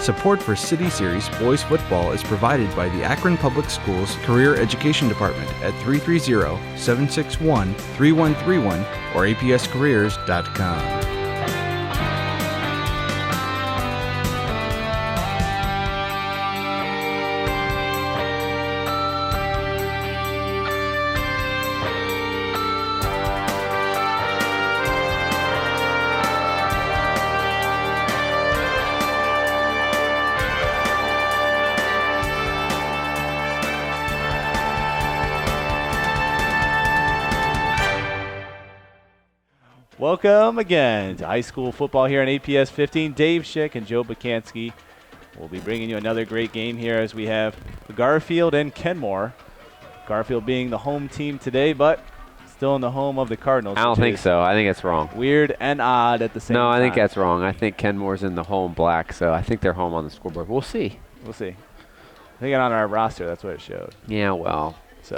Support for City Series Boys Football is provided by the Akron Public Schools Career Education Department at 330-761-3131 or apscareers.com. Welcome again to high school football here on APS 15. Dave Schick and Joe Bakansky will be bringing you another great game here as we have Garfield and Kenmore. Garfield being the home team today, but still in the home of the Cardinals. I don't think so. I think it's wrong. Weird and odd at the same time. No, I think that's wrong. I think Kenmore's in the home black, so I think they're home on the scoreboard. We'll see. We'll see. I think on our roster, that's what it showed. Yeah, well. So,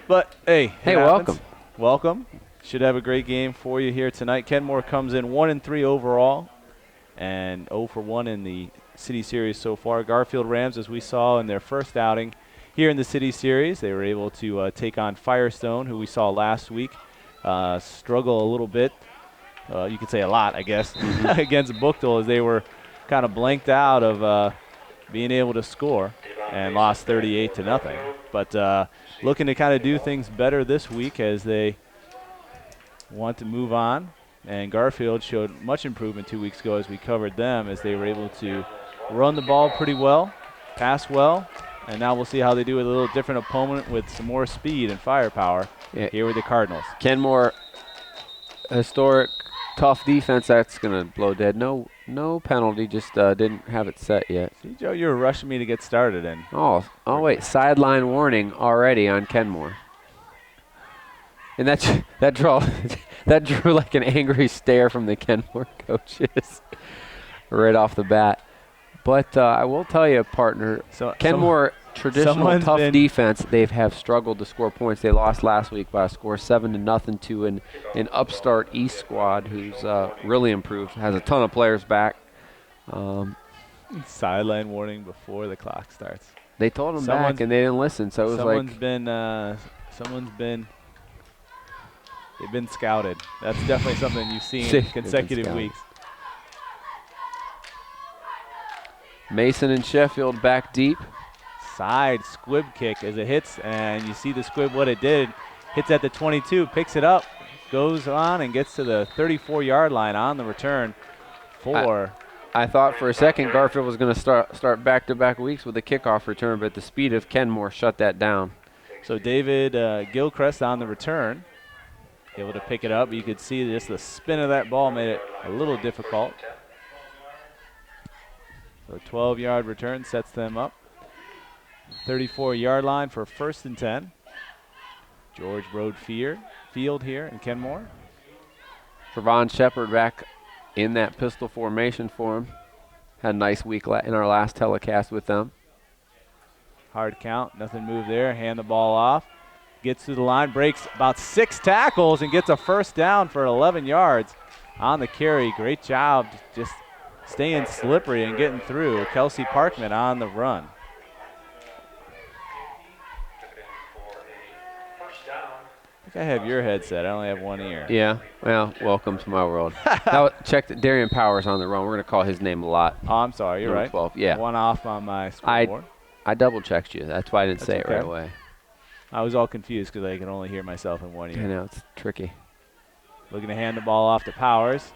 but hey, welcome. Welcome. Should have a great game for you here tonight. Kenmore comes in 1-3 overall and 0-1 in the City Series so far. Garfield Rams, as we saw in their first outing here in the City Series, they were able to take on Firestone, who we saw last week, struggle a little bit. You could say a lot, I guess, against Buchtel as they were kind of blanked out of being able to score and lost 38-0. But looking to kind of do things better this week as they want to move on, and Garfield showed much improvement 2 weeks ago as we covered them, as they were able to run the ball pretty well, pass well, and now we'll see how they do with a little different opponent with some more speed and firepower here with the Cardinals. Kenmore, historic, tough defense. That's going to blow dead. No penalty, just didn't have it set yet. See, Joe, you were rushing me to get started. Oh, wait, sideline warning already on Kenmore. And that drew like an angry stare from the Kenmore coaches right off the bat. But I will tell you, partner, Kenmore, traditional tough defense, they have struggled to score points. They lost last week by a score 7-0 to an upstart East squad who's really improved, has a ton of players back. Sideline warning before the clock starts. They told them back, and they didn't listen. So it was they've been scouted. That's definitely something you've seen in consecutive weeks. Mason and Sheffield back deep. Side squib kick as it hits, and you see the squib what it did. Hits at the 22, picks it up, goes on and gets to the 34-yard line on the return for. I thought for a second Garfield was going to start back-to-back weeks with a kickoff return, but the speed of Kenmore shut that down. So David Gilchrist on the return, able to pick it up. You could see just the spin of that ball made it a little difficult. So a 12-yard return sets them up. 34-yard line for 1st and 10. George Road Field here in Kenmore. Trevon Shepard back in that pistol formation for him. Had a nice week in our last telecast with them. Hard count, nothing moved there. Hand the ball off. Gets to the line, breaks about 6 tackles, and gets a first down for 11 yards on the carry. Great job just staying slippery and getting through. Kelsey Parkman on the run. I think I have your headset. I only have one ear. Yeah, well, welcome to my world. Now, check that Darian Powers on the run. We're going to call his name a lot. Oh, I'm sorry. You're right. 12, yeah. One off on my scoreboard. I double-checked you. That's why I didn't say it right away. I was all confused because I can only hear myself in one ear. I know, it's tricky. Looking to hand the ball off to Powers.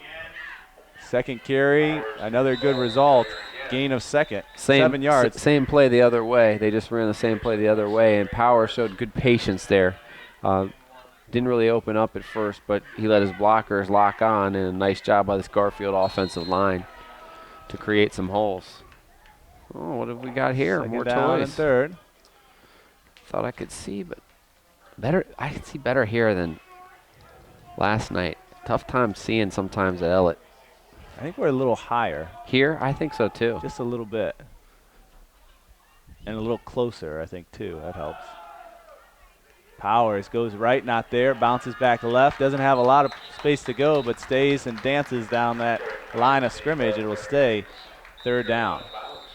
Second carry, another good result. Gain of 7 yards. Same play the other way. They just ran the same play the other way, and Powers showed good patience there. Didn't really open up at first, but he let his blockers lock on, and a nice job by this Garfield offensive line to create some holes. Oh, what have we got here? Second more down toys. And third. Thought I could see, but I can see better here than last night. Tough time seeing sometimes at Ellett. I think we're a little higher. Here? I think so, too. Just a little bit. And a little closer, I think, too. That helps. Powers goes right, not there. Bounces back left. Doesn't have a lot of space to go, but stays and dances down that line of scrimmage. It will stay third down.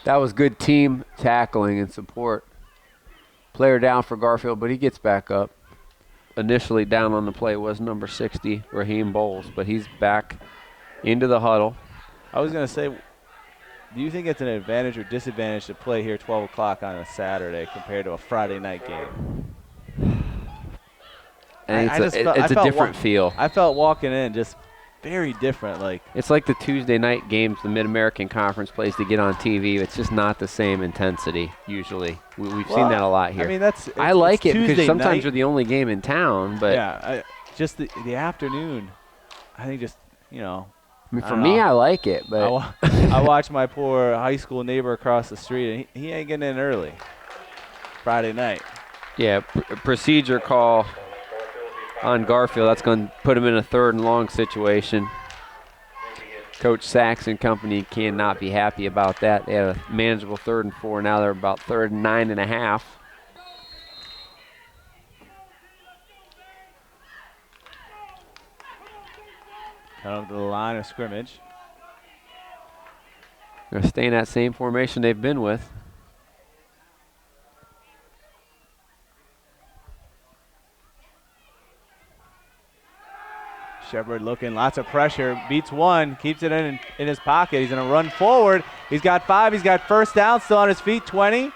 That was good team tackling and support. Player down for Garfield, but he gets back up. Initially down on the play was number 60, Raheem Bowles, but he's back into the huddle. I was going to say, do you think it's an advantage or disadvantage to play here 12 o'clock on a Saturday compared to a Friday night game? And it's a different feel. I felt walking in just very different. It's like the Tuesday night games the Mid-American Conference plays to get on TV. It's just not the same intensity usually. We've seen that a lot here. I mean, I like it Tuesday because sometimes night. you're the only game in town. But yeah, just the afternoon. I think for me, I like it. But I watch my poor high school neighbor across the street, and he ain't getting in early Friday night. Yeah, procedure call on Garfield. That's going to put him in a 3rd and long situation. Coach Sachs and company cannot be happy about that. They had a manageable 3rd and 4. Now they're about 3rd and 9.5. Come to the line of scrimmage. They're staying that same formation they've been with. Shepard looking, lots of pressure, beats one, keeps it in his pocket. He's going to run forward. He's got 5. He's got first down, still on his feet, 20.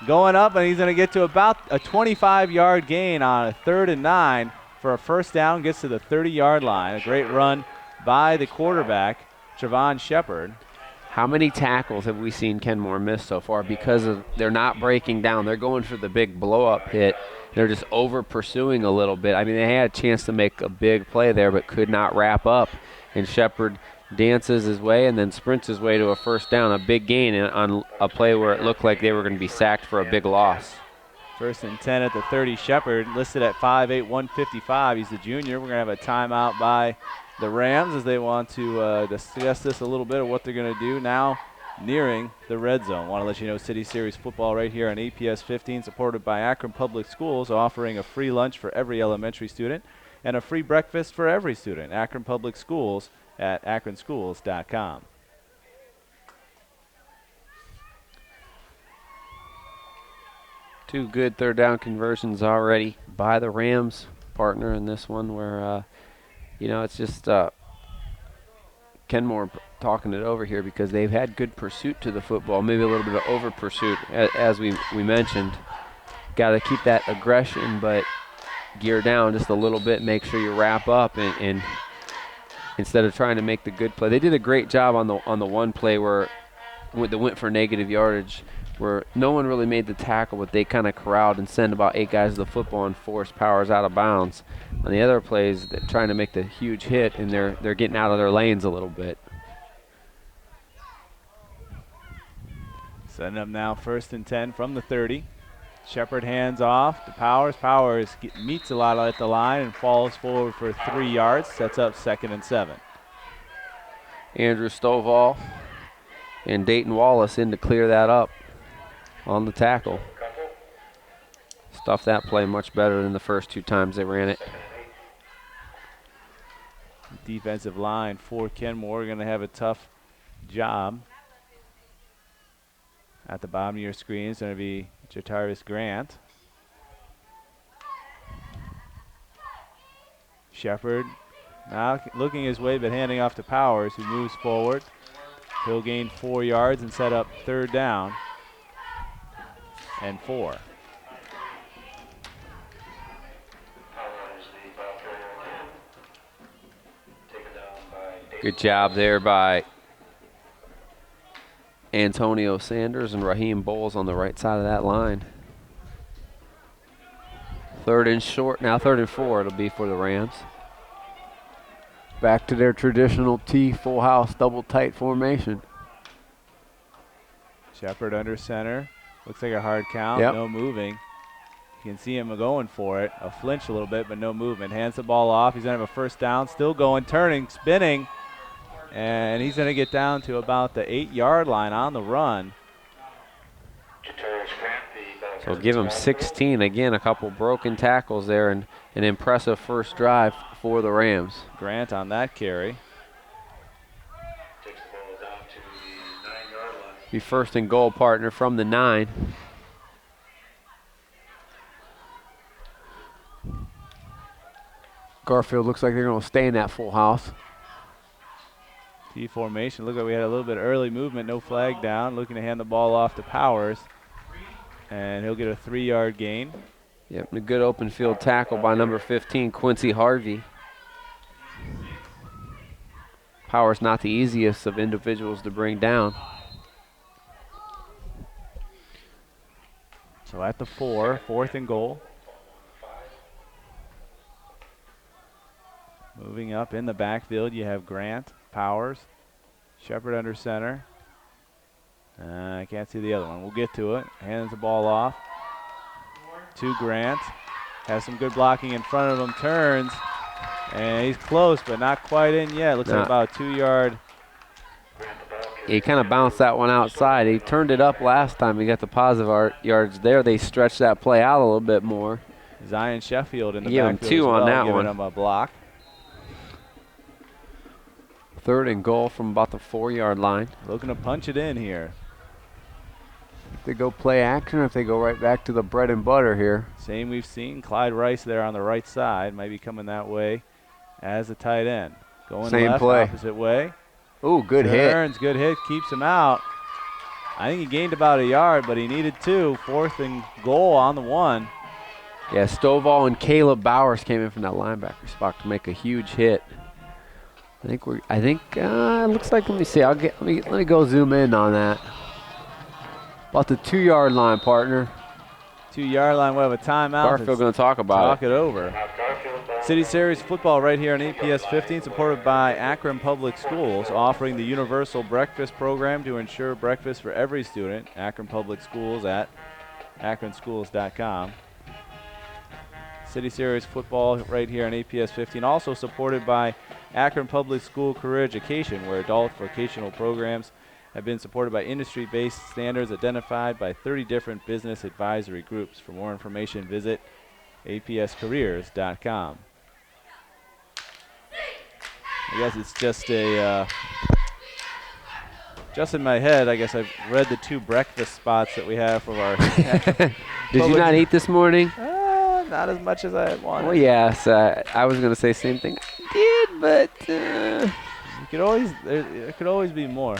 Going up, and he's going to get to about a 25-yard gain on a 3rd and 9 for a first down. Gets to the 30-yard line. A great run by the quarterback, Trevon Shepard. How many tackles have we seen Kenmore miss so far because they're not breaking down? They're going for the big blow-up hit. They're just over-pursuing a little bit. I mean, they had a chance to make a big play there but could not wrap up. And Shepard dances his way and then sprints his way to a first down, a big gain on a play where it looked like they were going to be sacked for a big loss. 1st and 10 at the 30. Shepard listed at 5'8", 155. He's the junior. We're going to have a timeout by the Rams as they want to discuss this a little bit of what they're going to do now nearing the red zone. Want to let you know City Series football right here on APS 15, supported by Akron Public Schools, offering a free lunch for every elementary student and a free breakfast for every student. Akron Public Schools at akronschools.com. Two good 3rd down conversions already by the Rams, partner in this one where, it's just Kenmore talking it over here because they've had good pursuit to the football, maybe a little bit of over pursuit, as we mentioned. Got to keep that aggression, but gear down just a little bit, make sure you wrap up and instead of trying to make the good play. They did a great job on the one play where they went for negative yardage, where no one really made the tackle, but they kind of corralled and sent about 8 guys to the football and forced Powers out of bounds. On the other plays, they're trying to make the huge hit, and they're getting out of their lanes a little bit. Setting up now 1st and 10 from the 30. Shepard hands off to Powers. Powers meets a lot at the line and falls forward for 3 yards. Sets up 2nd and 7. Andrew Stovall and Dayton Wallace in to clear that up on the tackle. Stuffed that play much better than the first 2 times they ran it. Defensive line for Kenmore going to have a tough job. At the bottom of your screen is going to be Jataris Grant. Shepard now looking his way but handing off to Powers, who moves forward. He'll gain 4 yards and set up 3rd down and 4. Good job there by Antonio Sanders and Raheem Bowles on the right side of that line. 3rd and short, now 3rd and 4 it'll be for the Rams. Back to their traditional T full house double tight formation. Shepard under center. Looks like a hard count, no moving. You can see him going for it. A flinch a little bit, but no movement. Hands the ball off. He's going to have a first down. Still going, turning, spinning. And he's going to get down to about the 8-yard line on the run. So give him 16. Again, a couple broken tackles there and an impressive first drive for the Rams. Grant on that carry. Be first and goal, partner, from the 9. Garfield looks like they're going to stay in that full house. T formation. Look like we had a little bit early movement. No flag down. Looking to hand the ball off to Powers. And he'll get a 3-yard gain. Yep, and a good open field tackle by number 15, Quincy Harvey. Powers not the easiest of individuals to bring down. So at the 4, 4th and goal. Moving up in the backfield, you have Grant, Powers, Shepard under center. I can't see the other one. We'll get to it. Hands the ball off to Grant. Has some good blocking in front of him. Turns, and he's close, but not quite in yet. Looks like about a 2-yard. He kind of bounced that one outside. He turned it up last time. He got the positive yards there. They stretched that play out a little bit more. Zion Sheffield in the Give him backfield 2 as well, on that giving one. him a block. 3rd and goal from about the 4-yard line. Looking to punch it in here. If they go play action or if they go right back to the bread and butter here. Same we've seen. Clyde Rice there on the right side. Might be coming that way as a tight end. Going Same left, play. opposite way. Ooh, good hit. Turns, good hit, keeps him out. I think he gained about a yard, but he needed 2. 4th and goal on the 1. Yeah, Stovall and Caleb Bowers came in from that linebacker spot to make a huge hit. I think it looks like, let me see. Let me go zoom in on that. About the 2-yard line, partner. 2-yard line, we'll have a timeout. Garfield going to talk about Talk it over. City Series football right here on APS 15, supported by Akron Public Schools, offering the universal breakfast program to ensure breakfast for every student. Akron Public Schools at akronschools.com. City Series football right here on APS 15, also supported by Akron Public School Career Education, where adult vocational programs have been supported by industry-based standards identified by 30 different business advisory groups. For more information, visit apscareers.com. I guess it's just just in my head, I guess I've read the 2 breakfast spots that we have from our Did you not eat this morning? not as much as I had wanted. Well, yes. I was going to say the same thing. I did, but there could always be more.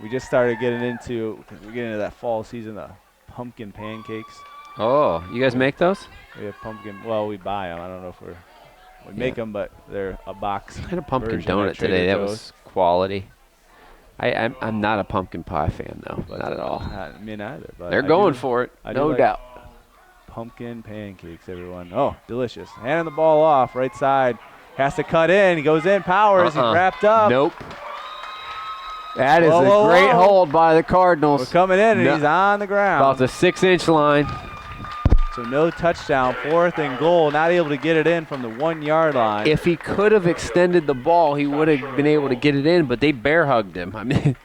We just started getting into that fall season of pumpkin pancakes. Oh, you guys make those? We have pumpkin. Well, we buy them. I don't know if we make them, but they're a box. I had a pumpkin version donut at Trader today. That Joe's. was quality. I'm not a pumpkin pie fan though. But not at all. Me neither. But They're going for it. No like doubt. Pumpkin pancakes, everyone. Oh, delicious. Handing the ball off, right side. Has to cut in. He goes in. Powers. He's wrapped up. Nope. That is a great hold by the Cardinals. We're coming in, and he's on the ground. About the 6-inch line. So no touchdown. 4th and goal. Not able to get it in from the 1-yard line. If he could have extended the ball, he would have been able to get it in, but they bear hugged him. I mean,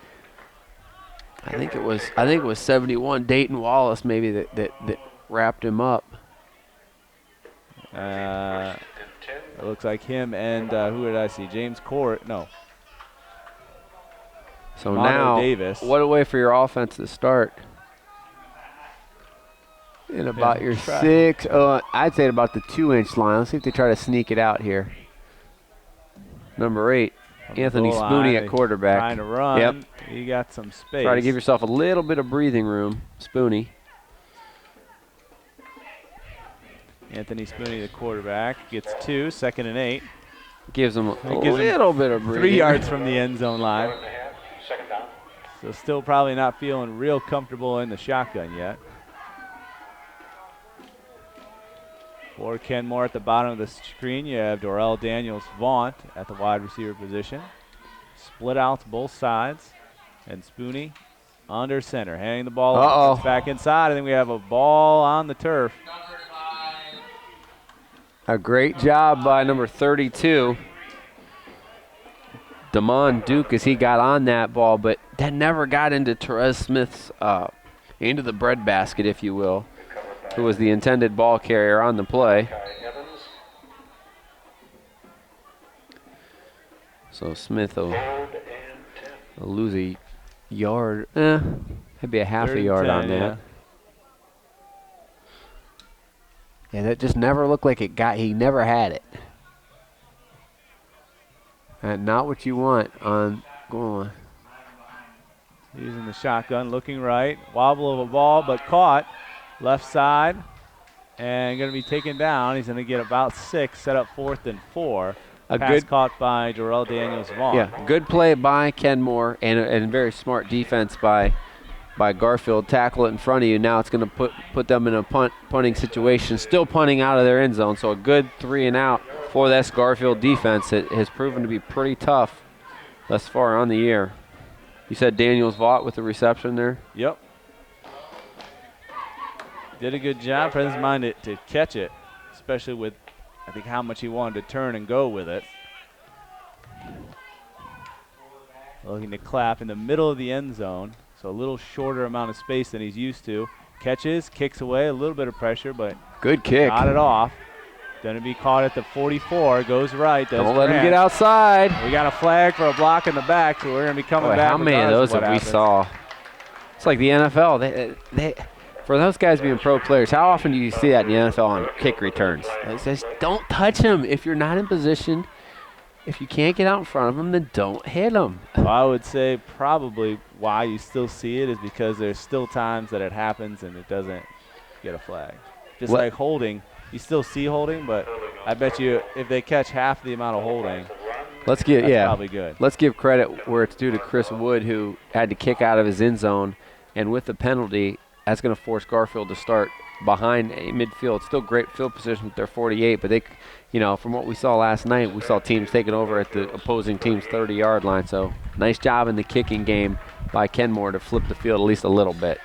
I think it was 71 Dayton Wallace maybe that wrapped him up. It looks like him and who did I see? James Court. No. So Mono now, Davis. what a way for your offense to start. In about your 6, I'd say about the 2-inch line. Let's see if they try to sneak it out here. Number 8, Anthony Spooney at quarterback. Trying to run. Yep. You got some space. Try to give yourself a little bit of breathing room, Spooney. Anthony Spooney, the quarterback, gets 2, 2nd and 8. Gives him a little bit of breathing. 3 yards from the end zone line. So still probably not feeling real comfortable in the shotgun yet. For Kenmore at the bottom of the screen, you have Dorrell Daniels-Vaughnt at the wide receiver position. Split outs both sides. And Spooney under center, handing the ball off. Back inside. I think we have a ball on the turf. A great job by number 32. Damon Duke as he got on that ball, but that never got into Therese Smith's, into the breadbasket, if you will, who was the intended ball carrier on the play. So Smith will Lose a yard. Maybe a half a 3rd and yard 10, on that. Yeah, that just never looked like it got. He never had it. And not what you want on going. Using the shotgun, looking right. Wobble of a ball, but caught. Left side. And going to be taken down. He's going to get about 6, set up 4th and 4. Pass caught by Darrell Daniels-Vaughn. Yeah, good play by Kenmore and very smart defense by Garfield. Tackle it in front of you. Now it's going to put them in a punting situation. Still punting out of their end zone. So a good 3 and out for this Garfield defense. It has proven to be pretty tough thus far on the year. You said Daniels-Vaughn with the reception there? Yep. Did a good job. President's mind to catch it, especially with, I think, how much he wanted to turn and go with it. Looking to clap in the middle of the end zone, so a little shorter amount of space than he's used to. Catches, kicks away, a little bit of pressure, but good kick. Got it off. Going to be caught at the 44, goes right. Don't let him get outside. We got a flag for a block in the back, so we're going to be coming back. How many of those have we saw? It's like the NFL. They for those guys being pro players, how often do you see that in the NFL on kick returns? It says, don't touch him. If you're not in position, if you can't get out in front of him, then don't hit him. Well, I would say probably why you still see it is because there's still times that it happens and it doesn't get a flag. Just like holding, you still see holding, but I bet you if they catch half the amount of holding, that's probably good. Let's give credit where it's due to Chris Wood, who had to kick out of his end zone, and with the penalty, that's going to force Garfield to start behind midfield. It's still great field position with their 48, but they, from what we saw last night, we saw teams taking over at the opposing team's 30-yard line. So nice job in the kicking game by Kenmore to flip the field at least a little bit.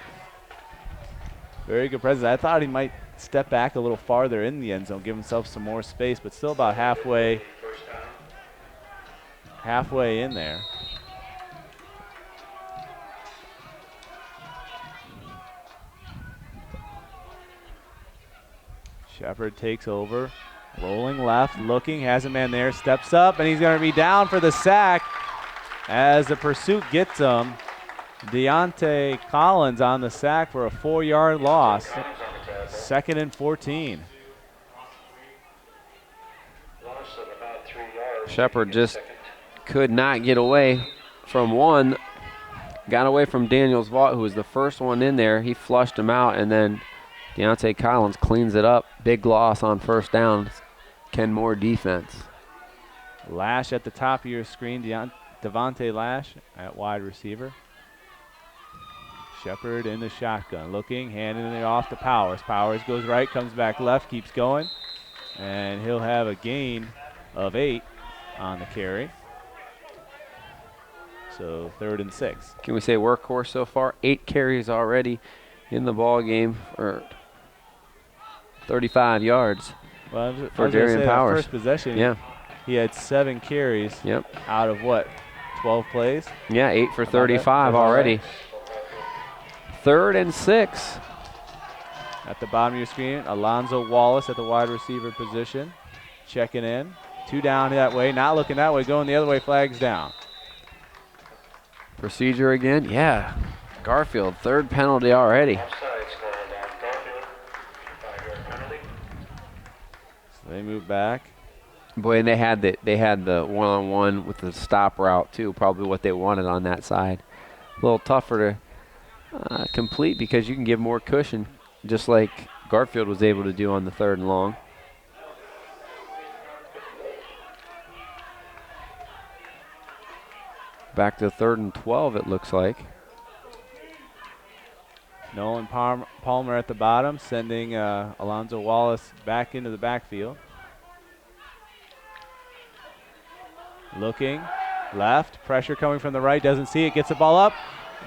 Very good presence. I thought he might step back a little farther in the end zone, give himself some more space, but still about halfway in there. Shepard takes over, rolling left, looking, has a man there, steps up, and he's going to be down for the sack as the pursuit gets him. Deontay Collins on the sack for a 4-yard loss. 2nd and 14. Shepard just could not get away from one. Got away from Daniels-Vaughn, who was the first one in there. He flushed him out, and then Deontay Collins cleans it up. Big loss on first down. Kenmore defense. Lash at the top of your screen. Devontae Lash at wide receiver. Shepard in the shotgun. Looking, handing it off to Powers. Powers goes right, comes back left, keeps going. And he'll have a gain of 8 on the carry. So 3rd and 6. Can we say workhorse so far? 8 carries already in the ball game for 35 yards for Darian Powers. First possession, he had 7 carries out of 12 plays? Yeah, 8 for 35 already. 3rd and 6. At the bottom of your screen, Alonzo Wallace at the wide receiver position. Checking in. 2 down that way, not looking that way, going the other way, flags down. Procedure again, Garfield, 3rd penalty already. So they move back. Boy, and they had the one-on-one with the stop route too. Probably what they wanted on that side. A little tougher to complete because you can give more cushion, just like Garfield was able to do on the 3rd and long. Back to 3rd and 12, it looks like. Nolan Palmer at the bottom, sending Alonzo Wallace back into the backfield. Looking, left, pressure coming from the right, doesn't see it, gets the ball up.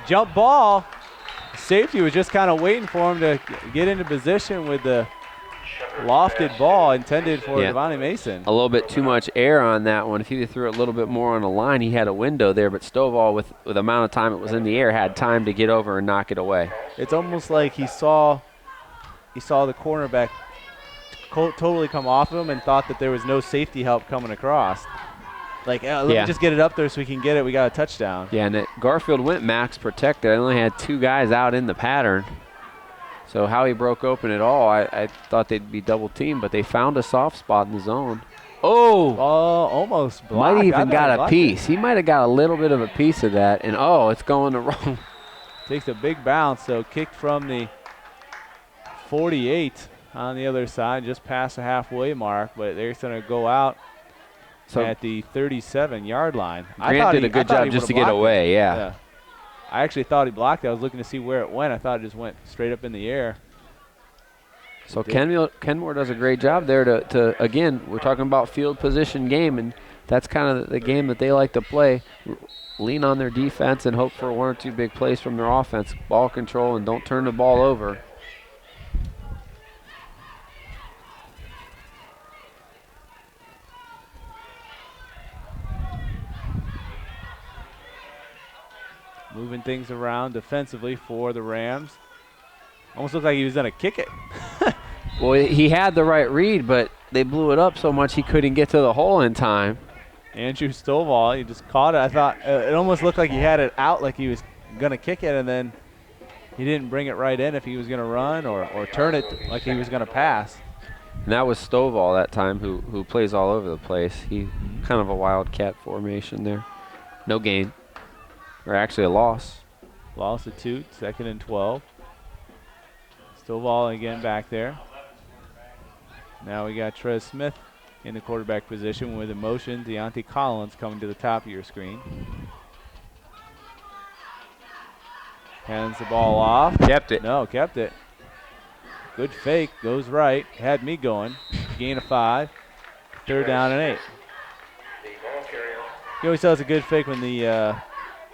Jump ball. Safety was just kind of waiting for him to get into position with the lofted ball intended for Devontae Mason. A little bit too much air on that one. If he threw it a little bit more on the line, he had a window there, but Stovall, with the amount of time it was in the air, had time to get over and knock it away. It's almost like he saw the cornerback totally come off of him and thought that there was no safety help coming across. Like, let me just get it up there so we can get it. We got a touchdown. Yeah, and Garfield went max protected. I only had 2 guys out in the pattern. So how he broke open at all, I thought they'd be double teamed, but they found a soft spot in the zone. Oh, almost blocked. Might even got a piece. He might have got a little bit of a piece of that, and it's going the wrong. Takes a big bounce, so kicked from the 48 on the other side, just past the halfway mark, but they're going to go out at the 37-yard line. Grant did a good job just to get away, yeah. I actually thought he blocked it. I was looking to see where it went. I thought it just went straight up in the air. So Kenmore does a great job there to again, we're talking about field position game, and that's kind of the game that they like to play. Lean on their defense and hope for 1 or 2 big plays from their offense. Ball control and don't turn the ball over. Moving things around defensively for the Rams. Almost looked like he was going to kick it. Well, he had the right read, but they blew it up so much he couldn't get to the hole in time. Andrew Stovall, he just caught it. I thought it almost looked like he had it out, like he was going to kick it, and then he didn't bring it right in if he was going to run or turn it like he was going to pass. And that was Stovall that time who plays all over the place. He kind of a wildcat formation there. No gain. Or actually a loss. Loss of 2, 2nd and 12. Stovall again back there. Now we got Trez Smith in the quarterback position with a motion. Deontay Collins coming to the top of your screen. Hands the ball off. Kept it. No, kept it. Good fake. Goes right. Had me going. Gain of 5. 3rd down and 8. You always tell it's a good fake when the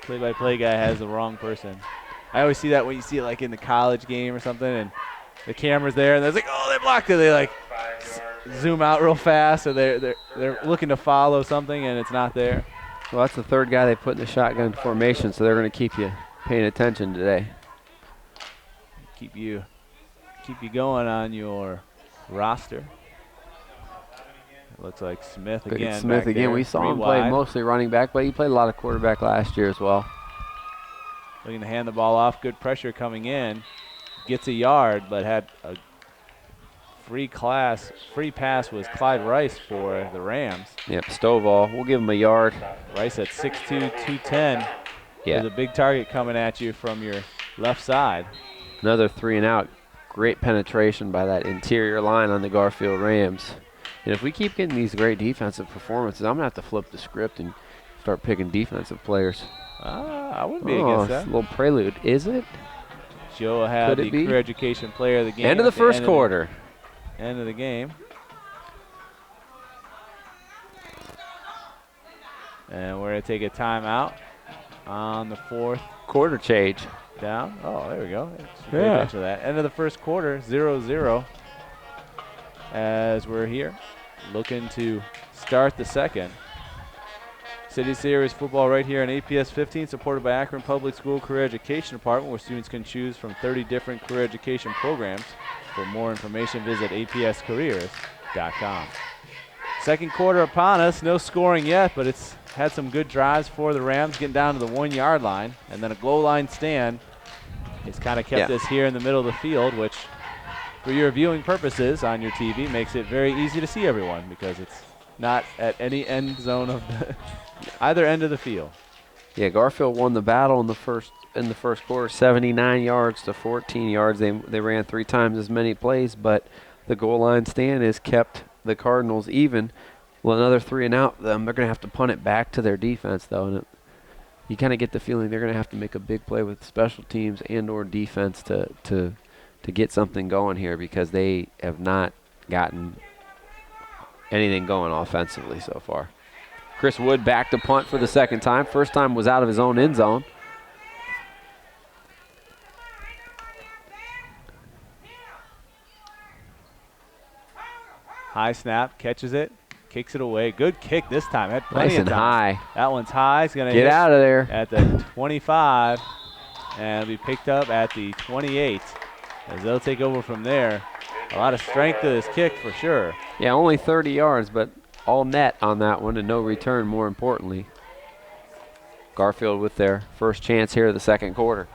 play-by-play guy has the wrong person. I always see that when you see it like in the college game or something, and the camera's there, and they're like, oh, they blocked it. They like zoom out real fast, or they're looking to follow something, and it's not there. Well, that's the 3rd guy they put in the shotgun formation, so they're going to keep you paying attention today. Keep you going on your roster. It looks like Smith again. Smith again. We saw him play mostly running back, but he played a lot of quarterback last year as well. Looking to hand the ball off. Good pressure coming in. Gets a yard, but had a free pass was Clyde Rice for the Rams. Yep, Stovall. We'll give him a yard. Rice at 6'2", 210. Yeah. There's a big target coming at you from your left side. Another 3 and out. Great penetration by that interior line on the Garfield Rams. And if we keep getting these great defensive performances, I'm going to have to flip the script and start picking defensive players. I wouldn't be against that. A little prelude. Is it? Joe had the career education player of the game. End of the first quarter. End of the game. And we're going to take a timeout on the 4th quarter change. Down. Oh, there we go. Pay attention to that. End of the first quarter, 0-0. As we're here, looking to start the second. City Series football right here on APS 15, supported by Akron Public School Career Education Department, where students can choose from 30 different career education programs. For more information, visit apscareers.com. Second quarter upon us. No scoring yet, but it's had some good drives for the Rams, getting down to the 1-yard line, and then a goal line stand. It's kind of kept us here in the middle of the field, which for your viewing purposes on your TV makes it very easy to see everyone because it's not at any end zone of either end of the field. Yeah, Garfield won the battle in the first quarter, 79 yards to 14 yards. They ran 3 times as many plays, but the goal line stand has kept the Cardinals even. Well, another 3 and out. They're going to have to punt it back to their defense, though, and you kind of get the feeling they're going to have to make a big play with special teams and/or defense to get something going here because they have not gotten anything going offensively so far. Chris Wood back to punt for the second time. First time was out of his own end zone. High snap, catches it, kicks it away. Good kick this time. Had plenty nice of and time. high. That one's high. It's going to get out of there at the 25 and be picked up at the 28 as they'll take over from there. A lot of strength to this kick for sure. Yeah, only 30 yards, but all net on that one and no return, more importantly. Garfield with their first chance here of the second quarter.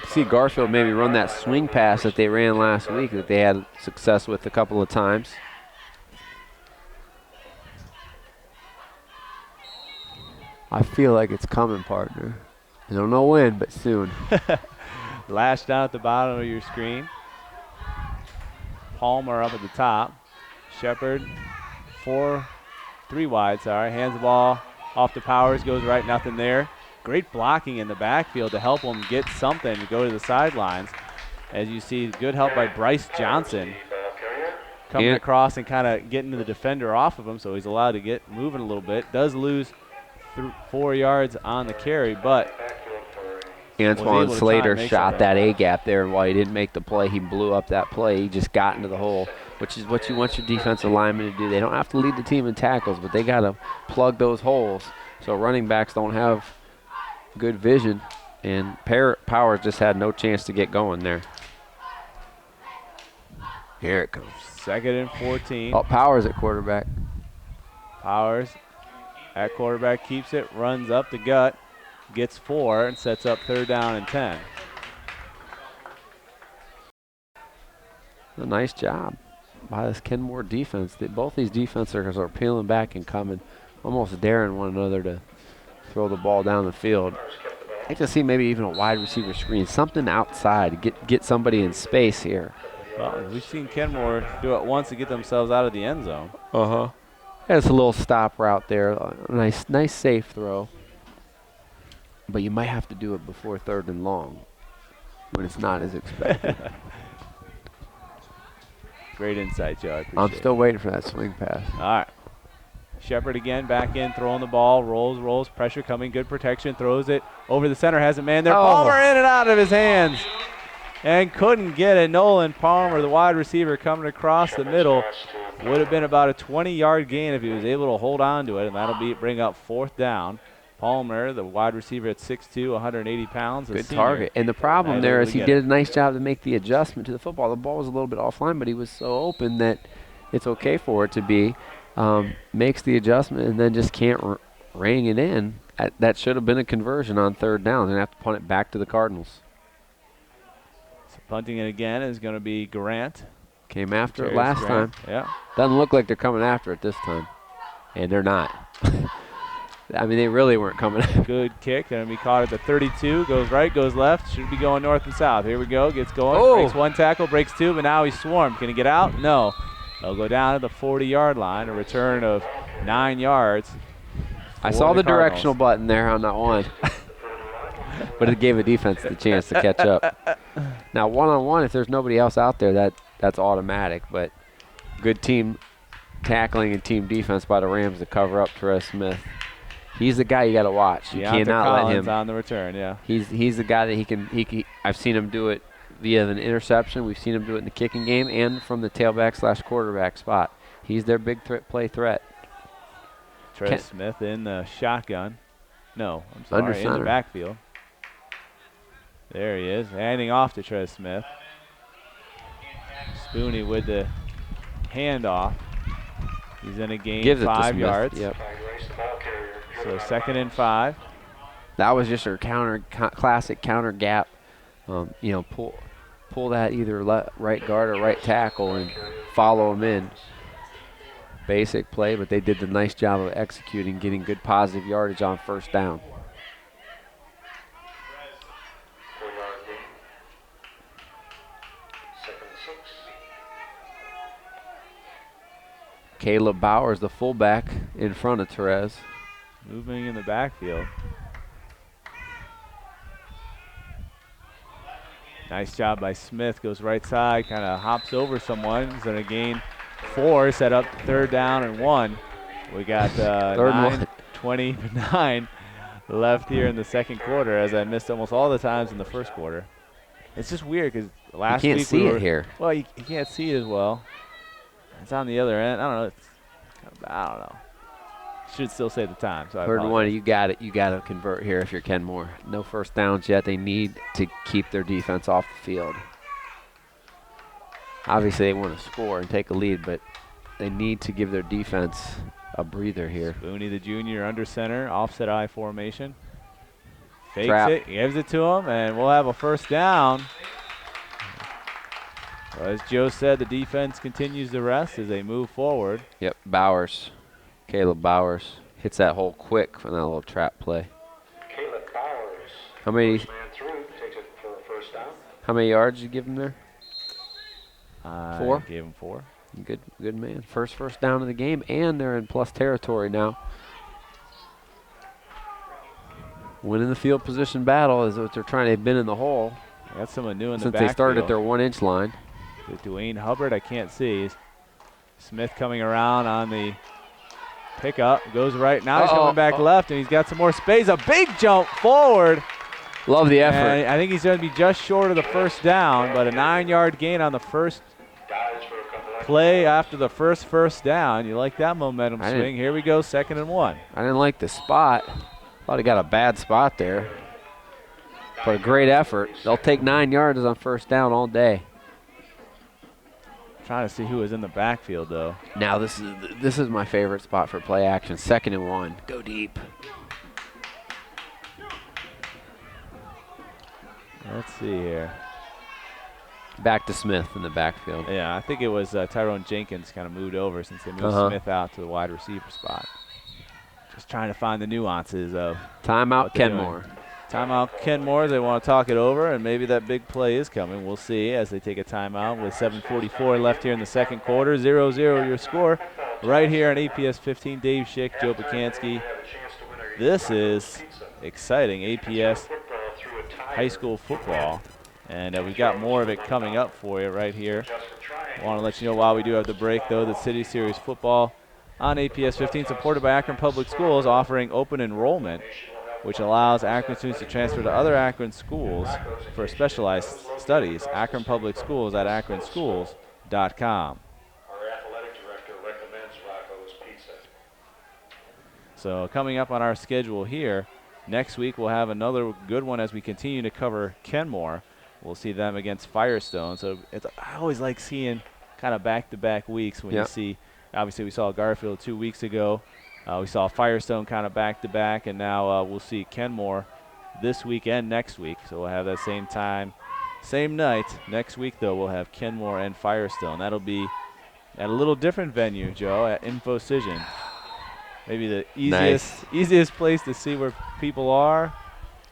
See Garfield maybe run that swing pass that they ran last week that they had success with a couple of times. I feel like it's coming, partner. I don't know when, but soon. Lash down at the bottom of your screen. Palmer up at the top. Shepard, 3 wide, hands the ball off to Powers, goes right, nothing there. Great blocking in the backfield to help him get something to go to the sidelines. As you see, good help by Bryce Johnson coming across and kind of getting the defender off of him, so he's allowed to get moving a little bit. Does lose 4 yards on the carry, but Antoine Slater shot that A-gap there, and while he didn't make the play, he blew up that play. He just got into the hole, which is what you want your defensive linemen to do. They don't have to lead the team in tackles, but they got to plug those holes. So running backs don't have good vision, and Powers just had no chance to get going there. Here it comes. 2nd and 14. Oh, Powers at quarterback. Powers at quarterback keeps it, runs up the gut, gets 4, and sets up 3rd down and 10. A nice job by this Kenmore defense. Both these defenders are peeling back and coming, almost daring one another to throw the ball down the field. I like to see maybe even a wide receiver screen, something outside, get somebody in space here. Well, we've seen Kenmore do it once to get themselves out of the end zone. Uh-huh. That's a little stop route there. Nice safe throw. But you might have to do it before 3rd and long when it's not as expected. Great insight, Joe. I'm still waiting for that swing pass. All right. Shepard again back in, throwing the ball, rolls, pressure coming, good protection, throws it over the center, has a man there. Oh. Palmer in and out of his hands and couldn't get it. Nolan Palmer, the wide receiver, coming across the middle. Would have been about a 20-yard gain if he was able to hold on to it, and that'll bring up 4th down. Palmer, the wide receiver at 6'2", 180 pounds. Good target. And the problem there is he did a nice job to make the adjustment to the football. The ball was a little bit offline, but he was so open that it's okay for it to be. Makes the adjustment and then just can't ring it in. That should have been a conversion on 3rd down. They're going to have to punt it back to the Cardinals. So punting it again is going to be Grant. Came after it last time. Yeah. Doesn't look like they're coming after it this time. And they're not. I mean, they really weren't coming after it. Good kick. Going to be caught at the 32. Goes right, goes left. Should be going north and south. Here we go. Gets going. Oh. Breaks 1 tackle, breaks 2, but now he's swarmed. Can he get out? No. They'll go down to the 40-yard line, a return of 9 yards. I saw the directional button there on that one. But it gave a defense the chance to catch up. Now, one-on-one, if there's nobody else out there, that's automatic. But good team tackling and team defense by the Rams to cover up Therese Smith. He's the guy you got to watch. You cannot let him on the return. Yeah, he's the guy that he can. I've seen him do it via an interception. We've seen him do it in the kicking game and from the tailback/quarterback spot. He's their big play threat. Trey Smith in the shotgun. No, I'm sorry, Under in center. the backfield. There he is, handing off to Trey Smith. Spooney with the handoff. He's going to gain 5 yards. Yep. So 2nd and 5. That was just her classic counter gap. Pull that either right guard or right tackle and follow him in. Basic play, but they did the nice job of executing, getting good positive yardage on 1st down. Caleb Bowers, the fullback, in front of Therese. Moving in the backfield. Nice job by Smith. Goes right side, kind of hops over someone. He's going to gain 4, set up 3rd down and 1. We got 9:29 left here in the second quarter, as I missed almost all the times in the first quarter. It's just weird because last week you can't see it here. Well, you can't see it as well. It's on the other end. I don't know. I don't know. Should still say the time. So 3rd and 1, you got it. You got to convert here if you're Kenmore. No 1st downs yet. They need to keep their defense off the field. Obviously, they want to score and take a lead, but they need to give their defense a breather here. Booney, the junior, under center, offset I formation. Fakes Trap. it, gives it to him, and we'll have a first down. Well, as Joe said, the defense continues to rest as they move forward. Yep, Bowers. Caleb Bowers hits that hole quick from that little trap play. Caleb Bowers. How many? First man through, takes it for a first down. How many yards did you give him there? 4. Gave him 4. Good man. First down of the game, and they're in plus territory now. Winning the field position battle is what they're trying. They've been in the hole Got someone new in the since backfield. they started at their 1-inch line. Dwayne Hubbard, I can't see. Smith coming around on the pickup. Goes right. Now he's coming back left, and he's got some more space. A big jump forward. Love the effort. And I think he's going to be just short of the first down, but a 9-yard gain on the first play after the first down. You like that momentum swing. Here we go, 2nd and 1. I didn't like the spot. Thought he got a bad spot there. But a great effort. They'll take 9 yards on first down all day. Trying to see who is in the backfield, though. Now this is my favorite spot for play action. 2nd and 1. Go deep. Let's see here. Back to Smith in the backfield. Yeah, I think it was Tyrone Jenkins kind of moved over since they moved Smith out to the wide receiver spot. Just trying to find the nuances of timeout Kenmore. Timeout Kenmore. They want to talk it over, and maybe that big play is coming. We'll see as they take a timeout with 7:44 left here in the second quarter. 0-0 your score right here on APS 15. Dave Schick, Joe Pacansky. This is exciting APS high school football, and we've got more of it coming up for you right here. I want to let you know while we do have the break, though, that City Series football on APS 15, supported by Akron Public Schools, offering open enrollment, which allows Akron students to transfer to other Akron schools for specialized studies. Akron Public Schools at akronschools.com. Our athletic director recommends Rocco's Pizza. So coming up on our schedule here, next week we'll have another good one as we continue to cover Kenmore. We'll see them against Firestone. So I always like seeing kind of back-to-back weeks when you see, obviously we saw Garfield 2 weeks ago. We saw Firestone kind of back-to-back, and now we'll see Kenmore this week and next week. So we'll have that same time, same night. Next week, though, we'll have Kenmore and Firestone. That'll be at a little different venue, Joe, at InfoCision. Maybe the easiest place to see where people are.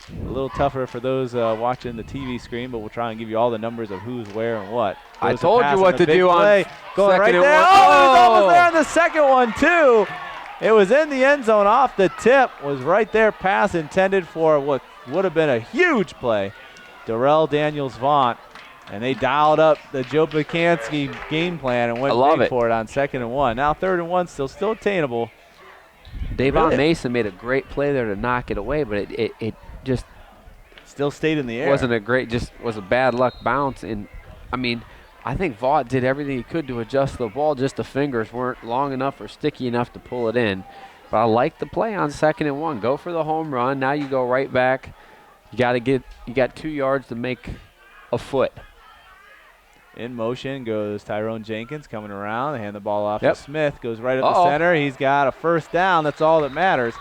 A little tougher for those watching the TV screen, but we'll try and give you all the numbers of who's where and what. I told you what to do on going right there. Oh, he's almost there on the second one, too. It was in the end zone off the tip. Was right there, pass intended for what would have been a huge play. Darrell Daniels-Vaught, and they dialed up the Joe Pacansky game plan and went big for it on 2nd and 1. Now 3rd and 1, still attainable. Davon Mason made a great play there to knock it away, but it just still stayed in the air. Wasn't a great, just was a bad luck bounce. And I mean, I think Vaught did everything he could to adjust the ball. Just the fingers weren't long enough or sticky enough to pull it in. But I like the play on 2nd and 1. Go for the home run. Now you go right back. You got 2 yards to make a foot. In motion goes Tyrone Jenkins coming around. They hand the ball off to Smith. Goes right up the center. He's got a first down. That's all that matters.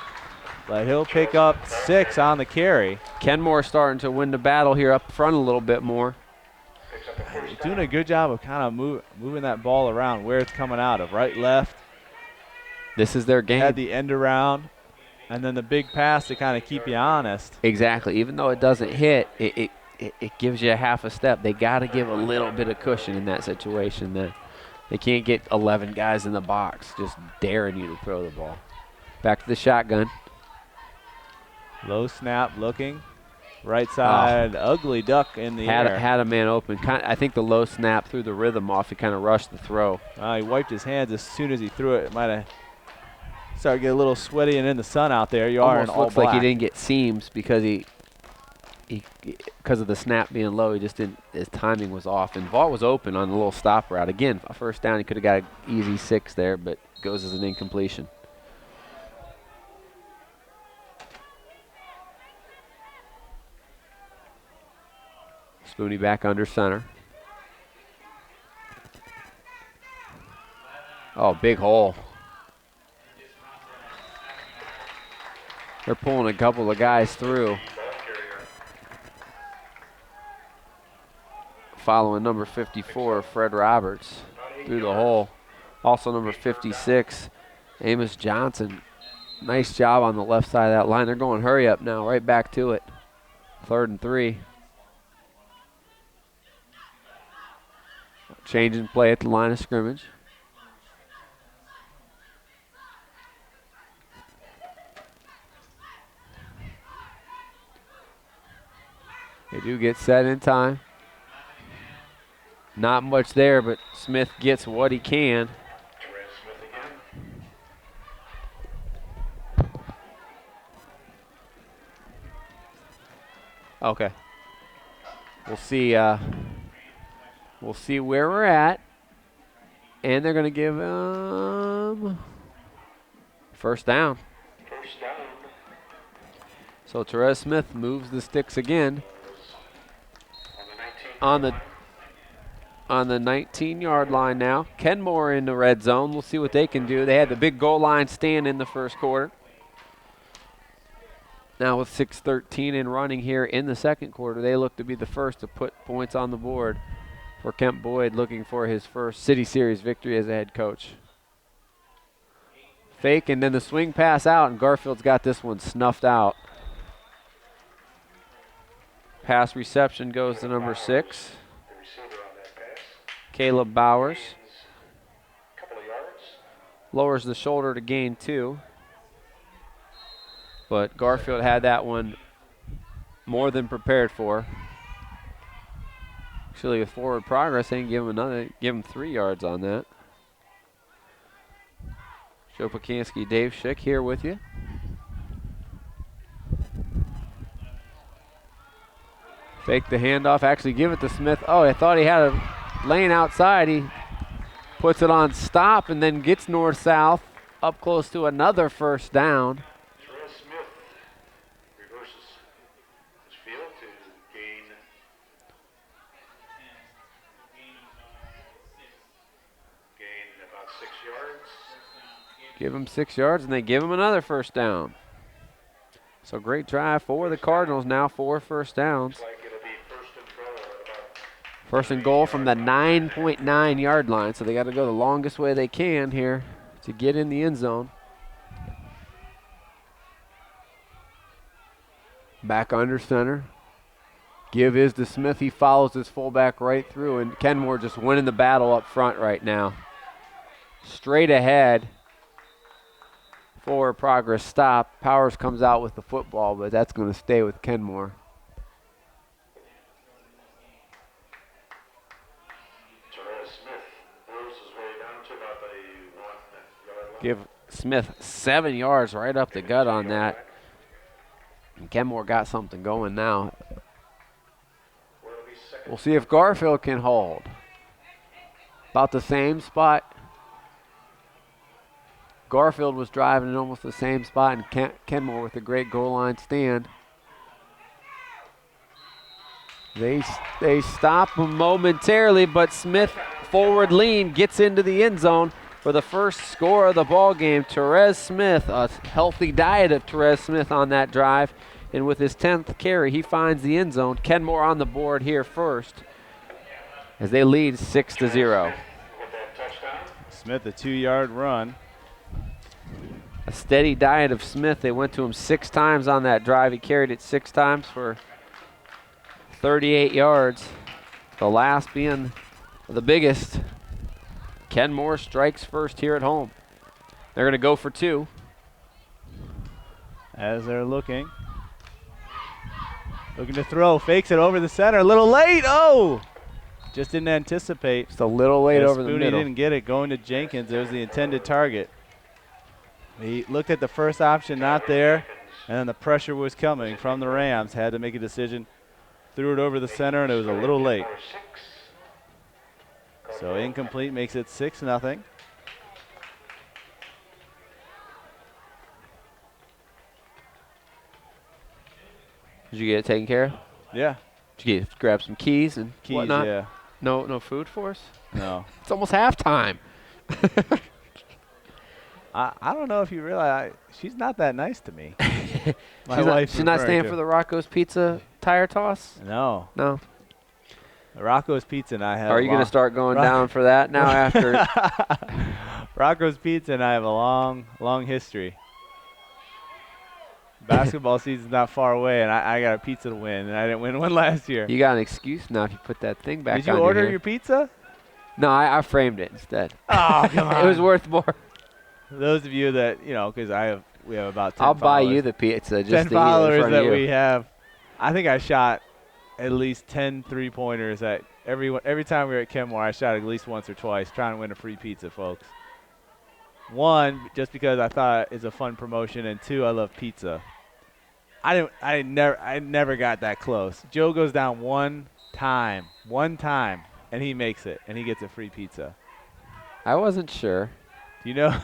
But he'll pick up 6 on the carry. Kenmore starting to win the battle here up front a little bit more. Doing a good job of kind of moving that ball around where it's coming out of. Right, left. This is their game. Had the end around. And then the big pass to kind of keep you honest. Exactly. Even though it doesn't hit, it gives you a half a step. They got to give a little bit of cushion in that situation. They can't get 11 guys in the box just daring you to throw the ball. Back to the shotgun. Low snap looking. Right side, ugly duck in the air. Had a man open. I think the low snap threw the rhythm off. He kind of rushed the throw. He wiped his hands as soon as he threw it. It might have started to get a little sweaty and in the sun out there. You are in all looks black. Like he didn't get seams because because of the snap being low. He just didn't. His timing was off. And Vaught was open on the little stop route. Again, a first down. He could have got an easy 6 there, but goes as an incompletion. Spoonie back under center. Oh, big hole. They're pulling a couple of guys through. Following number 54, Fred Roberts, through the hole. Also number 56, Amos Johnson. Nice job on the left side of that line. They're going hurry up now, right back to it. 3rd and 3. Change in play at the line of scrimmage. They do get set in time. Not much there, but Smith gets what he can. Okay. We'll see where we're at. And they're going to give him first down. First down. So Therese Smith moves the sticks again on the 19-yard line now. Kenmore in the red zone. We'll see what they can do. They had the big goal line stand in the first quarter. Now with 6:13 in running here in the second quarter, they look to be the first to put points on the board for Kemp Boyd, looking for his first City Series victory as a head coach. Fake, and then the swing pass out, and Garfield's got this one snuffed out. Pass reception goes to number 6, Caleb Bowers. Lowers the shoulder to gain 2. But Garfield had that one more than prepared for. Actually, with forward progress, they can give him 3 yards on that. Joe Pakanski, Dave Schick here with you. Fake the handoff, actually give it to Smith. Oh, I thought he had a lane outside. He puts it on stop and then gets north-south up close to another first down. Terrell Smith reverses his field to gain about 6 yards. Give him 6 yards, and they give him another first down. So great drive for the Cardinals, now 4 first downs. Like it'll be First and goal from the 9.9 yard line, so they got to go the longest way they can here to get in the end zone. Back under center. Give is to Smith. He follows his fullback right through, and Kenmore just winning the battle up front right now. Straight ahead. Forward progress stop. Powers comes out with the football, but that's going to stay with Kenmore. Give Smith 7 yards right up the gut on that. And Kenmore got something going now. We'll see if Garfield can hold. About the same spot. Garfield was driving in almost the same spot, and Kenmore with a great goal line stand. They stop him momentarily, but Smith forward lean gets into the end zone for the first score of the ball game. Therese Smith, a healthy diet of Therese Smith on that drive, and with his 10th carry, he finds the end zone. Kenmore on the board here first as they lead 6-0. Smith, a 2-yard run. A steady diet of Smith. They went to him 6 times on that drive. He carried it 6 times for 38 yards. The last being the biggest. Kenmore strikes first here at home. They're going to go for 2. As they're looking to throw, fakes it over the center, a little late. Oh, just didn't anticipate. Just a little late over the Spoonie middle. didn't get it, going to Jenkins. There's the intended target. He looked at the first option, not there, and then the pressure was coming from the Rams. Had to make a decision, threw it over the center, and it was a little late. So incomplete, makes it 6-0. Did you get it taken care of? Yeah. Did you grab some keys and Keys, whatnot? yeah. No food for us? No. It's almost halftime. I don't know if you realize she's not that nice to me. My She's wife. she's not staying for the Rocco's Pizza tire toss? No. No. Rocco's Pizza and I have. Are you going to start going down for that now after? Rocco's Pizza and I have a long history. Basketball season's not far away, and I got a pizza to win, and I didn't win one last year. You got an excuse now if you put that thing back on. Did you order your your pizza? No, I framed it instead. Oh, come on. It was worth more. For those of you that, because we have about 10 I'll buy followers. you the pizza just 10 to eat it in followers front that of you. we have. I think I shot at least 10 three-pointers at every time we were at Kenmore. I shot at least once or twice trying to win a free pizza, folks. One, just because I thought it's a fun promotion, and two, I love pizza. I never got that close. Joe goes down one time, and he makes it, and he gets a free pizza. I wasn't sure. Do you know?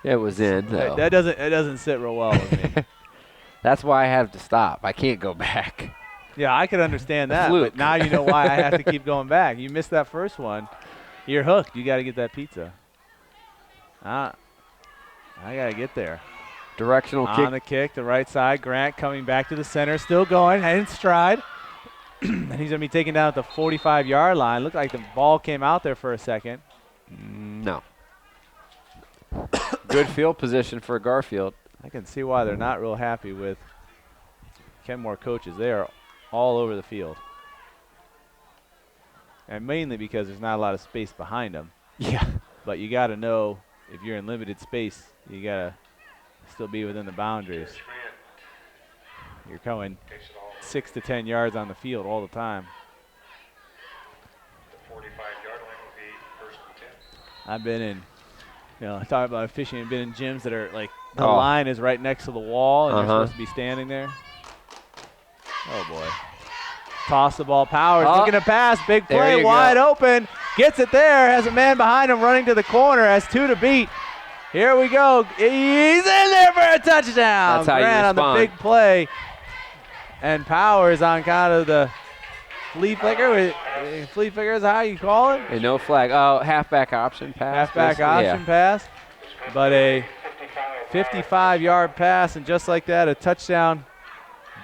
It was in though. That doesn't sit real well with me. That's why I have to stop. I can't go back. Yeah, I could understand that, Fluke. but now you know why I have to keep going back. You missed that first one. You're hooked. You got to get that pizza. I got to get there. Directional On kick. the kick, the right side. Grant coming back to the center, still going, in stride. And he's going to be taken down at the 45-yard line. Looked like the ball came out there for a second. No. Good field position for Garfield. I can see why they're not real happy with Kenmore coaches. They are all over the field. And mainly because there's not a lot of space behind them. Yeah. But you got to know if you're in limited space, you got to still be within the boundaries. You're going 6 to 10 yards on the field all the time. The 45-yard line will be first and 10. I've been in, talking about officiating, I've been in gyms that are like the line is right next to the wall and you're supposed to be standing there. Oh, boy. Toss the ball. Powers looking to pass. Big play. Wide open. Gets it there. Has a man behind him running to the corner. Has 2 to beat. Here we go. He's in there for a touchdown. That's how Grant you on the big play. And Powers on kind of the flea flicker. Flea flicker is how you call it? And no flag. Oh, halfback option pass. Halfback option pass. But a 55-yard pass, and just like that, a touchdown.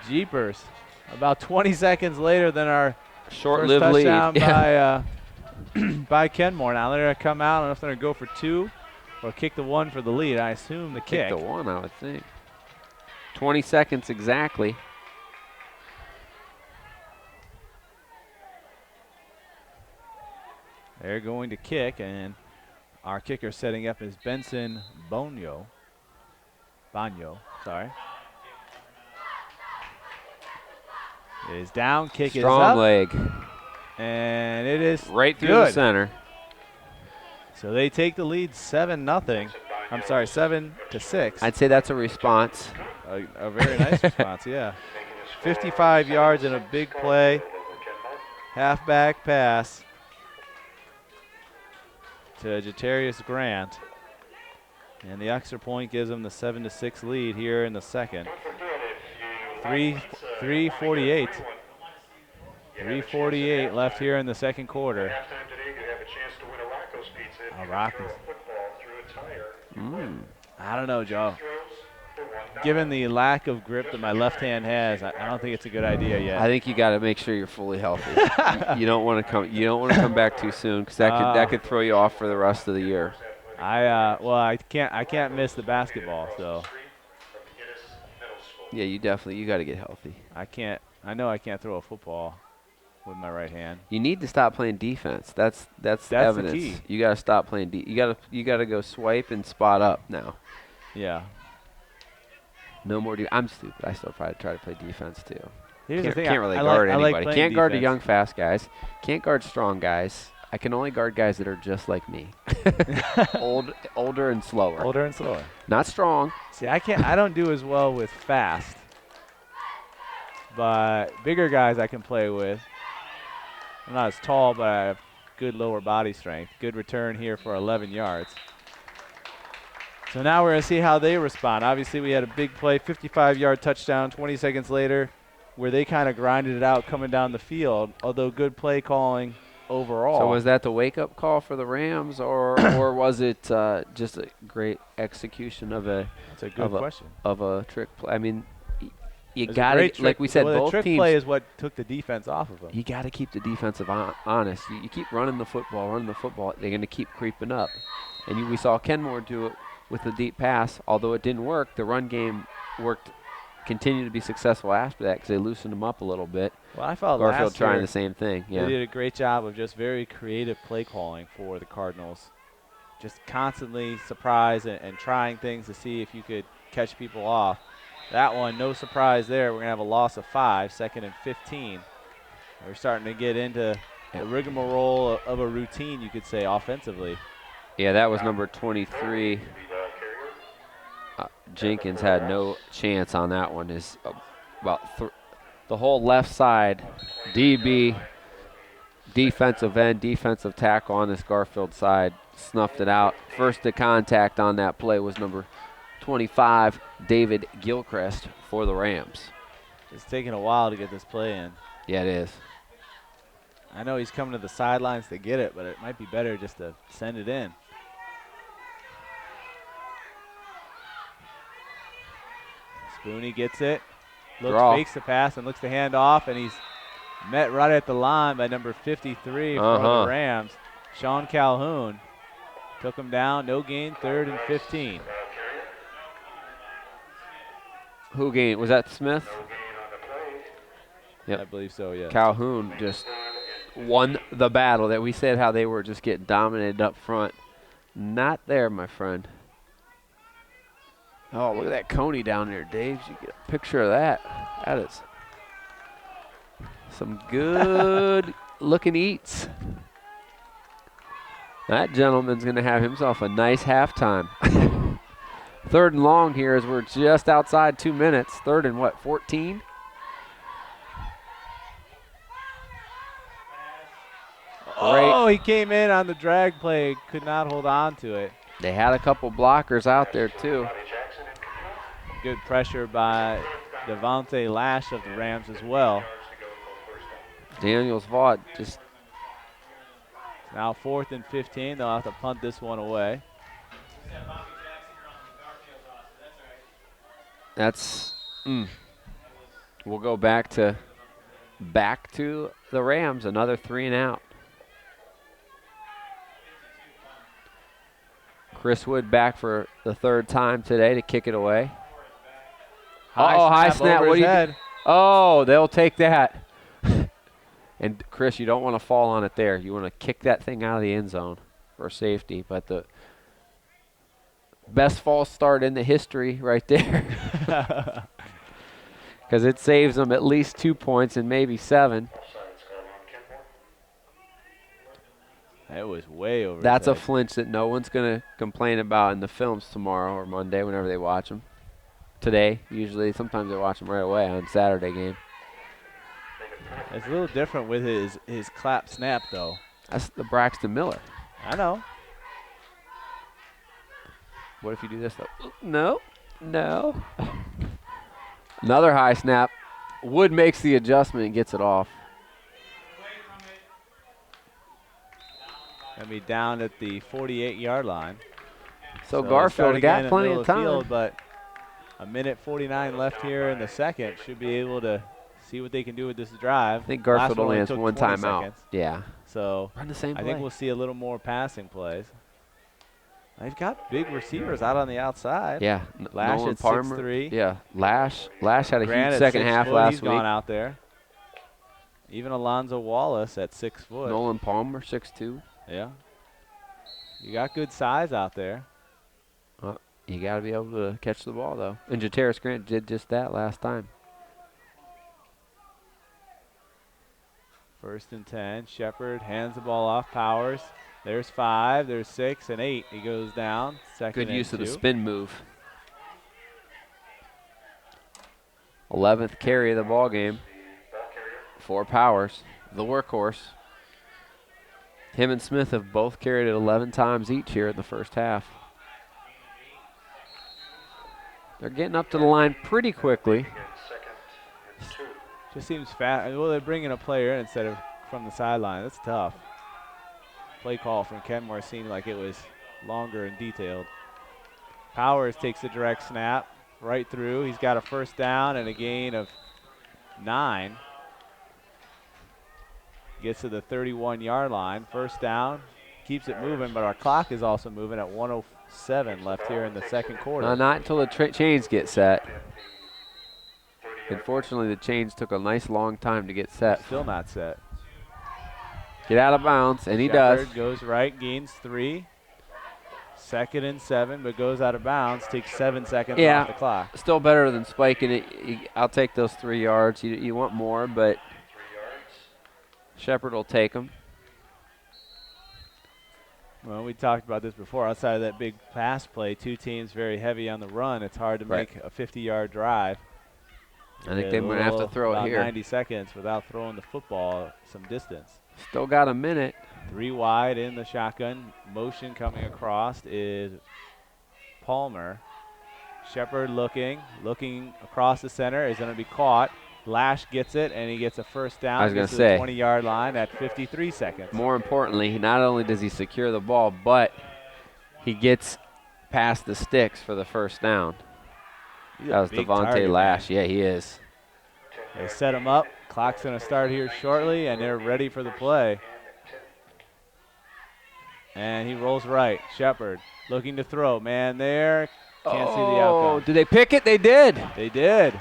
Jeepers. About 20 seconds later than our short-lived first lead touchdown by Kenmore. Now they're going to come out. I don't know if they're going to go for 2 or kick the 1 for the lead. I assume the kick. Kick the 1, I would think. 20 seconds exactly. They're going to kick, and our kicker setting up is Benson Bonyo, sorry. It is down, kick is up. Strong leg. And it is right through good. the center. So they take the lead 7-0. I'm sorry, 7-6. I'd say that's a response. A very nice response, yeah. 55 yards and a big play. Halfback pass to Jatarius Grant. And the extra point gives them the 7-6 lead here in the second. 3:48. 3:48 left here in the second quarter. Halftime today, you have a chance to win a Rocco's pizza if you Rocco's. throw a football through a tire. I don't know, Joe. Throws for $1. Given the lack of grip that my left hand has, I don't think it's a good idea yet. I think you got to make sure you're fully healthy. You don't want to come. You don't want to come back too soon because that could throw you off for the rest of the year. I can't miss the basketball, so Yeah, you got to get healthy. I know I can't throw a football with my right hand. You need to stop playing defense. That's evidence. The key. You got to stop playing you got to go swipe and spot up now. Yeah. No more I'm stupid. I still probably try to play defense too. Here's the thing. Can't really I guard like anybody. playing Can't guard the defense. young, fast guys. Can't guard strong guys. I can only guard guys that are just like me. Older and slower. Older and slower. Not strong. See, I don't do as well with fast, but bigger guys I can play with. I'm not as tall, but I have good lower body strength. Good return here for 11 yards. So now we're going to see how they respond. Obviously, we had a big play, 55-yard touchdown 20 seconds later, where they kind of grinded it out coming down the field, although good play calling overall. So was that the wake-up call for the Rams, or or was it just a great execution of a That's a good question. of a trick play? I mean, you It was a got great to, like trick- we said, well, the both trick teams. play is what took the defense off of them. You got to keep the defensive honest. You keep running the football, they're going to keep creeping up. And we saw Kenmore do it with the deep pass. Although it didn't work, the run game worked, continued to be successful after that because they loosened them up a little bit. Well, I felt Garfield last trying year the same thing. they Yeah. did a great job of just very creative play calling for the Cardinals. Just constantly surprise and trying things to see if you could catch people off. That one, no surprise there. We're going to have a loss of 5, 2nd and 15. We're starting to get into the rigmarole of a routine, you could say, offensively. Yeah, that was number 23. Jenkins had no chance on that one. Is about the whole left side, DB, defensive end, defensive tackle on this Garfield side snuffed it out. First to contact on that play was number 25, David Gilchrist for the Rams. It's taking a while to get this play in. Yeah, it is. I know he's coming to the sidelines to get it, but it might be better just to send it in. Spooney gets it, fakes the pass and looks to hand off, and he's met right at the line by number 53 for the Rams. Sean Calhoun took him down, no gain, 3rd and 15. Who gained? Was that Smith? Yep. I believe so, yeah. Calhoun just won the battle that we said how they were just getting dominated up front. Not there, my friend. Oh, look at that Coney down there, Dave. You get a picture of that. That is some good looking eats. That gentleman's going to have himself a nice halftime. 3rd and long here as we're just outside 2 minutes. 3rd and what, 14? Oh, he came in on the drag play, could not hold on to it. They had a couple blockers out there too. Good pressure by Devontae Lash of the Rams as well. Daniels Vaught just now 4th and 15. They'll have to punt this one away. That's we'll go back to the Rams, another 3 and out. Chris Wood back for the 3rd time today to kick it away. High snap. What do you do? Oh, they'll take that. And Chris, you don't want to fall on it there. You want to kick that thing out of the end zone for safety. But the best false start in the history right there. Because it saves them at least 2 points and maybe 7. It was way over. That's a flinch that no one's going to complain about in the films tomorrow or Monday whenever they watch them. Today, usually, sometimes they watch them right away on Saturday game. It's a little different with his clap snap, though. That's the Braxton Miller. I know. What if you do this, though? No. Another high snap. Wood makes the adjustment and gets it off. Gonna be down at the 48-yard line. So Garfield got plenty of time. Field, but a minute 49 left here in the second. Should be able to see what they can do with this drive. I think Garfield only has took one 20 timeout. seconds. Yeah. So Run the same I play. think we'll see a little more passing plays. They've got big receivers out on the outside. Yeah. Lash Nolan at Palmer. 6'3". Yeah. Lash had a Grant huge at second 6 half foot, last he's week. gone out there. Even Alonzo Wallace at 6 foot. Nolan Palmer, 6'2". Yeah. You got good size out there. You got to be able to catch the ball, though. And Jataris Grant did just that last time. 1st and 10. Shepard hands the ball off. Powers. There's 5. There's 6 and 8. He goes down. 2nd Good and use of 2. the spin move. 11th carry of the ball game for Powers, the workhorse. Him and Smith have both carried it 11 times each here in the first half. They're getting up to the line pretty quickly. Just seems fast. Well, they're bringing a player in instead of from the sideline. That's tough. play call from Kenmore seemed like it was longer and detailed. Powers takes the direct snap right through. He's got a first down and a gain of 9. Gets to the 31-yard line. First down. Keeps it moving, but our clock is also moving at 1:07 left here in the second quarter. Not until the chains get set. Unfortunately, the chains took a nice long time to get set. Still not set. Get out of bounds, and he Shepherd does. goes right, gains 3. 2nd and 7, but goes out of bounds. Takes 7 seconds off the clock. Still better than spiking it. I'll take those 3 yards. You want more, but Shepherd will take them. Well, we talked about this before. Outside of that big pass play, two teams very heavy on the run. It's hard to make a 50-yard drive. I think they're going to have to throw it here. 90 seconds without throwing the football some distance. Still got a minute. 3 wide in the shotgun. Motion coming across is Palmer. Shepherd looking across the center. Is going to be caught. Lash gets it, and he gets a first down. I was going to say. The 20-yard line at 53 seconds. More importantly, not only does he secure the ball, but he gets past the sticks for the first down. That was Devontae Lash. Man. Yeah, he is. They set him up. Clock's going to start here shortly, and they're ready for the play. And he rolls right. Shepherd looking to throw. Man there. Can't see the outcome. Did they pick it? They did. They did.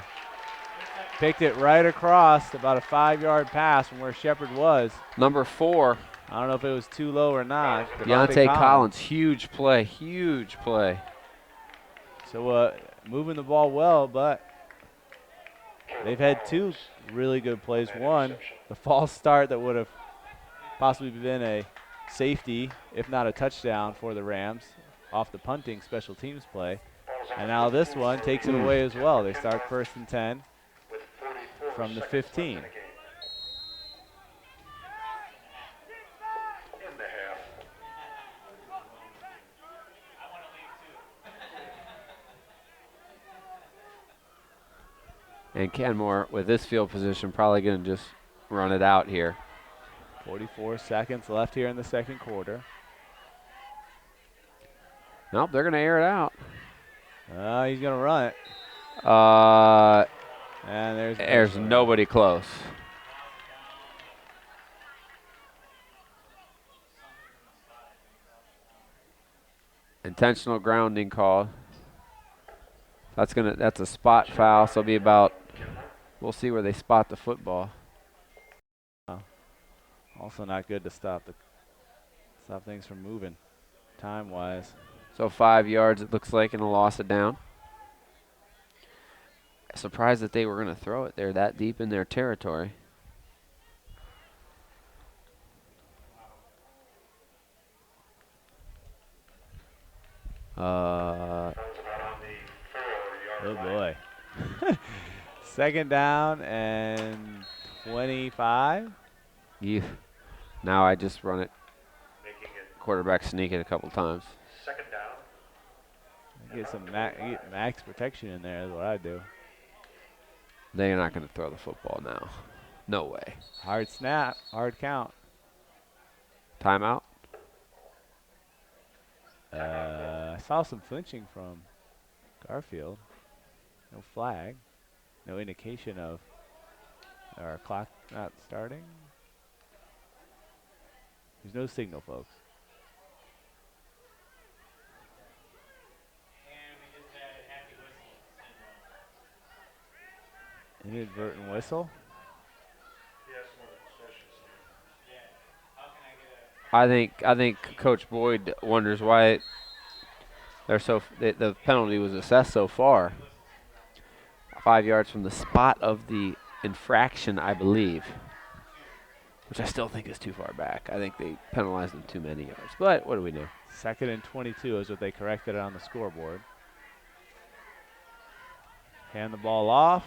Picked it right across, about a 5-yard pass from where Shepherd was. Number 4. I don't know if it was too low or not. Deontay Collins, huge play, huge play. So moving the ball well, but they've had 2 really good plays. One, the false start that would have possibly been a safety, if not a touchdown for the Rams off the punting special teams play. And now this one takes it away as well. They start 1st and 10 from the 15. And Kenmore, with this field position, probably going to just run it out here. 44 seconds left here in the second quarter. Nope, they're going to air it out. He's going to run it. And there's nobody close. Intentional grounding call. That's a spot foul, so it'll be about, we'll see where they spot the football. Also not good to stop things from moving time-wise. So 5 yards it looks like, and a loss of down. Surprised that they were going to throw it there that deep in their territory. Oh boy. 2nd down and 25. Now I just run it. Quarterback sneak it a couple times. 2nd down. Get some max protection in there is what I do. They're not going to throw the football now. No way. Hard snap, hard count. Timeout? I saw some flinching from Garfield. No flag. No indication of our clock not starting. There's no signal, folks. Inadvertent whistle. I think Coach Boyd wonders why the penalty was assessed so far. 5 yards from the spot of the infraction, I believe, which I still think is too far back. I think they penalized them too many yards. But what do we know? 2nd and 22 is what they corrected on the scoreboard. Hand the ball off.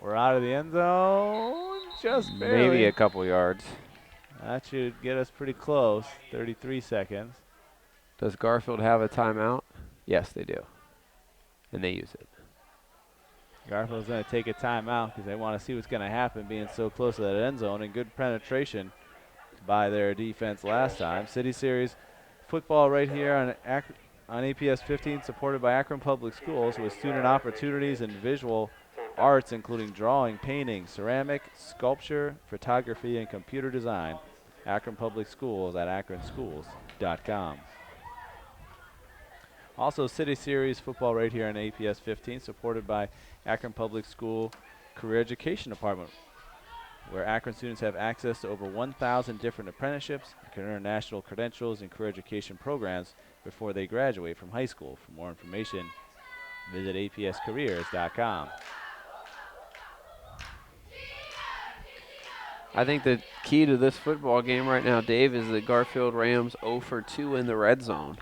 We're out of the end zone. Just barely. Maybe a couple yards. That should get us pretty close. 33 seconds. Does Garfield have a timeout? Yes, they do. And they use it. Garfield's going to take a timeout because they want to see what's going to happen being so close to that end zone and good penetration by their defense last time. City Series football right here on APS 15, supported by Akron Public Schools, with student opportunities in visual arts, including drawing, painting, ceramic, sculpture, photography, and computer design. Akron Public Schools at akronschools.com. Also, City Series football right here on APS 15, supported by Akron Public School Career Education Department, where Akron students have access to over 1,000 different apprenticeships and can earn national credentials in career education programs before they graduate from high school. For more information, visit apscareers.com. I think the key to this football game right now, Dave, is the Garfield Rams 0 for 2 in the red zone.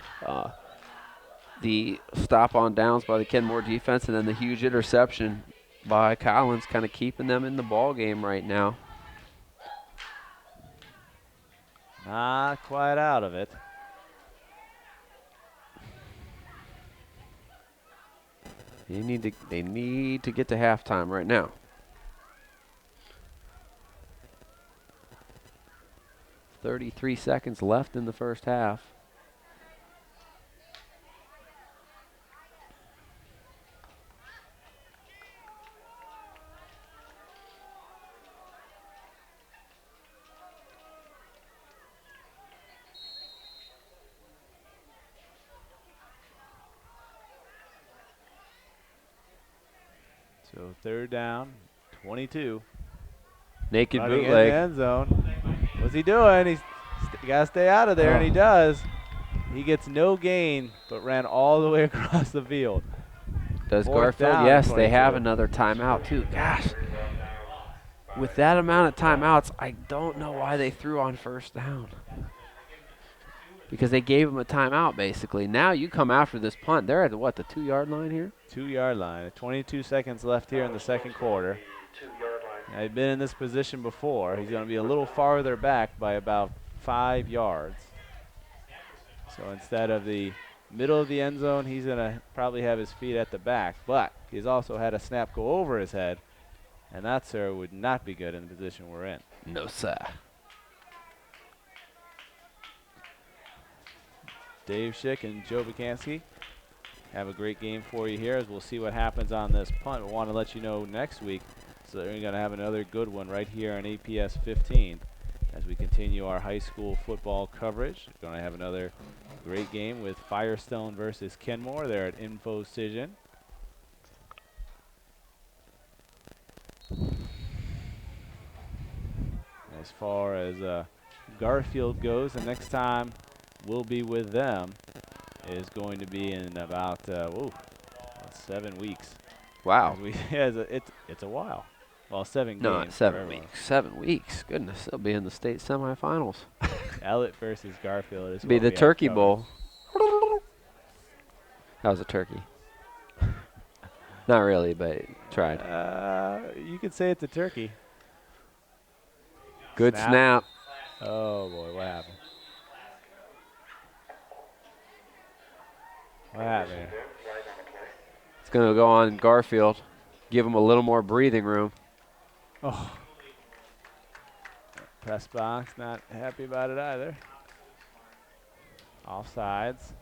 The stop on downs by the Kenmore defense, and then the huge interception by Collins kind of keeping them in the ball game right now. Not quite out of it. They need to get to halftime right now. .33 seconds left in the first half. So third down, 22. Naked Running in the bootleg. end zone. What's he doing? He's got to stay out of there, and he does. He gets no gain, but ran all the way across the field. Does Fourth Garfield? down, Yes, they 22. have another timeout too. Gosh, with that amount of timeouts, I don't know why they threw on first down. Because they gave him a timeout, basically. Now you come after this punt. They're at the 2-yard line here? 2-yard line. 22 seconds left here in the second quarter. Now, he's been in this position before. He's going to be a little farther back by about 5 yards. So instead of the middle of the end zone, he's going to probably have his feet at the back. But he's also had a snap go over his head, and that, sir, would not be good in the position we're in. No, sir. Dave Schick and Joe Bukansky have a great game for you here, as we'll see what happens on this punt. We want to let you know next week, so that we're going to have another good one right here on APS 15 as we continue our high school football coverage. We're going to have another great game with Firestone versus Kenmore there at InfoCision. As far as Garfield goes, the next time we'll be with them is going to be in about 7 weeks. Wow. It's a while. Well, 7 games. No, 7 forever. weeks. 7 weeks. Goodness, they'll be in the state semifinals. Elliott versus Garfield is Be what the we have Turkey covered. Bowl. That was a turkey. Not really, but tried. You could say it's a turkey. Good snap. Oh boy, what happened? What happened here? It's going to go on Garfield. Give him a little more breathing room. Oh. Press box, not happy about it either. Offsides.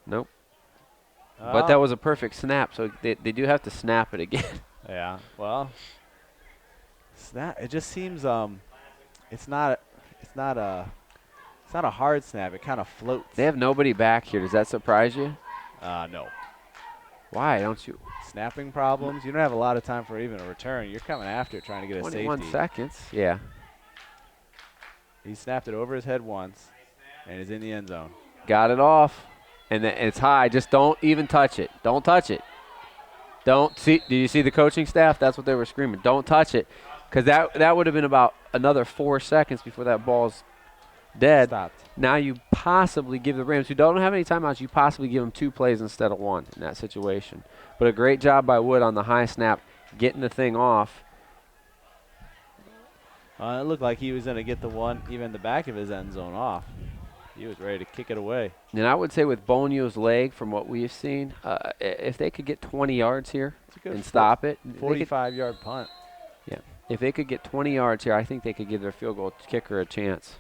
Nope. But that was a perfect snap, so they do have to snap it again. Yeah. Well, snap. It just seems it's not a hard snap. It kind of floats. They have nobody back here. Does that surprise you? No. Why don't you? Snapping problems. You don't have a lot of time for even a return. You're coming after trying to get a 21 safety. seconds. Yeah. He snapped it over his head once, and is in the end zone. Got it off. And it's high. Just don't even touch it. Don't touch it. Don't see. Do you see the coaching staff? That's what they were screaming. Don't touch it. Because that would have been about another 4 seconds before that ball's dead. Stopped. Now you possibly give the Rams, who don't have any timeouts, you possibly give them 2 plays instead of 1 in that situation. But a great job by Wood on the high snap, getting the thing off. It looked like he was going to get the one, even the back of his end zone off. He was ready to kick it away. And I would say with Bonio's leg, from what we've seen, if they could get 20 yards here It's a good and stop it. 45-yard punt. Yeah. If they could get 20 yards here, I think they could give their field goal kicker a chance.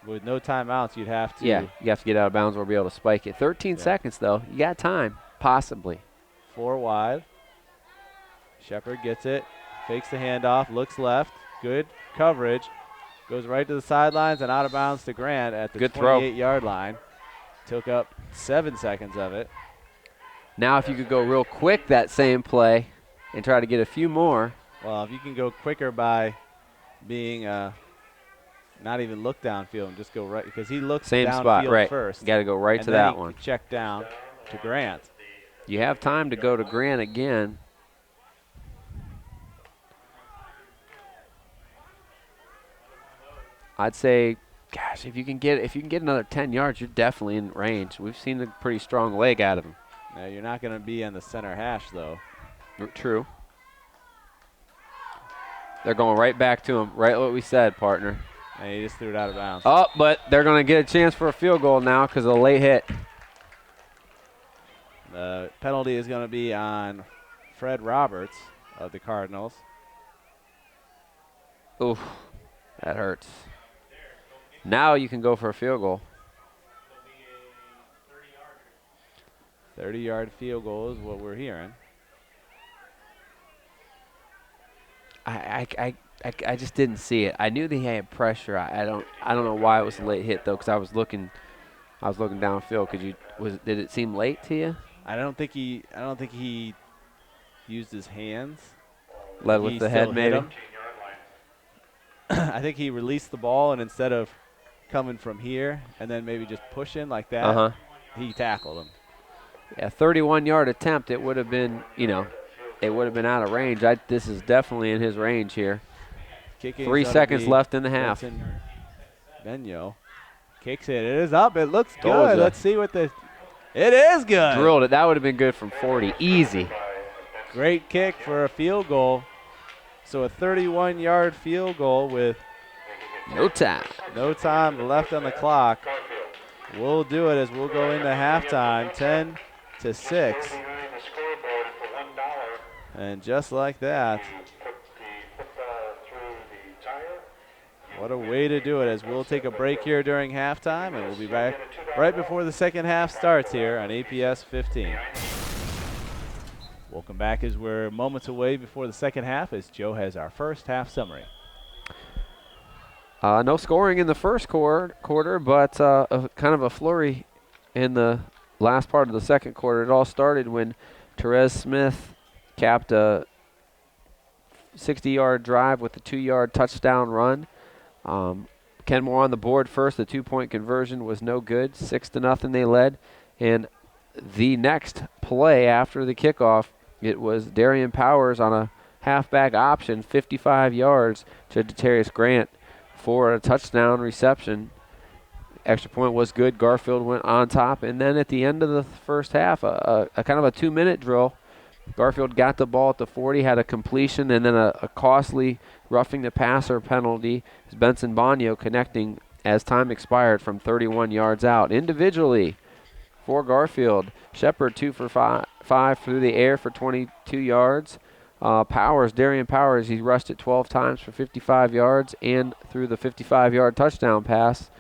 With no timeouts, you'd have to. Yeah, you have to get out of bounds or be able to spike it. 13 seconds, though. You got time, possibly. 4 wide. Shepard gets it, fakes the handoff, looks left. Good coverage. Goes right to the sidelines and out of bounds to Grant at the 28-yard line. Took up 7 seconds of it. Now if you could go real quick that same play and try to get a few more. Well, if you can go quicker by being not even look downfield and just go right, because he looks same downfield spot, right. first. You got to go right to that one. Check down to Grant. You have time to go to Grant again. I'd say, gosh, if you can get another 10 yards, you're definitely in range. We've seen a pretty strong leg out of him. Now you're not going to be on the center hash though. True. They're going right back to him. Right what we said, partner. And he just threw it out of bounds. Oh, but they're going to get a chance for a field goal now because of a late hit. The penalty is going to be on Fred Roberts of the Cardinals. Oof, that hurts. Now you can go for a field goal. 30-yard field goal is what we're hearing. I just didn't see it. I knew they had pressure. I don't know why it was a late hit though, because I was looking downfield. Did it seem late to you? I don't think he used his hands. Led with the head maybe. I think he released the ball, and instead of coming from here and then maybe just pushing like that, he tackled him. Yeah, 31-yard attempt. It would have been, it would have been out of range. This is definitely in his range here. 3 seconds left in the half. Benyo kicks it. It is up. It looks good. Let's see what the. It is good. Drilled it. That would have been good from 40. Easy. Great kick for a field goal. So a 31-yard field goal with no time left on the clock. We'll do it as we'll go into halftime, 10-6. And just like that, what a way to do it, as we'll take a break here during halftime, and we'll be back right before the second half starts here on APS 15. Welcome back as we're moments away before the second half, as Joe has our first half summary. No scoring in the first quarter, but kind of a flurry in the last part of the second quarter. It all started when Therese Smith capped a 60-yard drive with a 2-yard touchdown run. Kenmore on the board first. The 2-point conversion was no good. 6-0 they led. And the next play after the kickoff, it was Darian Powers on a halfback option, 55 yards to Darius Grant for a touchdown reception. Extra point was good. Garfield went on top. And then at the end of the first half, a kind of a 2-minute drill, Garfield got the ball at the 40, had a completion, and then a costly roughing the passer penalty. Benson Bonio connecting as time expired from 31 yards out. Individually for Garfield, Shepard 2 for 5 through the air for 22 yards. Darian Powers, he rushed it 12 times for 55 yards and threw the 55-yard touchdown pass.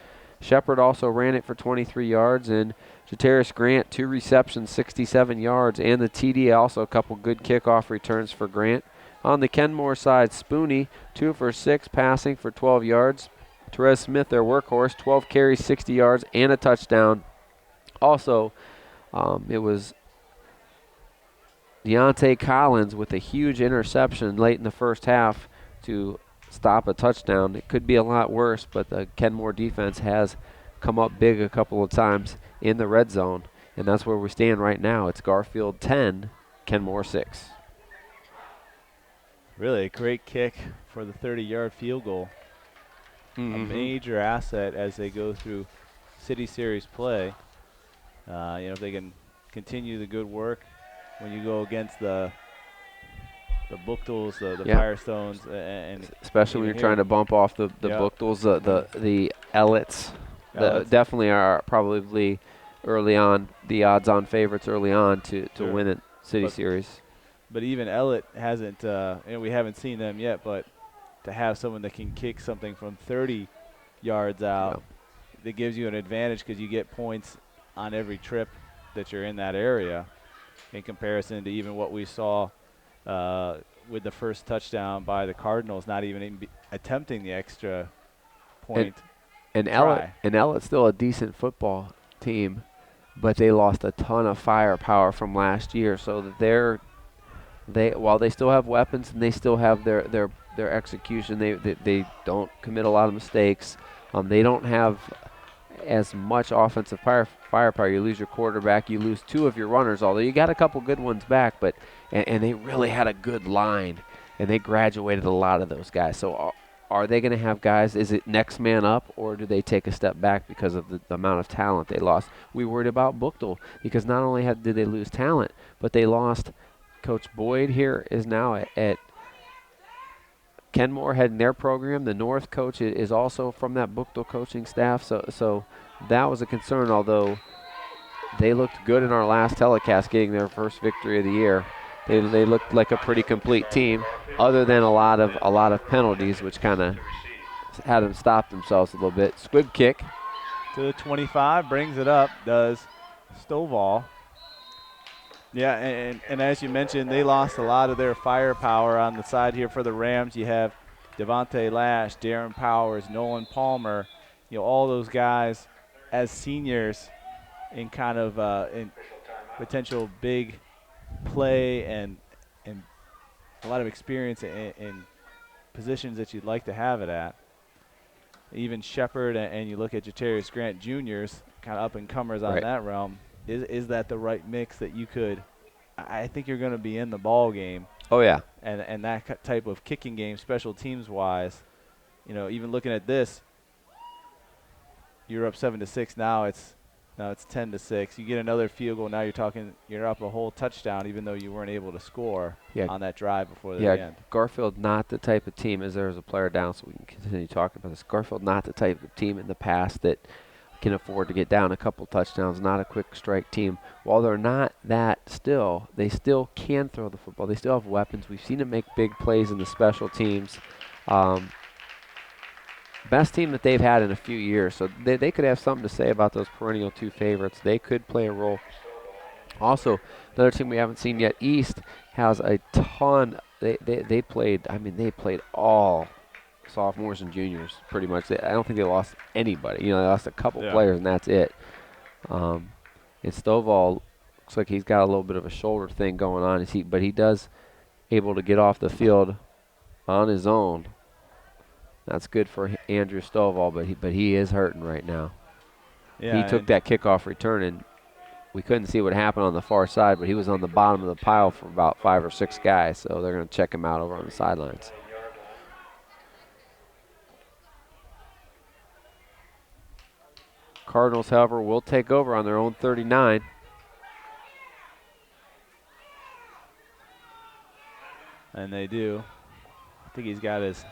Shepard also ran it for 23 yards, and Jatarius Grant, 2 receptions, 67 yards, and the TD, also a couple good kickoff returns for Grant. On the Kenmore side, Spooney, 2 for 6 passing for 12 yards. Therese Smith, their workhorse, 12 carries, 60 yards, and a touchdown. Also, it was Deontay Collins with a huge interception late in the first half to stop a touchdown. It could be a lot worse, but the Kenmore defense has come up big a couple of times in the red zone, and that's where we stand right now. It's Garfield 10, Kenmore 6. Really a great kick for the 30-yard field goal. A major asset as they go through City Series play. If they can continue the good work when you go against the Buchtels, the Firestones, and especially when you're trying to bump off the Buchtels, the Ellets. Definitely are probably early on the odds-on favorites early on to win it City Series. But even Ellett hasn't, we haven't seen them yet, but to have someone that can kick something from 30 yards out, that gives you an advantage because you get points on every trip that you're in that area in comparison to even what we saw with the first touchdown by the Cardinals, not even attempting the extra point. And Ellett's still a decent football team, but they lost a ton of firepower from last year, so that while they still have weapons and they still have their execution, they don't commit a lot of mistakes. They don't have as much offensive firepower. You lose your quarterback, you lose 2 of your runners, although you got a couple good ones back, but and they really had a good line, and they graduated a lot of those guys. So are they going to have guys, is it next man up, or do they take a step back because of the amount of talent they lost? We worried about Buchtel because not only did they lose talent, but they lost Coach Boyd here is now at Kenmore heading their program. The North coach is also from that Buchtel coaching staff. So that was a concern, although they looked good in our last telecast getting their first victory of the year. They looked like a pretty complete team, other than a lot of penalties, which kind of had them stop themselves a little bit. Squib kick. To the 25, brings it up, does Stovall. Yeah, and as you mentioned, they lost a lot of their firepower on the side here for the Rams. You have Devontae Lash, Darren Powers, Nolan Palmer, all those guys as seniors in kind of in potential big play and a lot of experience in positions that you'd like to have it at. Even Shepard and you look at Jatarius Grant Jr.'s kind of up-and-comers on that realm. Is that the right mix that you could – I think you're going to be in the ball game. Oh, yeah. And that type of kicking game, special teams-wise, even looking at this, you're up 7-6. Now it's 10-6. You get another field goal. Now you're up a whole touchdown, even though you weren't able to score on that drive before the end. Garfield not the type of team, as there's a player down, so we can continue talking about this. Garfield not the type of team in the past that can afford to get down a couple touchdowns, not a quick strike team. While they're not that still, they still can throw the football. They still have weapons. We've seen them make big plays in the special teams. Best team that they've had in a few years, so they could have something to say about those perennial 2 favorites. They could play a role. Also, another team we haven't seen yet, East, has a ton. They played all sophomores and juniors pretty much. I don't think they lost anybody. They lost a couple players, and that's it. And Stovall looks like he's got a little bit of a shoulder thing going on, but he does able to get off the field on his own. That's good for Andrew Stovall, but he is hurting right now. Yeah, he took that kickoff return, and we couldn't see what happened on the far side, but he was on the bottom of the pile for about 5 or 6 guys, so they're going to check him out over on the sidelines. Cardinals, however, will take over on their own 39. And they do. I think he's got his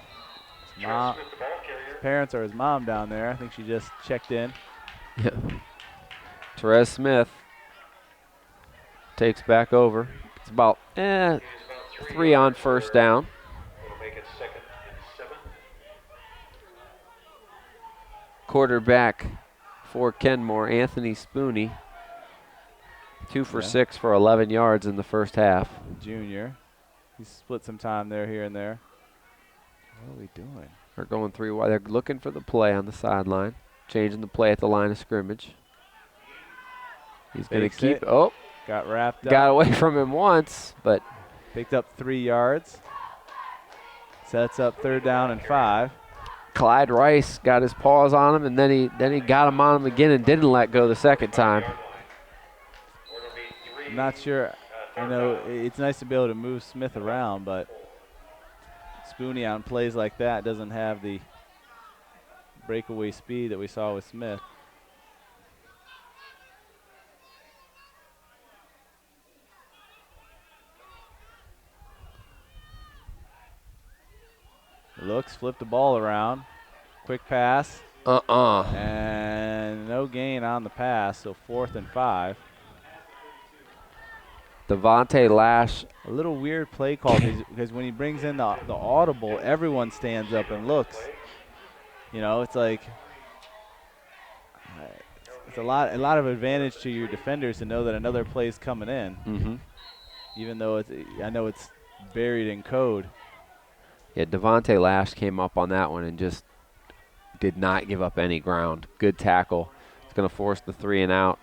mom. His parents or his mom down there. I think she just checked in. Yeah. Therese Smith takes back over. It's about 3 on first down. Quarterback for Kenmore, Anthony Spooney, 2 for 6 for 11 yards in the first half. Junior. He's split some time here and there. What are we doing? They're going 3 wide. They're looking for the play on the sideline, changing the play at the line of scrimmage. He's going to keep. Oh, got wrapped up. Got away from him once, but picked up 3 yards. Sets up 3rd down and 5. Clyde Rice got his paws on him, and then he got him on him again and didn't let go the second time. I'm not sure. I know it's nice to be able to move Smith around, but Spooney on plays like that doesn't have the breakaway speed that we saw with Smith. Looks, flipped the ball around. Quick pass. And no gain on the pass, so 4th and 5. Devontae Lash. A little weird play call because when he brings in the audible, everyone stands up and looks. You know, it's like it's a lot of advantage to your defenders to know that another play is coming in. Mm-hmm. Even though I know it's buried in code. Yeah, Devontae Lash came up on that one and just did not give up any ground. Good tackle. It's going to force the 3 and out.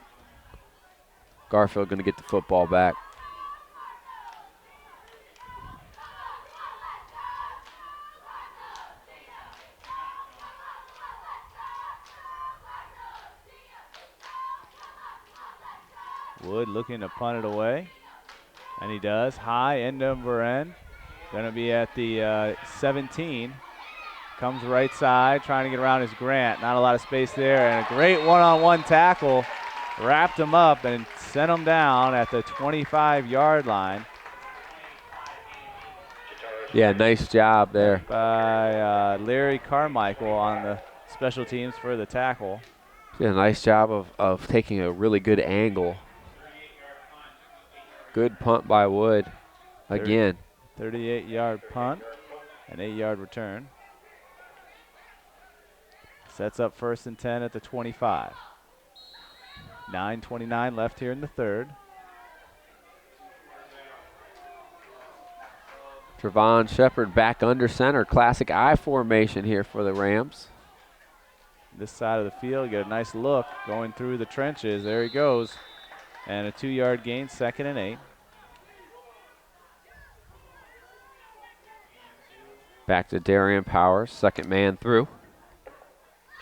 Garfield going to get the football back. Wood looking to punt it away. And he does. High, end over end. Going to be at the 17. Comes right side, trying to get around his Grant. Not a lot of space there. And a great one-on-one tackle. Wrapped him up and sent him down at the 25-yard line. Yeah, nice job there. By Larry Carmichael on the special teams for the tackle. Yeah, nice job of taking a really good angle. Good punt by Wood. Again. 38-yard punt, an 8-yard return. Sets up 1st and 10 at the 25. 9:29 left here in the third. Trevon Shepard back under center. Classic I formation here for the Rams. This side of the field, get a nice look going through the trenches. There he goes. And a 2-yard gain, 2nd and 8. Back to Darian Powers, second man through.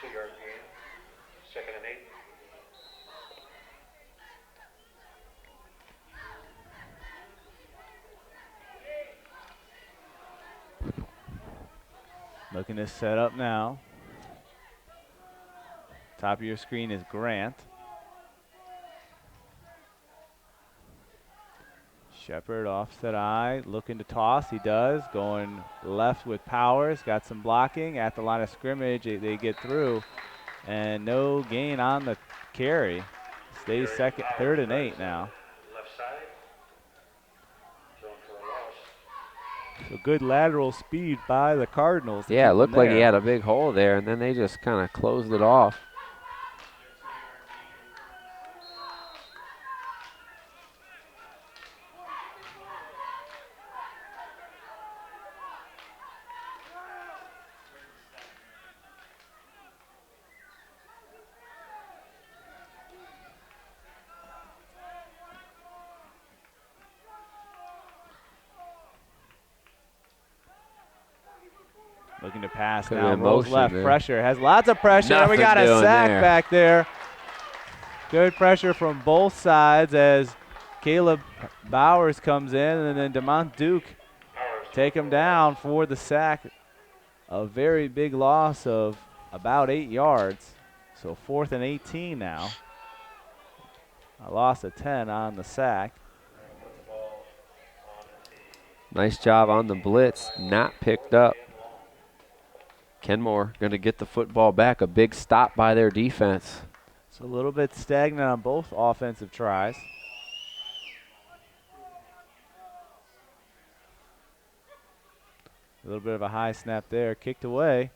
2-yard gain, 2nd and 8. Looking to set up now. Top of your screen is Grant. Shepard offset eye, looking to toss. He does. Going left with Powers. Got some blocking at the line of scrimmage. They get through. And no gain on the carry. Stays 3rd and 8 now. Left side. Thrown for a loss. So good lateral speed by the Cardinals. Yeah, it looked like he had a big hole there, and then they just kind of closed it off. Looking to pass Could've now. been Rolls motion left. there. Pressure. Has lots of pressure. And we Nothing got a doing sack there. back there. Good pressure from both sides as Caleb Bowers comes in, and then DeMont Duke take him down for the sack. A very big loss of about 8 yards. So 4th and 18 now. A loss of 10 on the sack. Nice job on the blitz, not picked up. Kenmore going to get the football back. A big stop by their defense. It's a little bit stagnant on both offensive tries. A little bit of a high snap there, kicked away.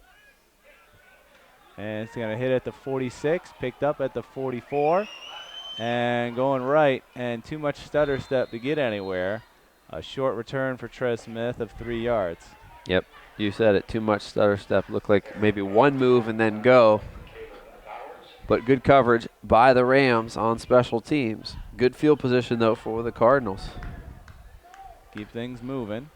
And it's going to hit at the 46, picked up at the 44, and going right, and too much stutter step to get anywhere. A short return for Trez Smith of 3 yards. Yep, you said it, too much stutter step. Looked like maybe one move and then go. But good coverage by the Rams on special teams. Good field position, though, for the Cardinals. Keep things moving.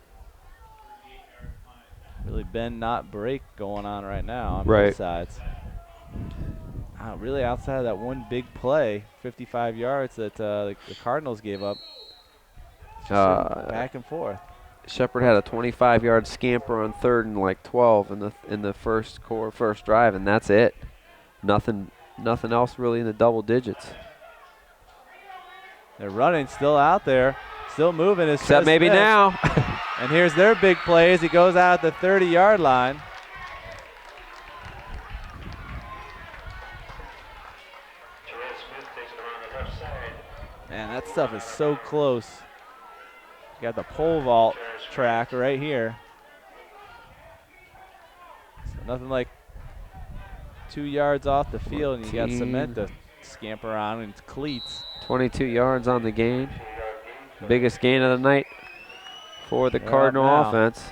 Really bend, not break going on right now on both sides. Really outside of that one big play, 55 yards that the Cardinals gave up. Back and forth. Shepard had a 25-yard scamper on 3rd and like 12 in the first drive, and that's it. Nothing else really in the double digits. They're running, still out there, still moving. Except maybe Smith. now. And here's their big play as he goes out at the 30-yard line. Smith takes it around the left side. Man, that stuff is so close. got the pole vault track right here. So nothing like 2 yards off the field, and you got cement to scamper around and cleats. 22 yards on the gain. Biggest gain of the night for the They're Cardinal up now. offense.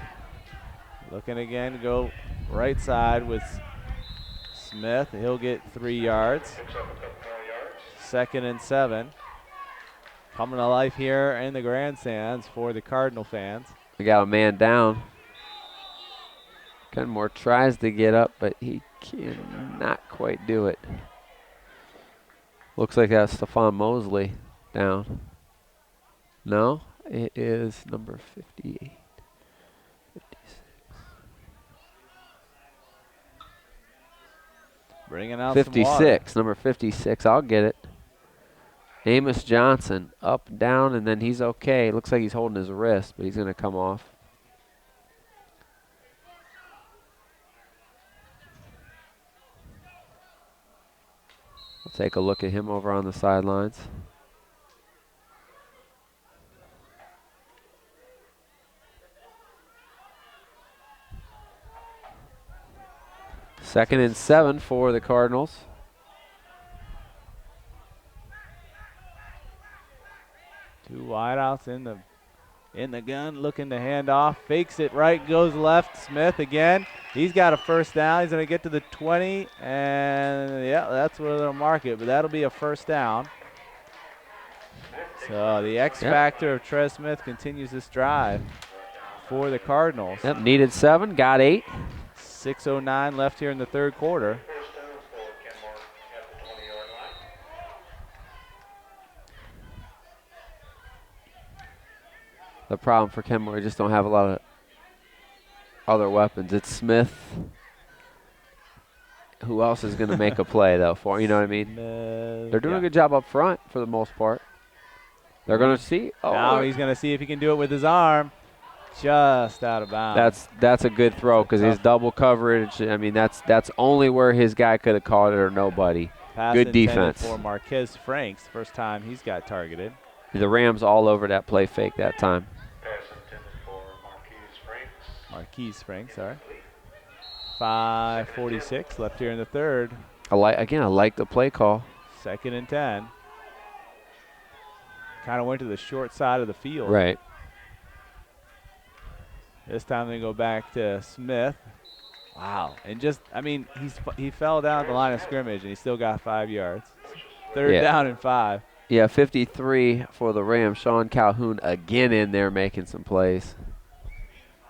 Looking again to go right side with Smith. He'll get 3 yards. Picks up a couple more yards. 2nd and 7. Coming to life here in the grandstands for the Cardinal fans. We got a man down. Kenmore tries to get up, but he cannot quite do it. Looks like that's Stephon Mosley down. No, it is number 58. 56. Bringing out some water. 56, number 56. I'll get it. Amos Johnson, up, down, and then he's okay. Looks like he's holding his wrist, but he's going to come off. We'll take a look at him over on the sidelines. Second and 7 for the Cardinals. Two wideouts in the gun, looking to hand off. Fakes it right, goes left. Smith again. He's got a first down. He's going to get to the 20, and yeah, that's where they'll mark it, but that'll be a first down. So the X factor of Trez Smith continues this drive for the Cardinals. Yep, needed 7, got 8. 6:09 left here in the third quarter. First down for Kenmore at the 20-yard line. The problem for Kenmore, just don't have a lot of other weapons. It's Smith. Who else is going to make a play, though, for you know what I mean? They're doing a good job up front for the most part. They're going to see. Oh, now he's going to see if he can do it with his arm. Just out of bounds. That's a good throw because his double coverage. I mean, that's only where his guy could have caught it or nobody. Pass Good intended defense. for Marquez Franks. First time he's got targeted. The Rams all over that play fake that time. Pass intended for Marquise Franks. Marquise Franks, sorry. 5:46 left here in the third. I like the play call. 2nd and 10. Kind of went to the short side of the field. Right. This time they go back to Smith. Wow. And just, I mean, he fell down at the line of scrimmage and he still got 5 yards. Third down and 5. Yeah, 53 for the Rams. Sean Calhoun again in there making some plays.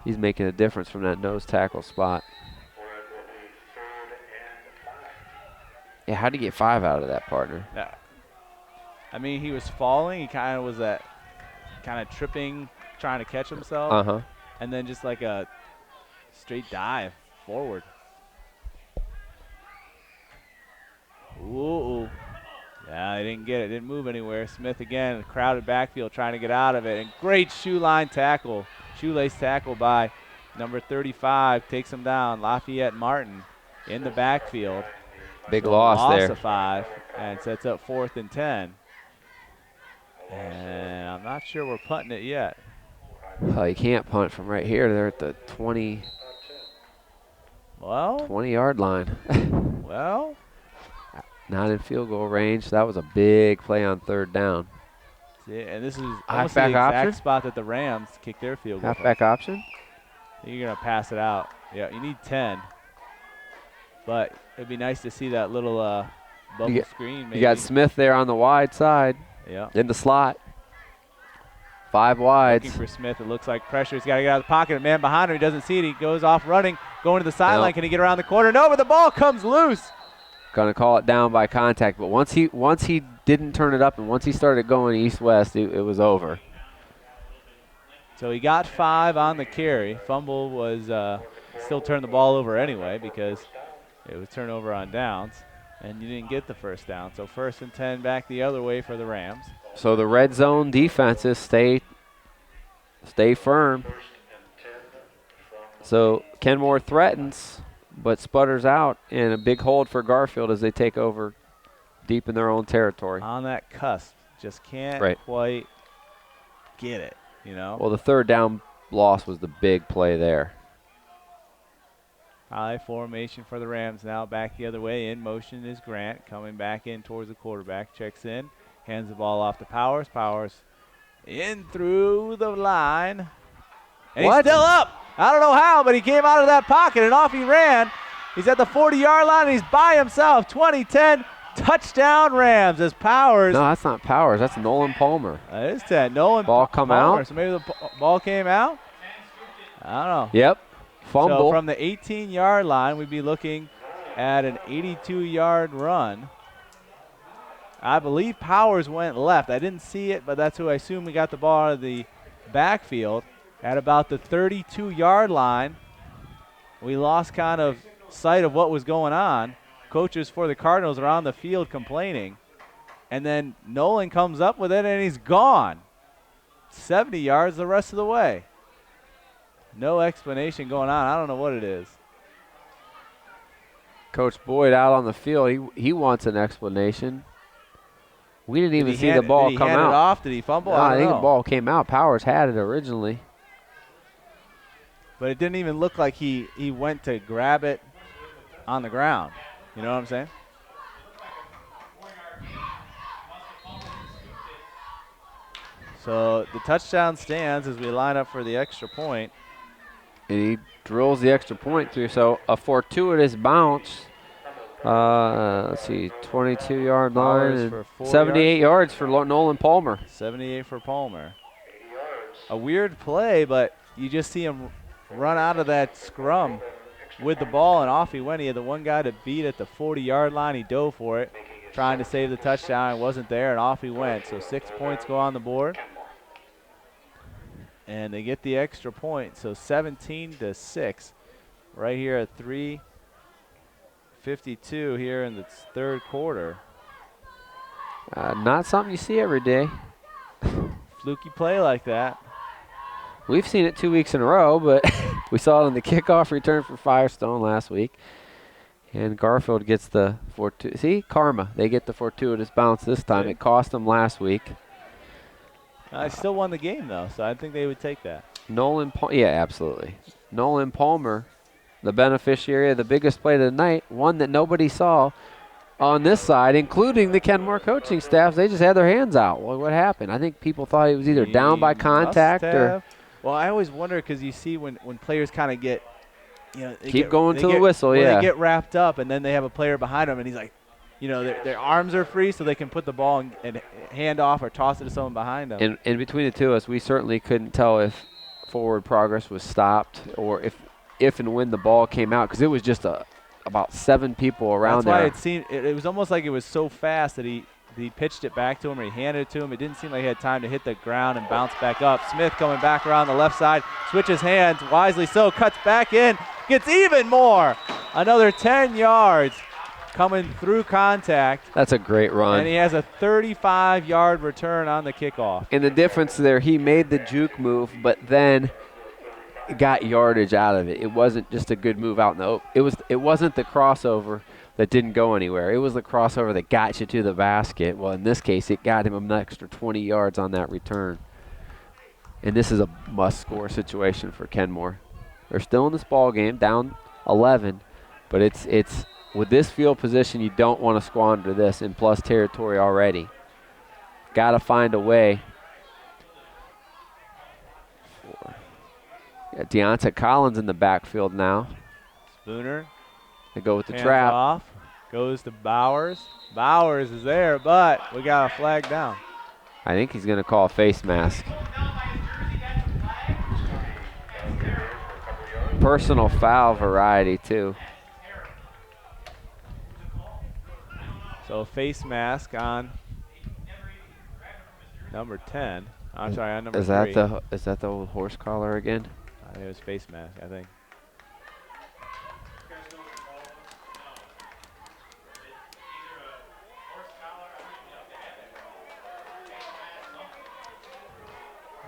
He's making a difference from that nose tackle spot. Where it will be 3rd and 5. Yeah, how'd he get 5 out of that, partner? Yeah. I mean, he was falling. He kind of was tripping, trying to catch himself. Uh-huh. And then just like a straight dive forward. Ooh. Yeah, they didn't get it. Didn't move anywhere. Smith again, crowded backfield trying to get out of it. And great shoelace tackle by number 35. Takes him down. Lafayette Martin in the backfield. Big So loss there. Loss of 5 and sets up 4th and 10. And I'm not sure we're punting it yet. Oh, you can't punt from right here. They're at the 20-yard line. Well, Not in field goal range. That was a big play on 3rd down. and this is almost the Halfback exact option? spot that the Rams kicked their field goal. Halfback option? I think you're going to pass it out. Yeah, you need 10. But it'd be nice to see that little bubble screen. Maybe. You got Smith there on the wide side. Yeah. In the slot. 5 wides. Looking for Smith. It looks like pressure. He's got to get out of the pocket. A man behind him. He doesn't see it. He goes off running, going to the sideline. No. Can he get around the corner? No, but the ball comes loose. Gonna call it down by contact, but once he didn't turn it up and once he started going east-west, it was over. So he got 5 on the carry. Fumble was still turned the ball over anyway because it was turnover on downs, and you didn't get the first down. So 1st and 10 back the other way for the Rams. So the red zone defenses stay firm. So Kenmore threatens, but sputters out, and a big hold for Garfield as they take over deep in their own territory. On that cusp. Just can't Right. quite get it. you know. Well, the third down loss was the big play there. High formation for the Rams now. Back the other way. In motion is Grant. Coming back in towards the quarterback. Checks in. Hands the ball off to Powers. Powers in through the line. And he's still up. I don't know how, but he came out of that pocket and off he ran. He's at the 40-yard line and he's by himself. 20-10 touchdown Rams as Powers. No, that's not Powers. That's Nolan Palmer. That is 10. Nolan ball come Palmer. out. So maybe the ball came out? I don't know. Yep. Fumble. So from the 18-yard line, we'd be looking at an 82-yard run. I believe Powers went left. I didn't see it, but that's who I assume we got the ball out of the backfield. At about the 32-yard line, we lost kind of sight of what was going on. Coaches for the Cardinals are on the field complaining. And then Nolan comes up with it, and he's gone. 70 yards the rest of the way. No explanation going on. I don't know what it is. Coach Boyd out on the field. He wants an explanation. We didn't even see the Did ball he come hand out. it off? Did he fumble? No, I I think don't the know. ball came out. Powers had it originally. But it didn't even look like he went to grab it on the ground. You know what I'm saying? So the touchdown stands as we line up for the extra point. And he drills the extra point through. So a fortuitous bounce. Let's see, 22-yard line. Powers And for 4 78 yards for Nolan Palmer. 78 for Palmer. A weird play, but you just see him run out of that scrum with the ball, and off he went. He had the one guy to beat at the 40-yard line. He dove for it, trying to save the touchdown. It wasn't there, and off he went. So 6 points go on the board. And they get the extra point. So 17-6 right here at 3:52 here in the third quarter. Not something you see every day. Fluky play like that. We've seen it 2 weeks in a row, but we saw it on the kickoff return for Firestone last week. And Garfield gets the karma. They get the fortuitous bounce this time. Yeah. It cost them last week. I still won the game, though, so I think they would take that. Yeah, absolutely. Nolan Palmer, the beneficiary of the biggest play of the night, one that nobody saw on this side, including the Kenmore coaching staff. They just had their hands out. Well, what happened? I think people thought he was either down by contact or Well, I always wonder because you see when players kind of get, keep going to the whistle. Yeah, they get wrapped up, and then they have a player behind them, and he's like, their arms are free, so they can put the ball and hand off or toss it to someone behind them. And between the two of us, we certainly couldn't tell if forward progress was stopped or if and when the ball came out, because it was just about 7 people around there. That's why it was almost like it was so fast that he pitched it back to him or he handed it to him. It didn't seem like he had time to hit the ground and bounce back up. Smith coming back around the left side, switches hands, wisely so, cuts back in, gets even more. Another 10 yards coming through contact. That's a great run. And he has a 35-yard return on the kickoff. And the difference there, he made the juke move, but then got yardage out of it. It wasn't just a good move out in the open. It wasn't the crossover that didn't go anywhere. It was the crossover that got you to the basket. Well, in this case, it got him an extra 20 yards on that return. And this is a must-score situation for Kenmore. They're still in this ball game, down 11, but it's with this field position, you don't want to squander this in plus territory already. Got to find a way. Got Deonta Collins in the backfield now. Spooner. They go with the hands trap. off. Goes to Bowers. Bowers is there, but we got a flag down. I think he's going to call a face mask. Personal foul variety, too. So face mask on number 10. I'm sorry, on number 3. Is that the old horse collar again? I think it was face mask, I think.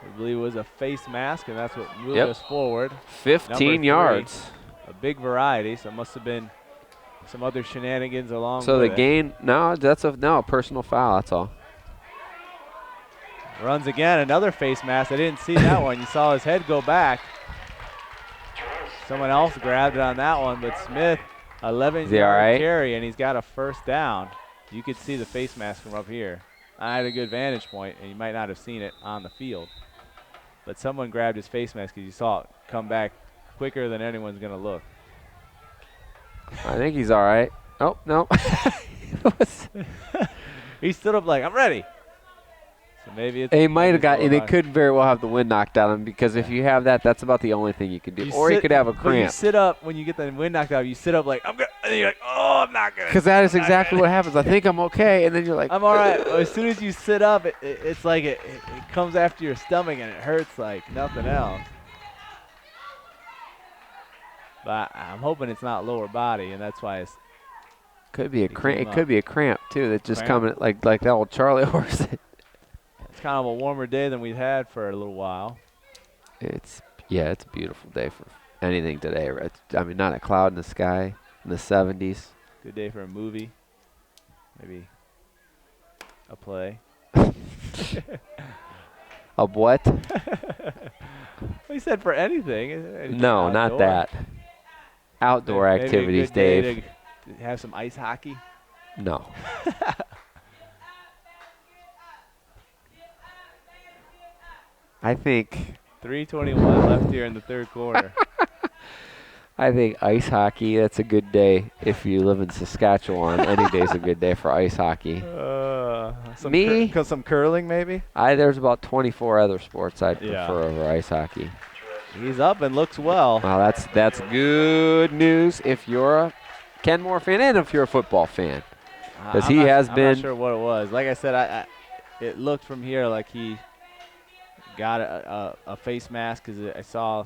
I believe it was a face mask, and that's what moved us forward. 15 yards. A big variety, so it must have been some other shenanigans along So with the it. gain, no, that's a personal foul, that's all. Runs again, another face mask. I didn't see that one. You saw his head go back. Someone else grabbed it on that one, but Smith, 11-yard carry, and he's got a first down. You could see the face mask from up here. I had a good vantage point, and you might not have seen it on the field. But someone grabbed his face mask because you saw it come back quicker than anyone's going to look. I think he's all right. Oh, no. He stood up like, I'm ready. So maybe it's. He might have got, and it could very well have the wind knocked out of him because if you have that, that's about the only thing you could do. Or you could have a cramp. But you sit up when you get the wind knocked out. You sit up like, I'm good. And then you're like, oh, I'm not good. Because that is exactly what happens. I think I'm okay, and then you're like, I'm all right. As soon as you sit up, it's like it comes after your stomach and it hurts like nothing else. But I'm hoping it's not lower body, and that's why it's. Could be a cramp. It could be a cramp too. That's just coming like that old Charlie horse. It's kind of a warmer day than we've had for a little while. It's a beautiful day for anything today. Right? I mean, not a cloud in the sky in the 70s. Good day for a movie, maybe a play. A what? We said for anything. No, not that. Outdoor activities, Dave. To have some ice hockey? No. I think 3:21 left here in the third quarter. I think ice hockey, that's a good day. If you live in Saskatchewan, any day's a good day for ice hockey. Some curling maybe? There's about 24 other sports I'd prefer over ice hockey. He's up and looks well. Well, that's good news if you're a Kenmore fan and if you're a football fan. Because I'm not sure what it was. Like I said, it looked from here like he got a face mask because I saw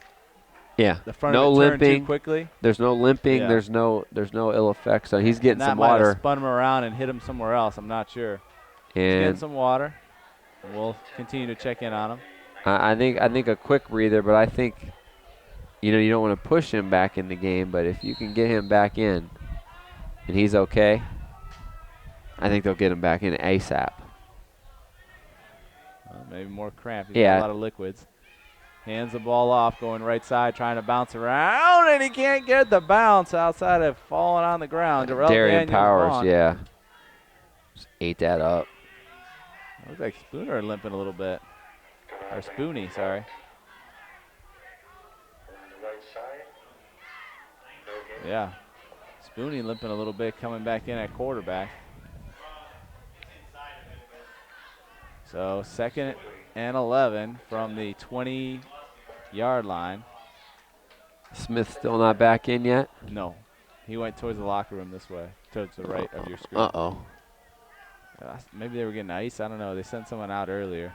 the front of it turn too quickly. There's no limping. Yeah. There's no ill effects. So he's getting some water. That might have spun him around and hit him somewhere else. I'm not sure. And he's getting some water. And we'll continue to check in on him. I think a quick breather, but I think you don't want to push him back in the game. But if you can get him back in, and he's okay, I think they'll get him back in ASAP. Maybe more cramp. He's got a lot of liquids. Hands the ball off, going right side, trying to bounce around, and he can't get the bounce outside of falling on the ground. Darian Powers, just ate that up. Looks like Spooner limping a little bit. Or Spoonie, sorry. Yeah. Spoonie limping a little bit, coming back in at quarterback. So 2nd and 11 from the 20-yard line. Smith still not back in yet? No. He went towards the locker room this way, towards the right of your screen. Uh-oh. Maybe they were getting ice. I don't know. They sent someone out earlier,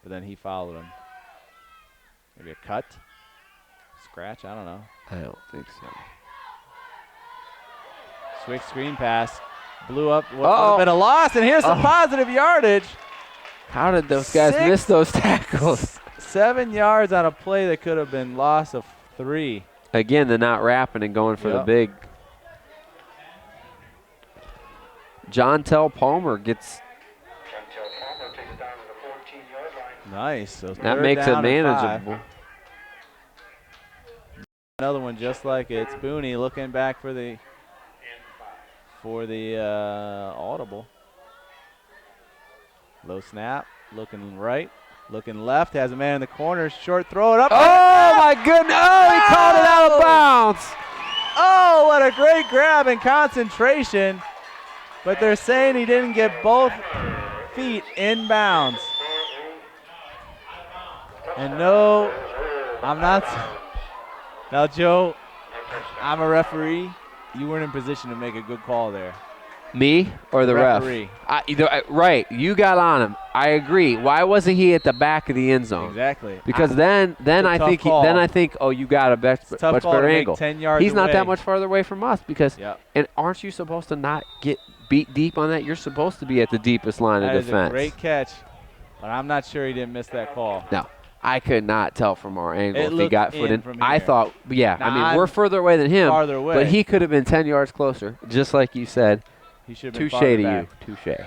but then he followed him. Maybe a cut? Scratch? I don't know. I don't think so. Quick screen pass. Blew up. Would have been a loss, and here's some positive yardage. How did those guys miss those tackles? 7 yards on a play that could have been loss of 3. Again, they're not wrapping and going for the big. Jontel Palmer gets. Nice. So that makes it manageable. Another one just like it. Spoonie looking back for the audible. Low snap, looking right, looking left, has a man in the corner, short throw it up. Oh my goodness, he called it out of bounds. Oh, what a great grab and concentration. But they're saying he didn't get both feet in bounds. And no, I'm not. Now, Joe, I'm a referee. You weren't in position to make a good call there. Me or the referee? Right, you got on him. I agree. Why wasn't he at the back of the end zone? Exactly. Because then I think you got a much better angle. 10 yards He's not away. that much farther away from us because. And aren't you supposed to not get beat deep on that? You're supposed to be at the deepest line of defense. That is a great catch, but I'm not sure he didn't miss that call. No. I could not tell from our angle if he got foot in. I thought, we're further away than him, farther away. But he could have been 10 yards closer, just like you said. He should have been Touche to back. you. Touche.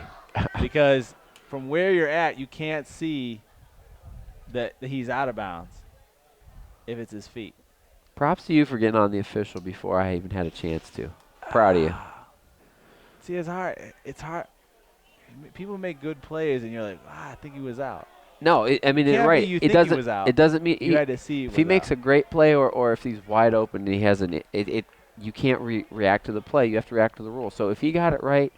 Because from where you're at, you can't see that he's out of bounds if it's his feet. Props to you for getting on the official before I even had a chance to. Proud of you. See, it's hard. It's hard. People make good plays, and you're like, I think he was out. No, I mean, Can't right. be you It think doesn't. he was out. It doesn't mean You had to see. if he makes a great play or if he's wide open and he hasn't. You can't react to the play. You have to react to the rule. So if he got it right,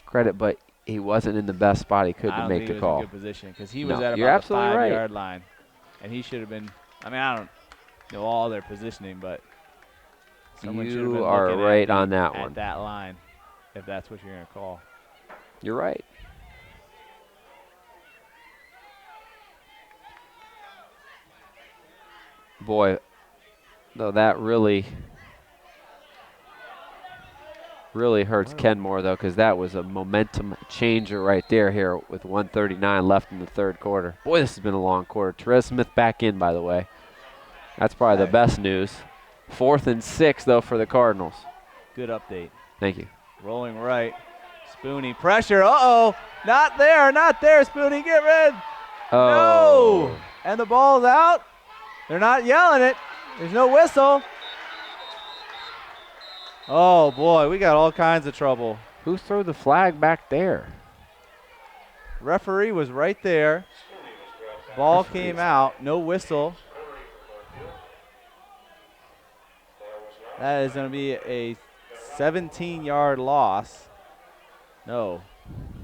credit. But he wasn't in the best spot he could to make the call. In a good position because he was No, at you're about the absolutely right. 5-yard line, and he should have been. I mean, I don't know all their positioning, but someone should have been You are looking right at on that one. At that line, if that's what you're gonna call. You're right. Boy, though that really hurts Kenmore, though, because that was a momentum changer right there here with 1:39 left in the third quarter. Boy, this has been a long quarter. Therese Smith back in, by the way. That's probably the best news. 4th and 6, though, for the Cardinals. Good update. Thank you. Rolling right. Spoony. Pressure. Uh-oh. Not there. Not there, Spoony. Get rid. Oh. No. And the ball's out. They're not yelling it. There's no whistle. Oh, boy. We got all kinds of trouble. Who threw the flag back there? Referee was right there. Ball came out. No whistle. That is going to be a 17-yard loss. No,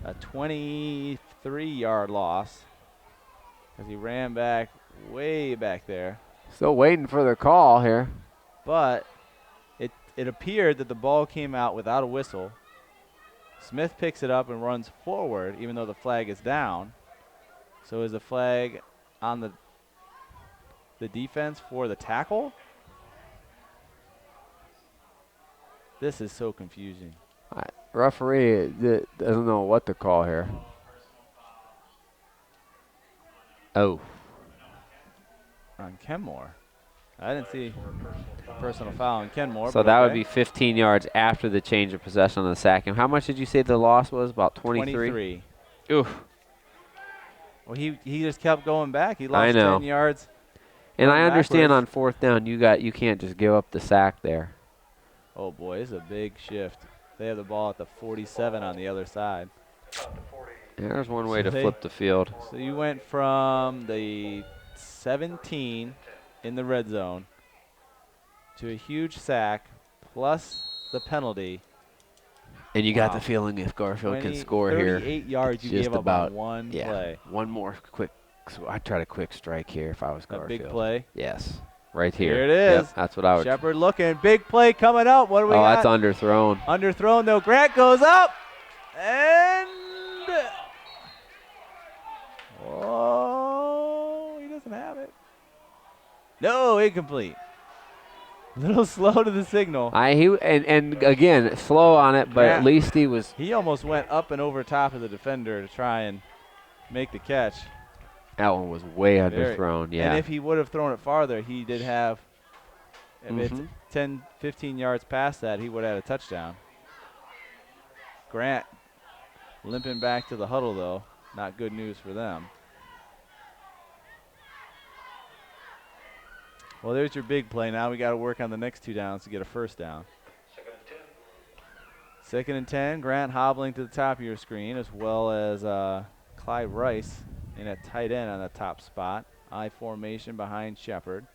a 23-yard loss because he ran back way back there. Still waiting for the call here. But it appeared that the ball came out without a whistle. Smith picks it up and runs forward even though the flag is down. So is the flag on the defense for the tackle? This is so confusing. Referee doesn't know what to call here. Oh. On Kenmore. I didn't see personal foul on Kenmore. So that would be 15 yards after the change of possession on the sack. And how much did you say the loss was? About 23? 23. Oof. Well, he just kept going back. He lost 10 yards. And I understand backwards. on 4th down you can't just give up the sack there. Oh, boy, it's a big shift. They have the ball at the 47 on the other side. There's one way to flip the field. So you went from the 17 in the red zone to a huge sack plus the penalty. And you got the feeling if Garfield can score here. 38 yards you just gave up about on one play. One more quick. So I'd try a quick strike here if I was A Garfield. big play. Yes. Right here. Here it is. Yep, that's what I would. Shepard looking. Big play coming up. What do we got? Oh, that's underthrown. Underthrown, though. Grant goes up. And. Oh, he doesn't have it. No, incomplete. A little slow to the signal. And again, slow on it, but at least he was. He almost went up and over top of the defender to try and make the catch. That one was way underthrown, yeah. And if he would have thrown it farther, he did have, if it's 10, 15 yards past that, he would have had a touchdown. Grant limping back to the huddle, though. Not good news for them. Well, there's your big play. Now we got to work on the next 2 downs to get a first down. 2nd and 10. Grant hobbling to the top of your screen, as well as Clyde Rice in a tight end on the top spot. I formation behind Shepard.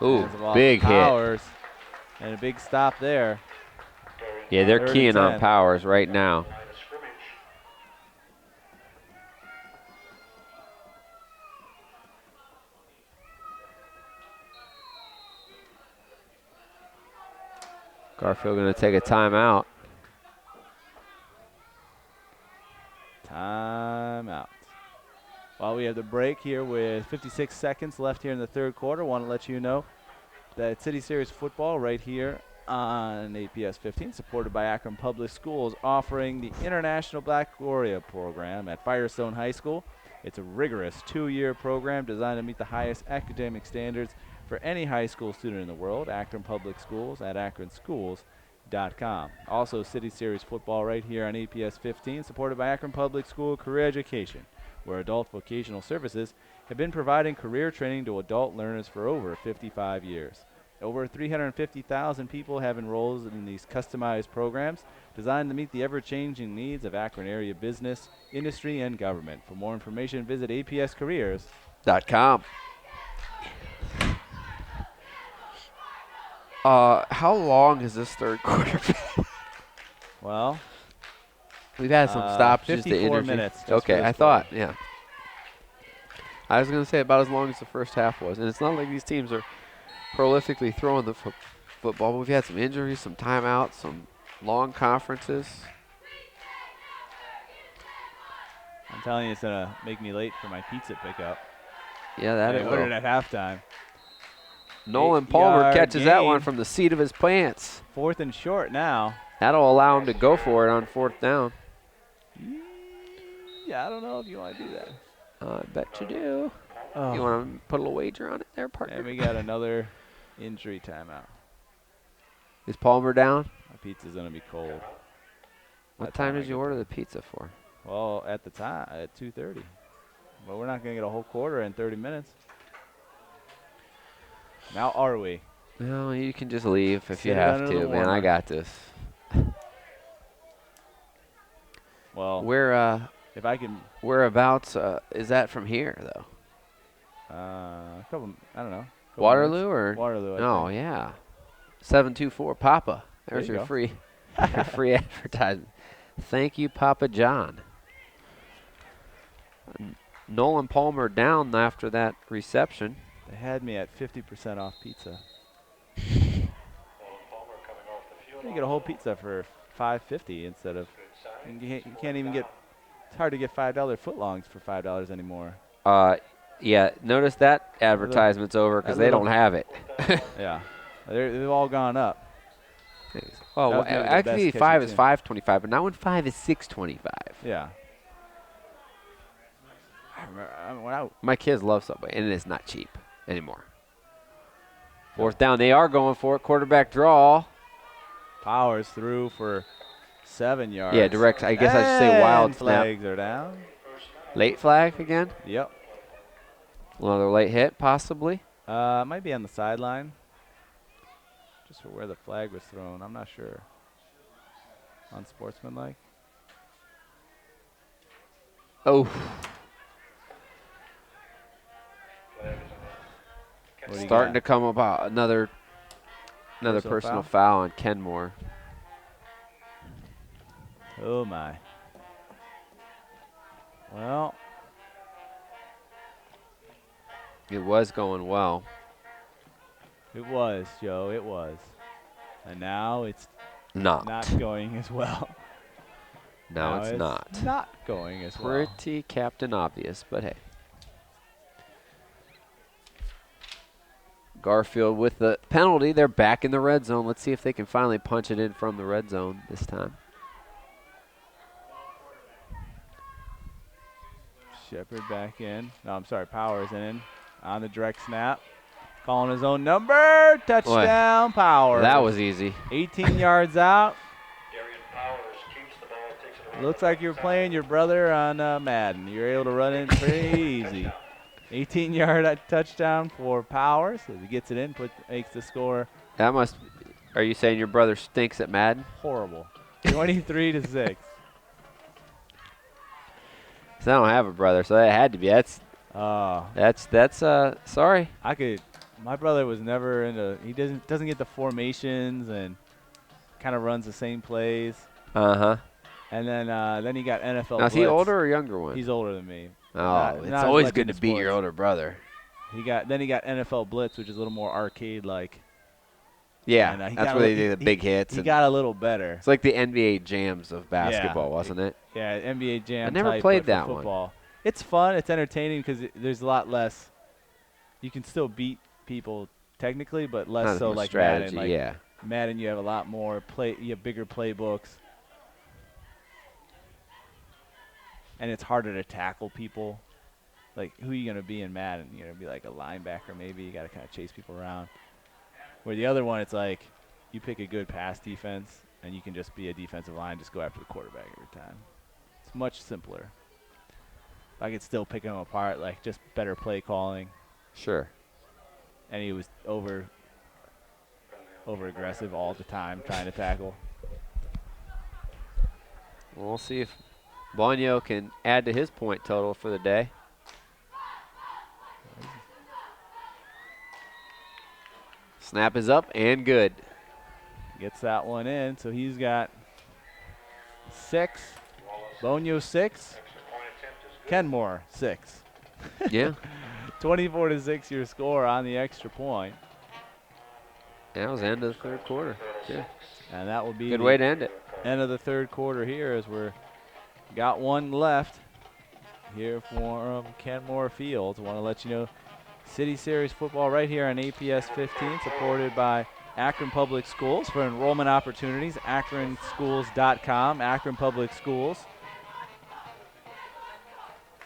Ooh, big Powers, hit. And a big stop there. Yeah, they're keying on Powers right now. Garfield going to take a timeout. Timeout. While we have the break here with 56 seconds left here in the third quarter, want to let you know that City Series football right here on APS 15, supported by Akron Public Schools, offering the International Black Gloria program at Firestone High School. It's a rigorous 2-year program designed to meet the highest academic standards for any high school student in the world. Akron Public Schools at akronschools.edu. AkronPublicSchool.com. Also, City Series football right here on APS 15, supported by Akron Public School Career Education, where adult vocational services have been providing career training to adult learners for over 55 years. Over 350,000 people have enrolled in these customized programs designed to meet the ever-changing needs of Akron area business, industry, and government. For more information, visit APScareers.com. How long is this third quarter? Well, we've had some stoppages to 54 interview. minutes. just Okay, for this I thought, quarter. yeah. I was going to say about as long as the first half was. And it's not like these teams are prolifically throwing the football, but we've had some injuries, some timeouts, some long conferences. I'm telling you, it's going to make me late for my pizza pickup. Yeah, that I it ordered will. at halftime. Nolan Palmer 8-yard catches that one gain. from the seat of his pants. 4th and short now. That'll allow him to go for it on 4th down. Yeah, I don't know if you want to do that. I bet you do. You want to put a little wager on it there, partner? And we got another injury timeout. Is Palmer down? My pizza's going to be cold. What By the time I did you get order there. the pizza for? Well, at the time, at 2:30. But we're not going to get a whole quarter in 30 minutes. Now are we? No, you can just leave if Sit you it have under the to, man. I warmer. got this. Well, if I can, Whereabouts is that from here, though? a couple, I don't know. couple Waterloo minutes. or? Waterloo, I Oh, think. yeah. 724 Papa. There's There you your go. your free advertisement. Thank you, Papa John. Nolan Palmer down after that reception. They had me at 50% off pizza. Palmer coming off the field. You get a whole pizza for $5.50 instead of. You can't even get. It's hard to get $5 footlongs for $5 anymore. Yeah, notice that advertisement's over because they don't have it. Yeah, they've all gone up. Oh, That well, was maybe the actually, best 5 catch is you've $5.25, but now when 5 is $6.25. Yeah. I remember, My kids love Subway, and it is not cheap anymore. 4th down, they are going for it. Quarterback draw. Powers through for 7 yards. Yeah, direct. I guess I should say wild And snap. flags are down. Late flag again. Yep. Another late hit, possibly. Might be on the sideline. Just for where the flag was thrown. I'm not sure. Unsportsmanlike. Oh, What do you starting got? to come about another personal foul on Kenmore. Oh, my. Well, It was going well. it was, Joe. It was. And now it's Not. not going as well. No, Now it's not. Not going as well. Pretty Captain Obvious, but hey. Garfield with the penalty. They're back in the red zone. Let's see if they can finally punch it in from the red zone this time. Shepard back in. No, I'm sorry. Powers in. On the direct snap. Calling his own number. Touchdown, Powers. That was easy. 18 yards out. Darian Powers keeps the ball, takes it away. Looks like you're playing your brother on Madden. You're able to run it pretty easy. 18-yard touchdown for Powers. As he gets it in, makes the score That must. Are you saying your brother stinks at Madden? horrible. 23-6. I don't have a brother, so that had to be. That's sorry. My brother was never into. He doesn't get the formations and kind of runs the same plays. Uh-huh. And then he got NFL. Now, is he blitz. older or younger one? He's older than me. Oh, Not it's as always much good to into beat your sports. older brother. He got NFL blitz, which is a little more arcade-like. Yeah, And, he that's got where a they li- do the big hits. He and got a little better. it's like the NBA jams of basketball, wasn't it? Yeah, NBA Jam. I never type, played but for that one. football. It's fun. It's entertaining because there's a lot less. You can still beat people technically, but less Not as so much like strategy, Madden. Like yeah. Madden, you have a lot more play. You have bigger playbooks, and it's harder to tackle people. Like, who are you gonna be in Madden? You're gonna be like a linebacker, maybe. You gotta kind of chase people around. Where the other one, it's like you pick a good pass defense, and you can just be a defensive line, just go after the quarterback every time. It's much simpler. I could still pick him apart, like just better play calling. Sure. And he was over aggressive all the time trying to tackle. We'll see if Bonio can add to his point total for the day. Snap is up and good. Gets that one in, so he's got 6. Bonio 6. Kenmore 6. Yeah. 24-6 your score on the extra point. That was the end of the third quarter. Yeah. And that will be Good way to end it. end of the third quarter here as we're got one left here for Kenmore Field. Want to let you know City Series football right here on APS 15, supported by Akron Public Schools. For enrollment opportunities, akronschools.com. Akron Public Schools.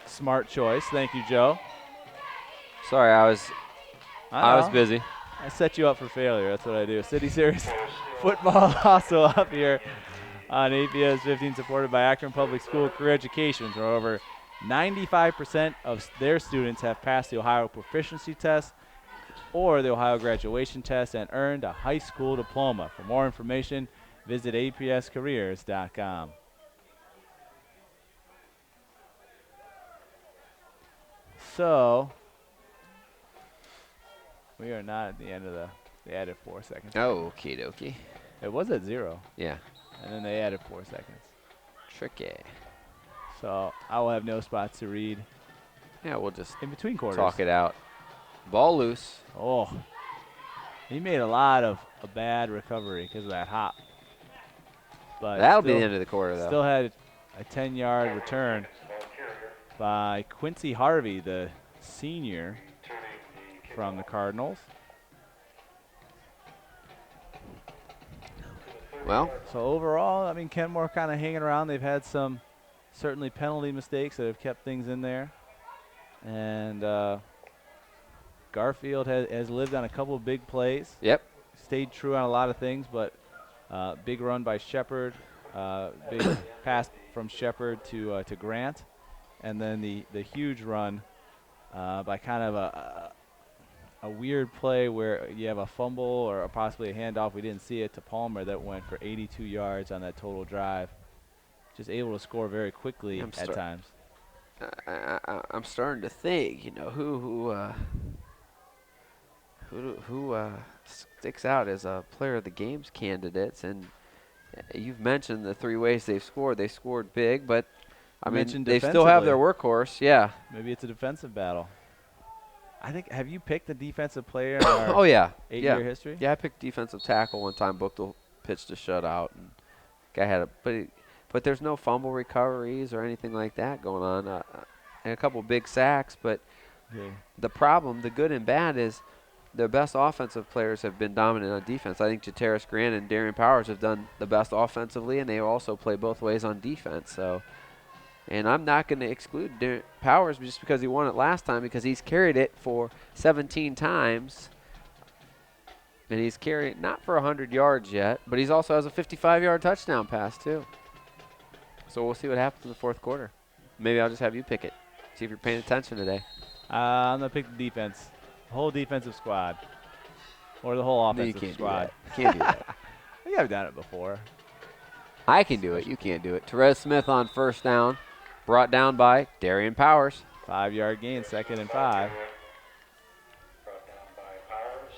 Smart choice. Thank you, Joe. Sorry, I was busy. I set you up for failure. That's what I do. City Series football also up here on APS 15, supported by Akron Public School Career Education, where over 95% of their students have passed the Ohio Proficiency Test or the Ohio Graduation Test and earned a high school diploma. For more information, visit apscareers.com. So, we are not at the end of they added 4 seconds. Oh, okie dokie. It was at 0. Yeah. And then they added 4 seconds. Tricky. So I will have no spots to read Yeah, we'll just in between quarters. talk it out. Ball loose. Oh, he made a lot of a bad recovery because of that hop. But That'll be the end of the quarter, though. Still had a 10-yard return by Quincy Harvey, the senior from the Cardinals. Well, So overall, I mean, Kenmore kind of hanging around. They've had some certainly penalty mistakes that have kept things in there. And Garfield has lived on a couple of big plays. yep. Stayed true on a lot of things, but big run by Shepard, big pass from Shepard to Grant, and then the huge run by kind of a weird play where you have a fumble or possibly a handoff. We didn't see it to Palmer that went for 82 yards on that total drive. Just able to score very quickly at times. I'm starting to think, you know, who sticks out as a player of the game's candidates, and you've mentioned the 3 ways they've scored. They scored big, but I mean, they still have their workhorse. Yeah. Maybe it's a defensive battle. I think. Have you picked the defensive player in our Oh yeah. 8-year history? Yeah, I picked defensive tackle one time. Booked a pitch to shutout, and guy had but there's no fumble recoveries or anything like that going on, and a couple big sacks. But the problem, the good and bad, is their best offensive players have been dominant on defense. I think Jataris Grant and Darian Powers have done the best offensively, and they also play both ways on defense. So, and I'm not going to exclude Powers just because he won it last time, because he's carried it for 17 times. And he's carried it not for 100 yards yet, but he's also has a 55-yard touchdown pass too. So we'll see what happens in the fourth quarter. Maybe I'll just have you pick it. See if you're paying attention today. I'm going to pick the defense. The whole defensive squad. Or the whole offensive squad. You can't do that. I think I've done it before. I can do it. You can't do it. Therese Smith on first down. Brought down by Darian Powers. 5-yard gain, 2nd and 5. Brought down by Powers.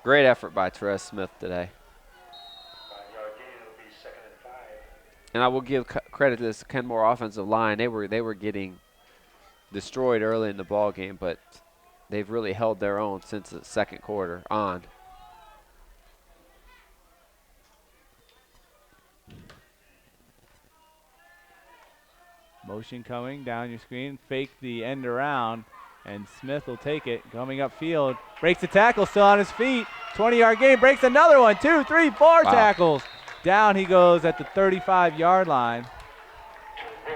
Great effort by Therese Smith today. 5-yard gain, it'll be 2nd and 5. And I will give credit to this Kenmore offensive line. They were getting destroyed early in the ball game, but they've really held their own since the second quarter on. Motion coming down your screen. Fake the end around, and Smith will take it. Coming upfield. Breaks the tackle, still on his feet. 20-yard gain, breaks another one. 2, 3, 4 tackles. Down he goes at the 35-yard line.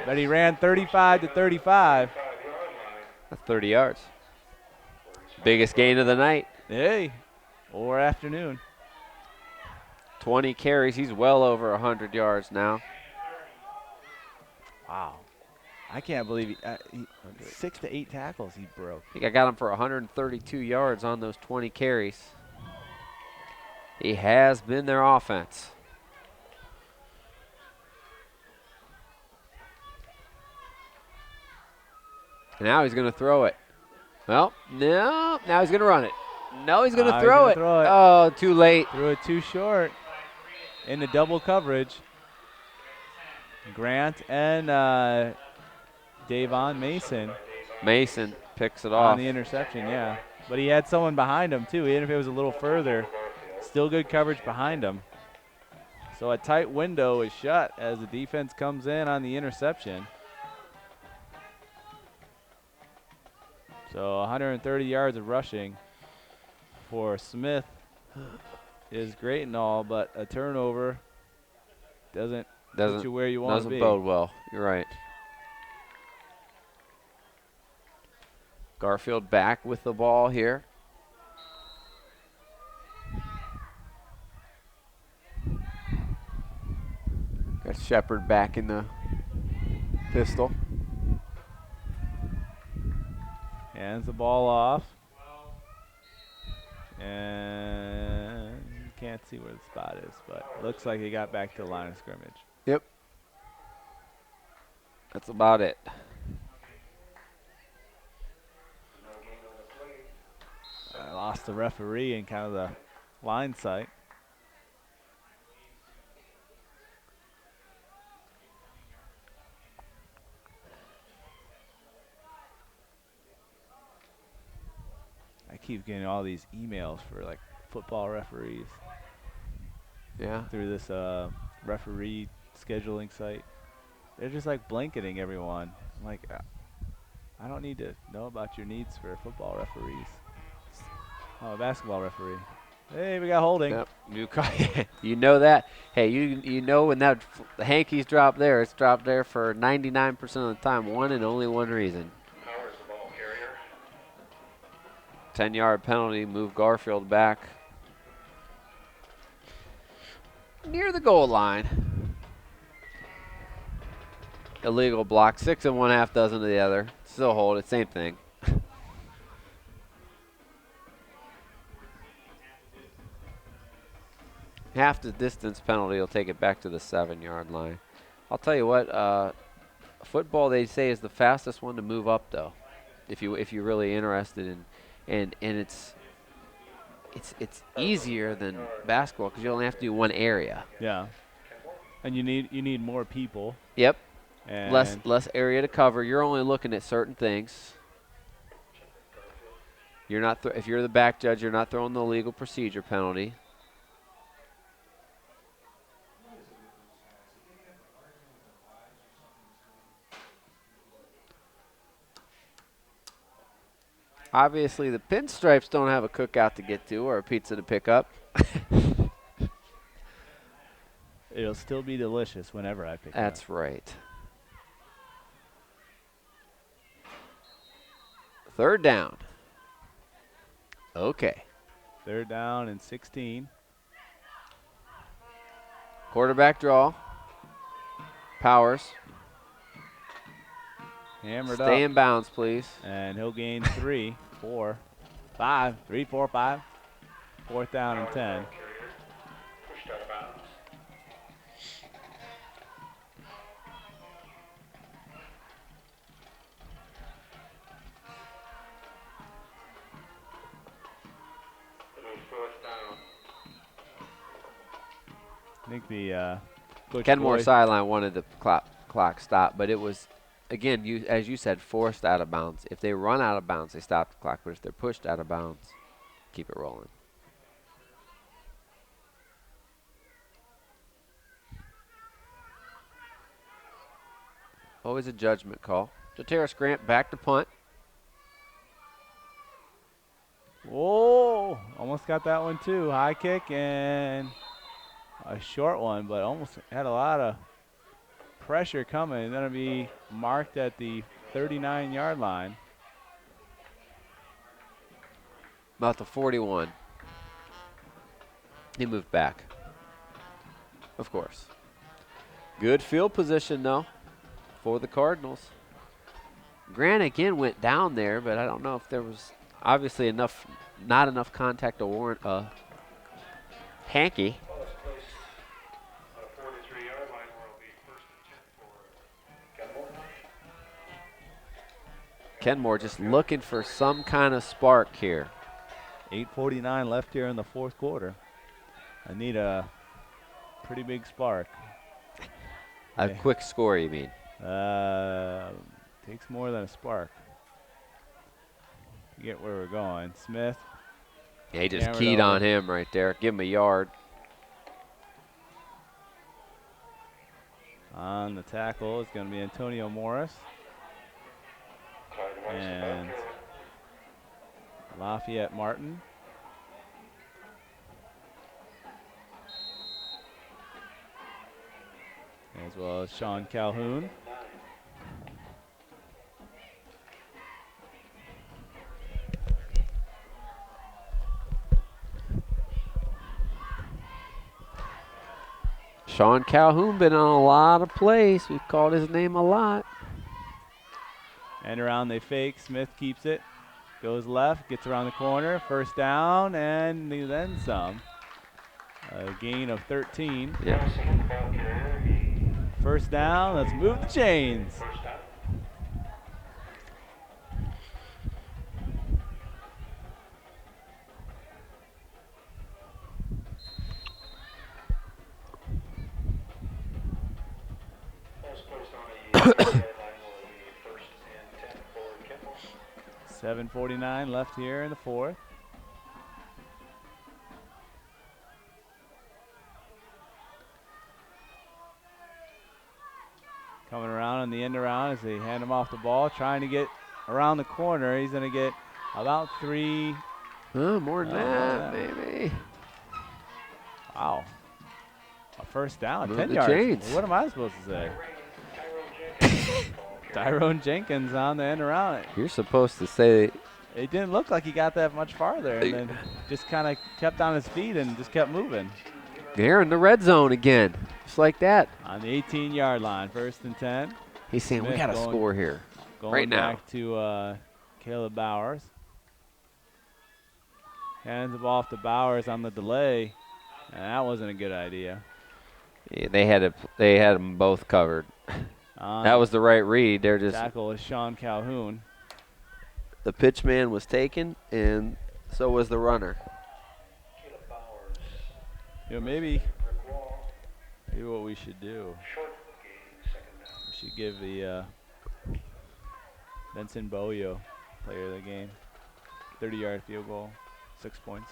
But he ran 35 to 35. That's 30 yards. Biggest gain of the night. Hey, or afternoon. 20 carries. He's well over 100 yards now. Wow. I can't believe he 6 to 8 tackles he broke. I think I got him for 132 yards on those 20 carries. He has been their offense. Now he's going to throw it. Well, no. Now he's going to run it. No, he's going to throw it. Oh, too late. Threw it too short into double coverage. Grant and Davon Mason. Mason picks it On off. the interception, yeah. But he had someone behind him, too. Even if it was a little further, still good coverage behind him. So a tight window is shut as the defense comes in on the interception. So 130 yards of rushing for Smith is great and all, but a turnover doesn't put you where you want to be. Doesn't bode well. You're right. Garfield back with the ball here. Got Shepard back in the pistol. Hands the ball off. And can't see where the spot is, but looks like he got back to the line of scrimmage. Yep. That's about it. I lost the referee in kind of the line sight. I keep getting all these emails for like football referees. Yeah. Through this referee scheduling site. They're just like blanketing everyone. I'm like, I don't need to know about your needs for football referees. Oh, a basketball referee. Hey, we got holding. Yep. You know that. Hey, you know when that the hanky's dropped there, it's dropped there for 99% of the time. One and only one reason. Powers the ball carrier. 10-yard penalty, move Garfield back near the goal line. Illegal block, 6 and 1/2 dozen to the other. Still hold it, same thing. Half the distance penalty will take it back to the 7-yard line. I'll tell you what, football they say is the fastest one to move up though, if you're really interested in, and it's easier than basketball because you only have to do one area. Yeah. And you need more people. Yep. And Less area to cover. You're only looking at certain things. You're not if you're the back judge, you're not throwing the legal procedure penalty. Obviously, the pinstripes don't have a cookout to get to or a pizza to pick up. it'll still be delicious whenever I pick it up. That's right. 3rd down. Okay. 3rd down and 16. Quarterback draw. Powers. Hammered up. Stay in bounds, please. And he'll gain 3, 4, 5. 3, 4, 5. 4th down and 10. Pushed out of bounds. It was 4th down. I think the Coach Kenmore Boyd- sideline wanted the clock stopped, but it was, again, as you said, forced out of bounds. If they run out of bounds, they stop the clock. But if they're pushed out of bounds, keep it rolling. Always a judgment call. Jataris Grant back to punt. Whoa, almost got that one too. High kick and a short one, but almost had a lot of pressure coming. Going to be marked at the 39-yard line. About the 41. He moved back. Of course. Good field position, though, for the Cardinals. Grant again went down there, but I don't know if there was obviously not enough contact to warrant a hanky. Ball is placed on a 43-yard line where it'll be 1st and 10 for Kenmore. Kenmore just looking for some kind of spark here. 8:49 left here in the fourth quarter. I need a pretty big spark. A quick score, you mean? Takes more than a spark. You get where we're going. Smith. Yeah, he just Hammered keyed over. on him right there. Give him a yard. On the tackle is going to be Antonio Morris. Clyde Weiss, the And back row. Lafayette Martin. As well as Sean Calhoun. Sean Calhoun been on a lot of plays. We've called his name a lot. And around they fake. Smith keeps it. Goes left. Gets around the corner. First down. And then some. A gain of 13. Yeah. Second ball carrier, he First down. Let's move the chains. first down. Ball is placed on a yard line where it'll be 1st and 10 for Kenmore. 7:49 left here in the fourth. Coming around on the end around as they hand him off the ball, trying to get around the corner. He's going to get about 3. More than Oh, that, yeah. maybe. Wow. A first down, Move 10 the yards. chains. What am I supposed to say? Tyrone Jenkins. Tyrone Jenkins on the end around. You're supposed to say It didn't look like he got that much farther, and then just kind of kept on his feet and just kept moving. they're in the red zone again. Just like that. On the 18-yard line, 1st and 10. He's saying, we Smith got to going- score here. Going Right now. back to Caleb Bowers. Hands the ball off to Bowers on the delay, and that wasn't a good idea. Yeah, they had them both covered. That was the right read. They're just tackle is Sean Calhoun. the pitch man was taken, and so was the runner. Caleb Bowers. You know, maybe Rick Wall. what we should do, Short gain, 2nd down. we should give the Benson Boyo player of the game 30-yard field goal, 6 points.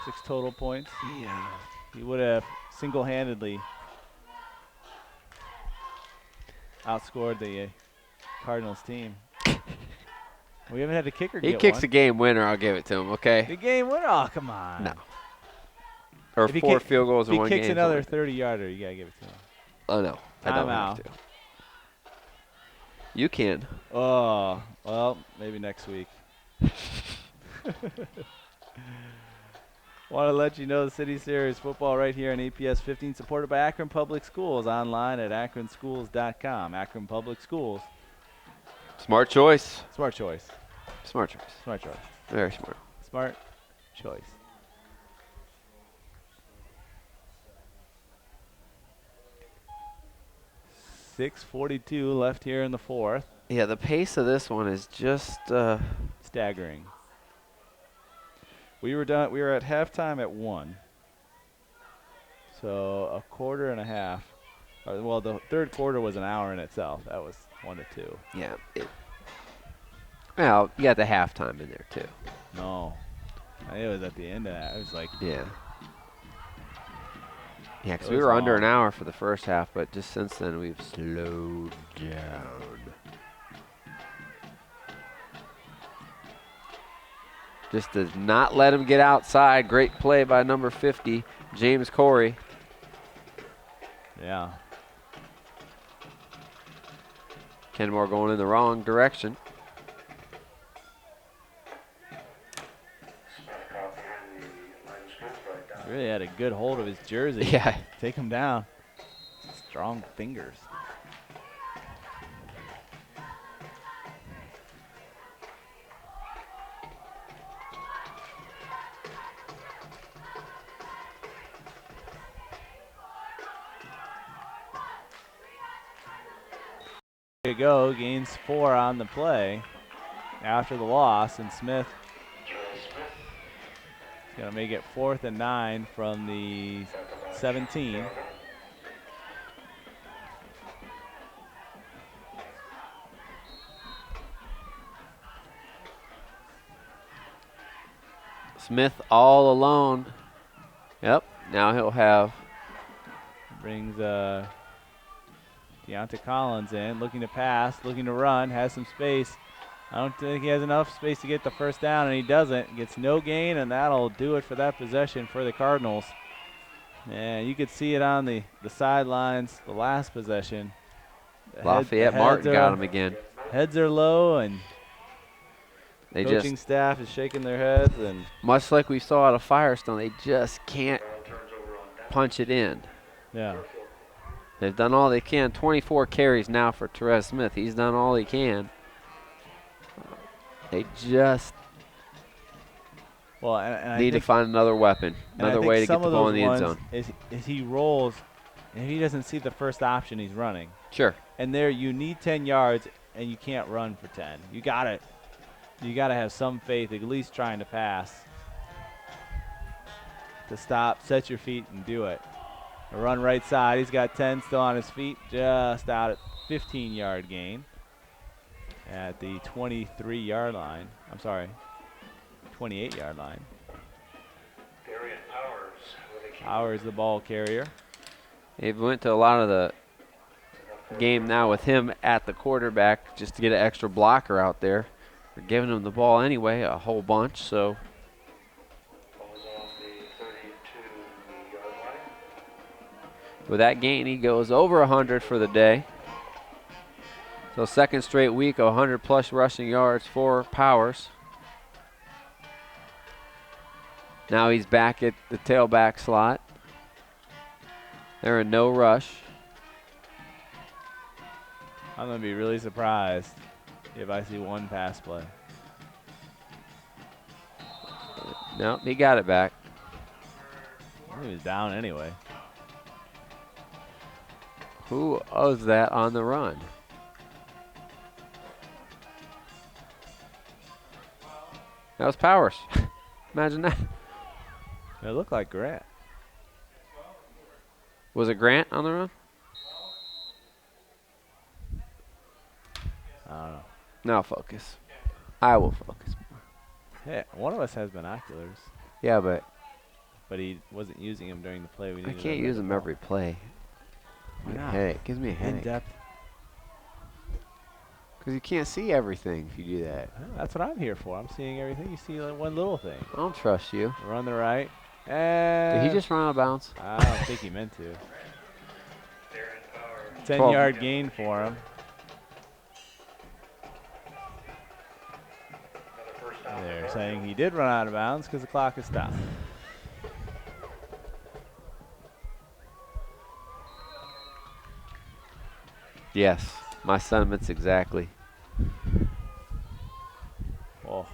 6 total points. Yeah. He would have single-handedly outscored the Cardinals team. We haven't had a kicker He get kicks one. a game winner, I'll give it to him, okay? The game winner? Oh, come on. No. Or If he 4 kick- field goals If in he one kicks game. another something like 30-yarder, you got to give it to him. that. Oh, no. I don't have Timeout. to. You can. Oh, well, maybe next week. Want to let you know the City Series football right here on APS 15, supported by Akron Public Schools, online at akronschools.com. Akron Public Schools. Smart choice. Smart choice. Smart choice. Smart choice. Very smart. Smart choice. .6:42 left here in the fourth. Yeah, the pace of this one is just Staggering. We were done. We were at halftime at 1. So a quarter and a half. Well, the third quarter was an hour in itself. That was 1 to 2. yeah. Well, you got the halftime in there too. No, it was at the end of that. It was like Yeah. Yeah, because It we was were under long. an hour for the first half, but just since then we've slowed down. Just to not let him get outside. Great play by number 50, James Corey. yeah. Kenmore going in the wrong direction. Back out here in the line of scrimmage by Really had a good hold of his jersey. Yeah. Take him down. Strong fingers. There you go, gains 4 on the play after the loss, and Smith is going to make it 4th and 9 from the 17. Smith all alone. Yep, now he'll have. Brings Deontay Collins in, looking to pass, looking to run, has some space. I don't think he has enough space to get the first down, and he doesn't. Gets no gain, and that'll do it for that possession for the Cardinals. And you could see it on the sidelines, the last possession. Lafayette Martin got him again. Heads are low, and They coaching just, staff is shaking their heads. And much like we saw out of Firestone, they just can't punch it in. yeah, They've done all they can. 24 carries now for Therese Smith. He's done all he can. They just well, and I need to think, find another weapon, and I another think way to get some the of ball those in the end ones zone. is he rolls, and he doesn't see the first option, he's running. Sure. And there, you need 10 yards, and you can't run for 10. You gotta have some faith, at least trying to pass, to stop, set your feet, and do it. A run right side. He's got 10 still on his feet, just out at 15-yard gain at the 23-yard line. I'm sorry, 28-yard line. Darian Powers with a Powers the ball carrier. They've went to a lot of the game now with him at the quarterback just to get an extra blocker out there. They're giving him the ball anyway, a whole bunch, so. Ball's on the 32-yard line. With that gain, he goes over 100 for the day. So second straight week of 100-plus rushing yards for Powers. Now he's back at the tailback slot. They're in no rush. I'm going to be really surprised if I see one pass play. No, he got it back. He was down anyway. Who owes that on the run? That was Powers. Imagine that. It looked like Grant. Was it Grant on the run? I don't know. No, focus. I will focus. Hey, one of us has binoculars, Yeah, but but he wasn't using them during the play. We I needed can't him use at the them ball. every play. Why Get a not? headache. Gives me a In headache. depth. Because you can't see everything if you do that. Well, that's what I'm here for. I'm seeing everything. You see like one little thing. I don't trust you. Run the right. And Did he just run out of bounds? I don't think he meant to. Darian Powers. 10-yard gain for him. Another first down. They're saying he did run out of bounds because the clock is stopped. Yes. My sentiments exactly. Oh.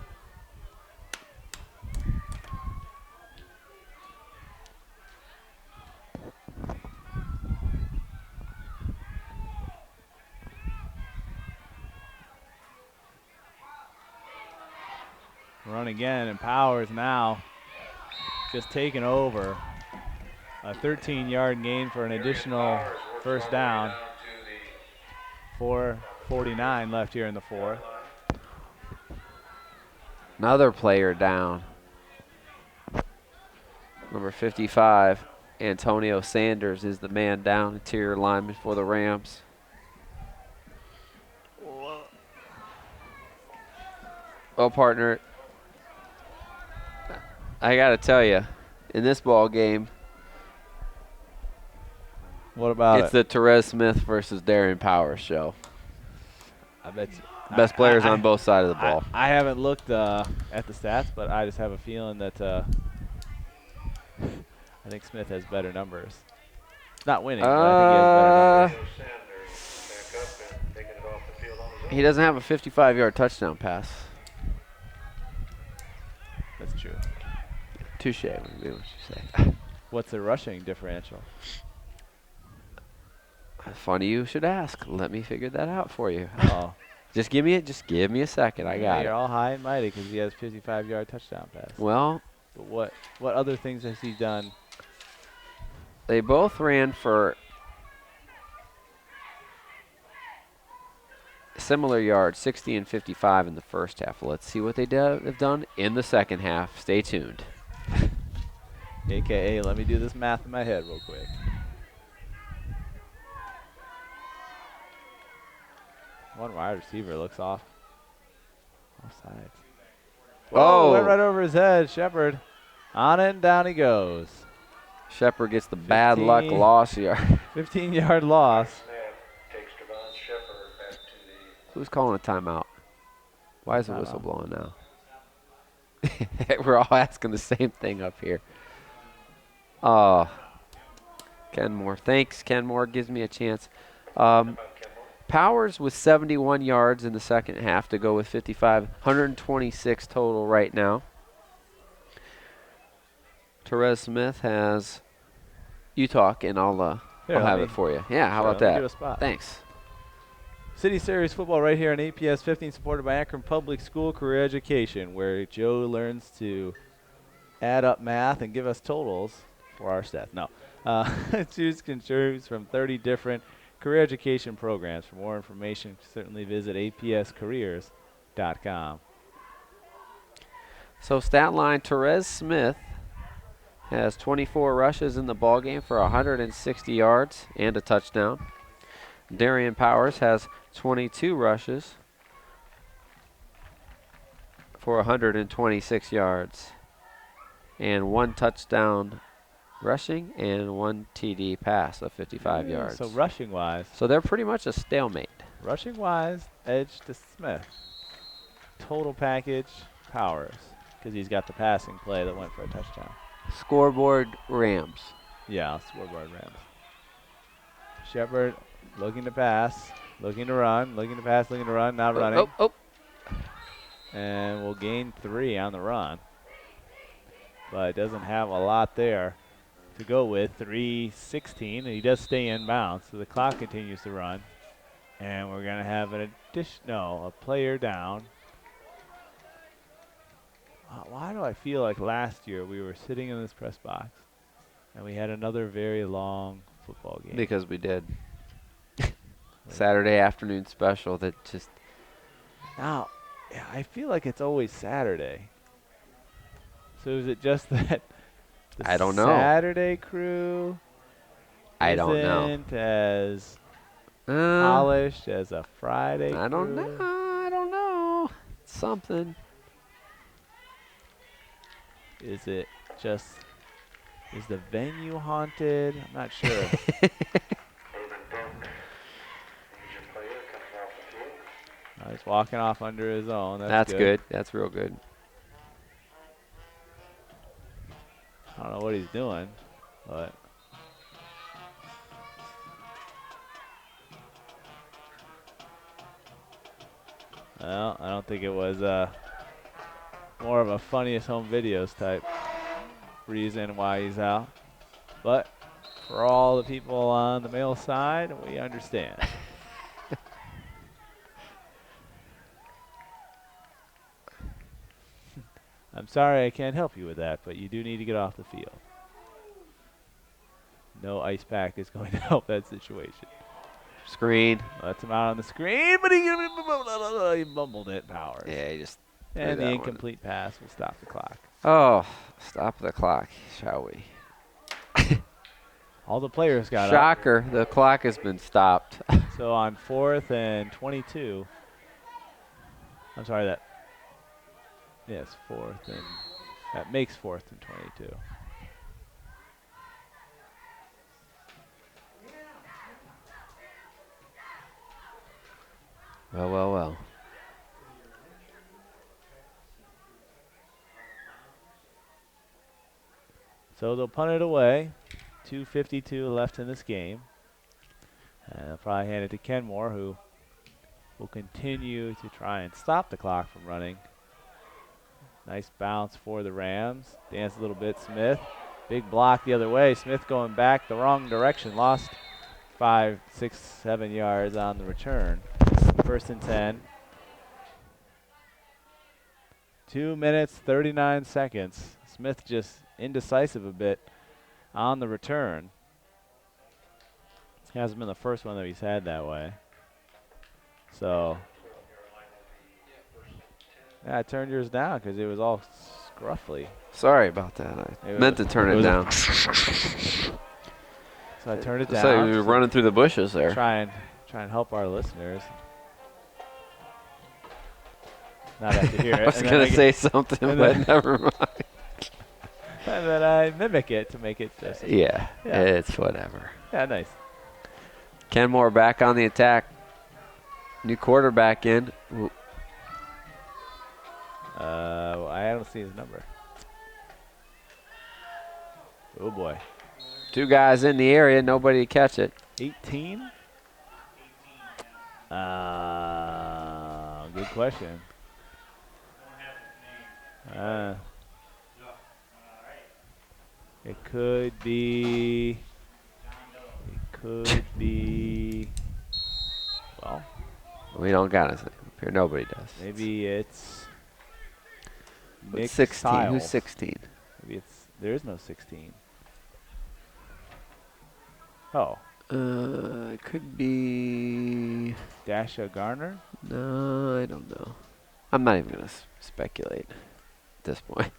Run again, and Powers now just taking over. A 13-yard gain for an additional first down. 4:49 left here in the fourth. Another player down. Number 55, Antonio Sanders is the man down, interior lineman for the Rams. Well, partner, I got to tell you, in this ball game, What about it's the Therese Smith versus Darian Powers show. I bet you. Best players on both sides of the ball. I haven't looked at the stats, but I just have a feeling that I think Smith has better numbers. Not winning, but I think he has better numbers. Sanders back up and taking it off the field on his own. He doesn't have a 55-yard touchdown pass. That's true. Touche would be what you say. What's the rushing differential? Funny you should ask. Let me figure that out for you. Oh, Just give me a second. I got you're it. all high and mighty because he has 55-yard touchdown pass. Well, But what other things has he done? they both ran for similar yards, 60 and 55 in the first half. Let's see what they have done in the second half. Stay tuned. AKA, let me do this math in my head real quick. One wide receiver looks off. Offsides. Oh. Went right over his head. Shepard. On it and down he goes. Shepard gets the bad luck 15. loss here. 15-yard loss. Smith takes Devon Shepard back to Who's calling a timeout? Why is the I don't whistle know. blowing now? We're all asking the same thing up here. Oh, Kenmore. Thanks, Kenmore. Gives me a chance. Kenmore. Powers with 71 yards in the second half to go with 55. 126 total right now. Therese Smith has you talk, and I'll Here, have let it me- for you. Yeah, how Sure, about let me that? give a spot. Thanks. City Series football right here on APS 15, supported by Akron Public School Career Education, where Joe learns to add up math and give us totals for our stats. No. Students can choose from 30 different career education programs. For more information, certainly visit apscareers.com. So stat line, Therese Smith has 24 rushes in the ballgame for 160 yards and a touchdown. Darian Powers has 22 rushes for 126 yards and one touchdown rushing and one TD pass of 55 yards. So rushing-wise, So they're pretty much a stalemate. edge to Smith. Total package, Powers, because he's got the passing play that went for a touchdown. Scoreboard Rams. Yeah, scoreboard Rams. Shepard looking to pass, looking to run, looking to pass, looking to run, not running. Oh. And we'll gain 3 on the run. But doesn't have a lot there to go with. 3:16, and he does stay in bounds, so the clock continues to run. And we're going to have a player down. Why do I feel like last year we were sitting in this press box and we had another very long football game? Because we did. Saturday afternoon special that just Now, yeah, I feel like it's always Saturday. So is it just that the I don't know. Saturday crew I don't know. isn't as Uh, polished as a Friday I don't crew? know. I don't know. Something. Is it just, is the venue haunted? I'm not sure. Urban Dunk, Asian player coming off the field. He's walking off under his own. That's good. That's real good. I don't know what he's doing, but well, I don't think it was more of a funniest home videos type reason why he's out. But for all the people on the male side, we understand. I'm sorry I can't help you with that, but you do need to get off the field. No ice pack is going to help that situation. Screen. Lets him out on the screen, but he bumbled it, Powers. Yeah, he just. And the that one. incomplete pass will stop the clock. Oh, stop the clock, shall we? All the players got up. Shocker, the clock has been stopped. So on 4th and 22. I'm sorry, that. Yes, 4th and that makes 4th and 22. Well. So they'll punt it away. 2:52 left in this game. And they'll probably hand it to Kenmore, who will continue to try and stop the clock from running. Nice bounce for the Rams. Dance a little bit, Smith. Big block the other way. Smith going back the wrong direction. Lost 5, 6, 7 yards on the return. 1st and 10. 2 minutes, 39 seconds. Smith just indecisive a bit on the return. Hasn't been the first one that he's had that way. So, yeah, I turned yours down because it was all scruffly. Sorry about that. I meant to turn it down. So I turned it down. So you were running through the bushes there. Try and help our listeners. Not have to hear it. I was going to say something, but never mind. And then I mimic it to make it just. Yeah, it's whatever. Yeah, nice. Kenmore back on the attack. New quarterback in. Ooh. I don't see his number. Oh boy. 2 guys in the area, nobody to catch it. 18? Good question. It could be. Well, We don't got his name up here. Nobody does. maybe it's. Nick What's 16? Stiles. Who's 16? Maybe it's. There is no 16. Oh, It could be. Dasha Garner? No, I don't know. I'm not even going to speculate at this point.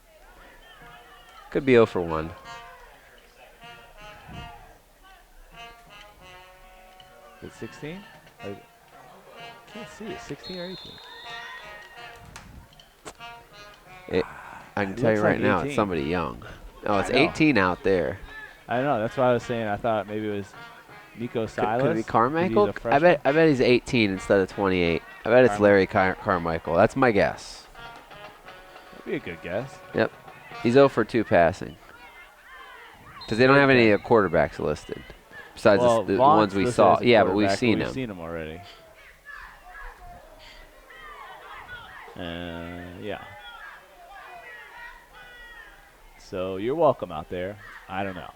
Could be 0 for 1. Is it 16? I can't see it. 16 or 18? I can It tell you looks right like now 18. it's somebody young. Oh, it's I know. 18 out there. I know. That's what I was saying. I thought maybe it was Nico Silas. Could it be Carmichael? He's a I freshman. bet he's 18 instead of 28. I bet it's Larry Carmichael. That's my guess. That'd be a good guess. Yep. He's 0 for 2 passing. Because they don't have any quarterbacks listed. Besides the ones we saw. Yeah, but we've seen them. We've seen them already. Yeah. So you're welcome out there. I don't know.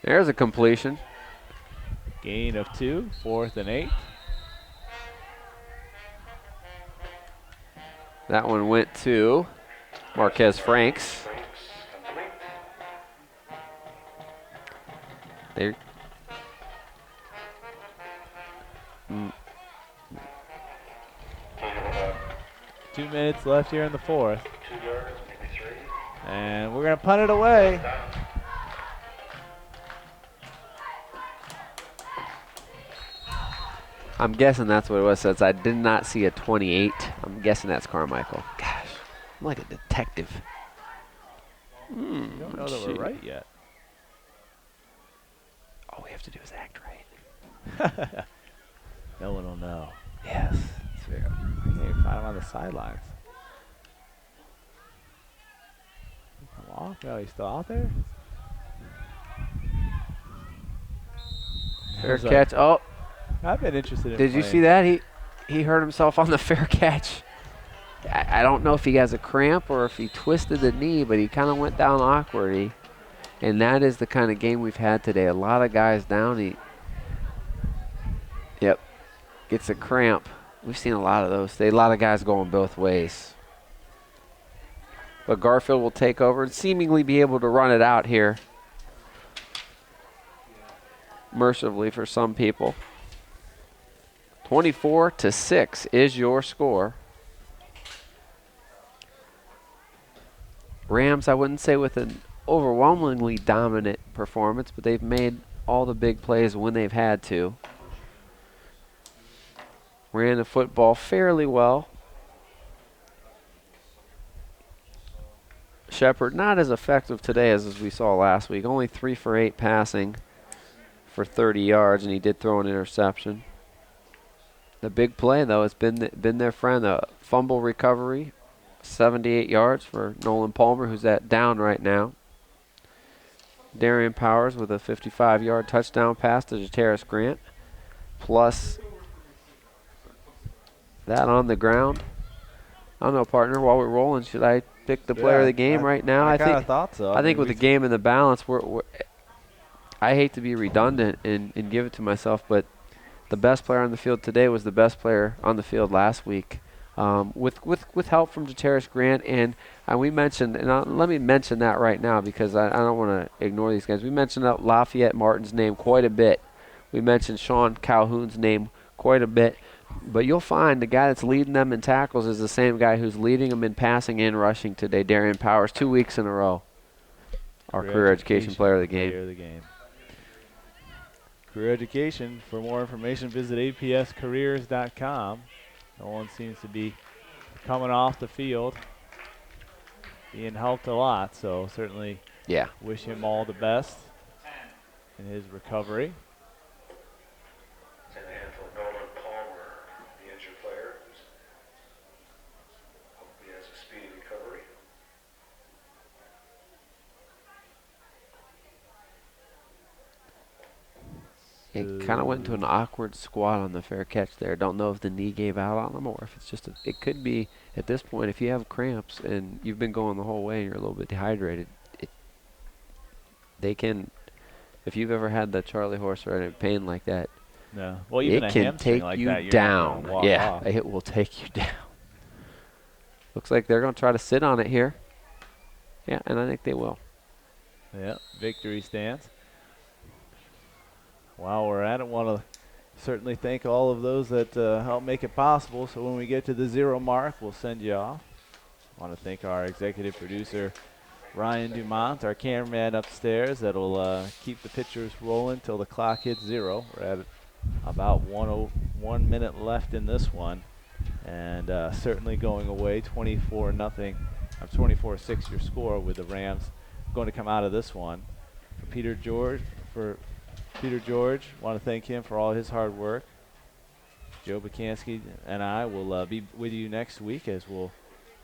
There's a completion. Gain of 2, 4th and 8. That one went to Marquez Franks. There. 2 minutes left here in the 4th. 2 yards, maybe 3. And we're going to punt it away. I'm guessing that's what it was, since I did not see a 28. I'm guessing that's Carmichael. Gosh, I'm like a detective. You don't know that we're right yet. All we have to do is act right. No one will know. Yes. That's fair. I can't even find him on the sidelines. Come off? No, he's still out there? Fair catch. Oh, I've been interested in did you see that? He hurt himself on the fair catch. I don't know if he has a cramp or if he twisted the knee, but he kind of went down awkwardly. And that is the kind of game we've had today. A lot of guys down. Yep, gets a cramp. We've seen a lot of those today. A lot of guys going both ways. But Garfield will take over and seemingly be able to run it out here. Mercifully for some people. 24-6 is your score. Rams, I wouldn't say with an overwhelmingly dominant performance, but they've made all the big plays when they've had to. Ran the football fairly well. Shepard not as effective today as we saw last week. Only 3 for 8 passing for 30 yards, and he did throw an interception. The big play, though, has been their friend. A fumble recovery, 78 yards for Nolan Palmer, who's at down right now. Darian Powers with a 55-yard touchdown pass to Jataris Grant, plus that on the ground. I don't know, partner, while we're rolling, should I pick the player of the game right now? I kind of thought so. I think with the game in the balance, I hate to be redundant and give it to myself, but the best player on the field today was the best player on the field last week. With help from Jataris Grant, and we mentioned, and let me mention that right now because I don't want to ignore these guys. We mentioned Lafayette Martin's name quite a bit. We mentioned Sean Calhoun's name quite a bit. But you'll find the guy that's leading them in tackles is the same guy who's leading them in passing and rushing today, Darian Powers, 2 weeks in a row. Our career education player of the game. Career education. For more information, visit apscareers.com. No one seems to be coming off the field, being helped a lot. So certainly wish him all the best in his recovery. And a handful of Nolan Palmer, the injured player, hope he has a speedy recovery. It kind of went into an awkward squat on the fair catch there. Don't know if the knee gave out on him or if it's just it could be at this point, if you have cramps and you've been going the whole way and you're a little bit dehydrated, they can, if you've ever had the Charlie horse or any pain like that, well, even it can take like you that, down. It will take you down. Looks like they're going to try to sit on it here. Yeah, and I think they will. Yeah, victory stance. While we're at it, want to certainly thank all of those that help make it possible. So when we get to the 0 mark, we'll send you off. Want to thank our executive producer, Ryan Dumont, our cameraman upstairs that'll keep the pictures rolling till the clock hits 0. We're at about 1 minute left in this one, and certainly going away 24-0. 24-6 your score with the Rams going to come out of this one. For Peter George, want to thank him for all his hard work. Joe Bukansky and I will be with you next week as we'll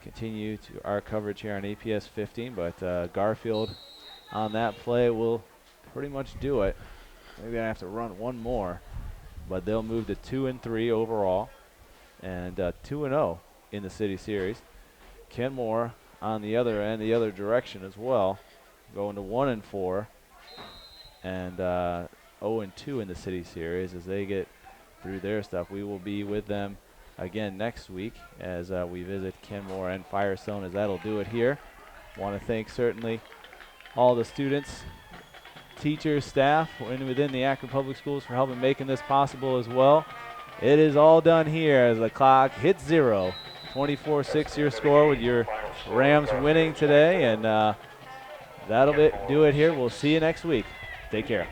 continue to our coverage here on APS 15. But Garfield on that play will pretty much do it. Maybe I have to run one more, but they'll move to 2-3 overall and 2-0 in the City Series. Kenmore on the other end, the other direction as well, going to 1-4 and 0-2 in the City Series as they get through their stuff. We will be with them again next week as we visit Kenmore and Firestone, as that'll do it here. Want to thank certainly all the students, teachers, staff within the Akron Public Schools for helping making this possible as well. It is all done here as the clock hits 0. 24-6 your score with your Rams winning today, and that'll do it here. We'll see you next week. Take care.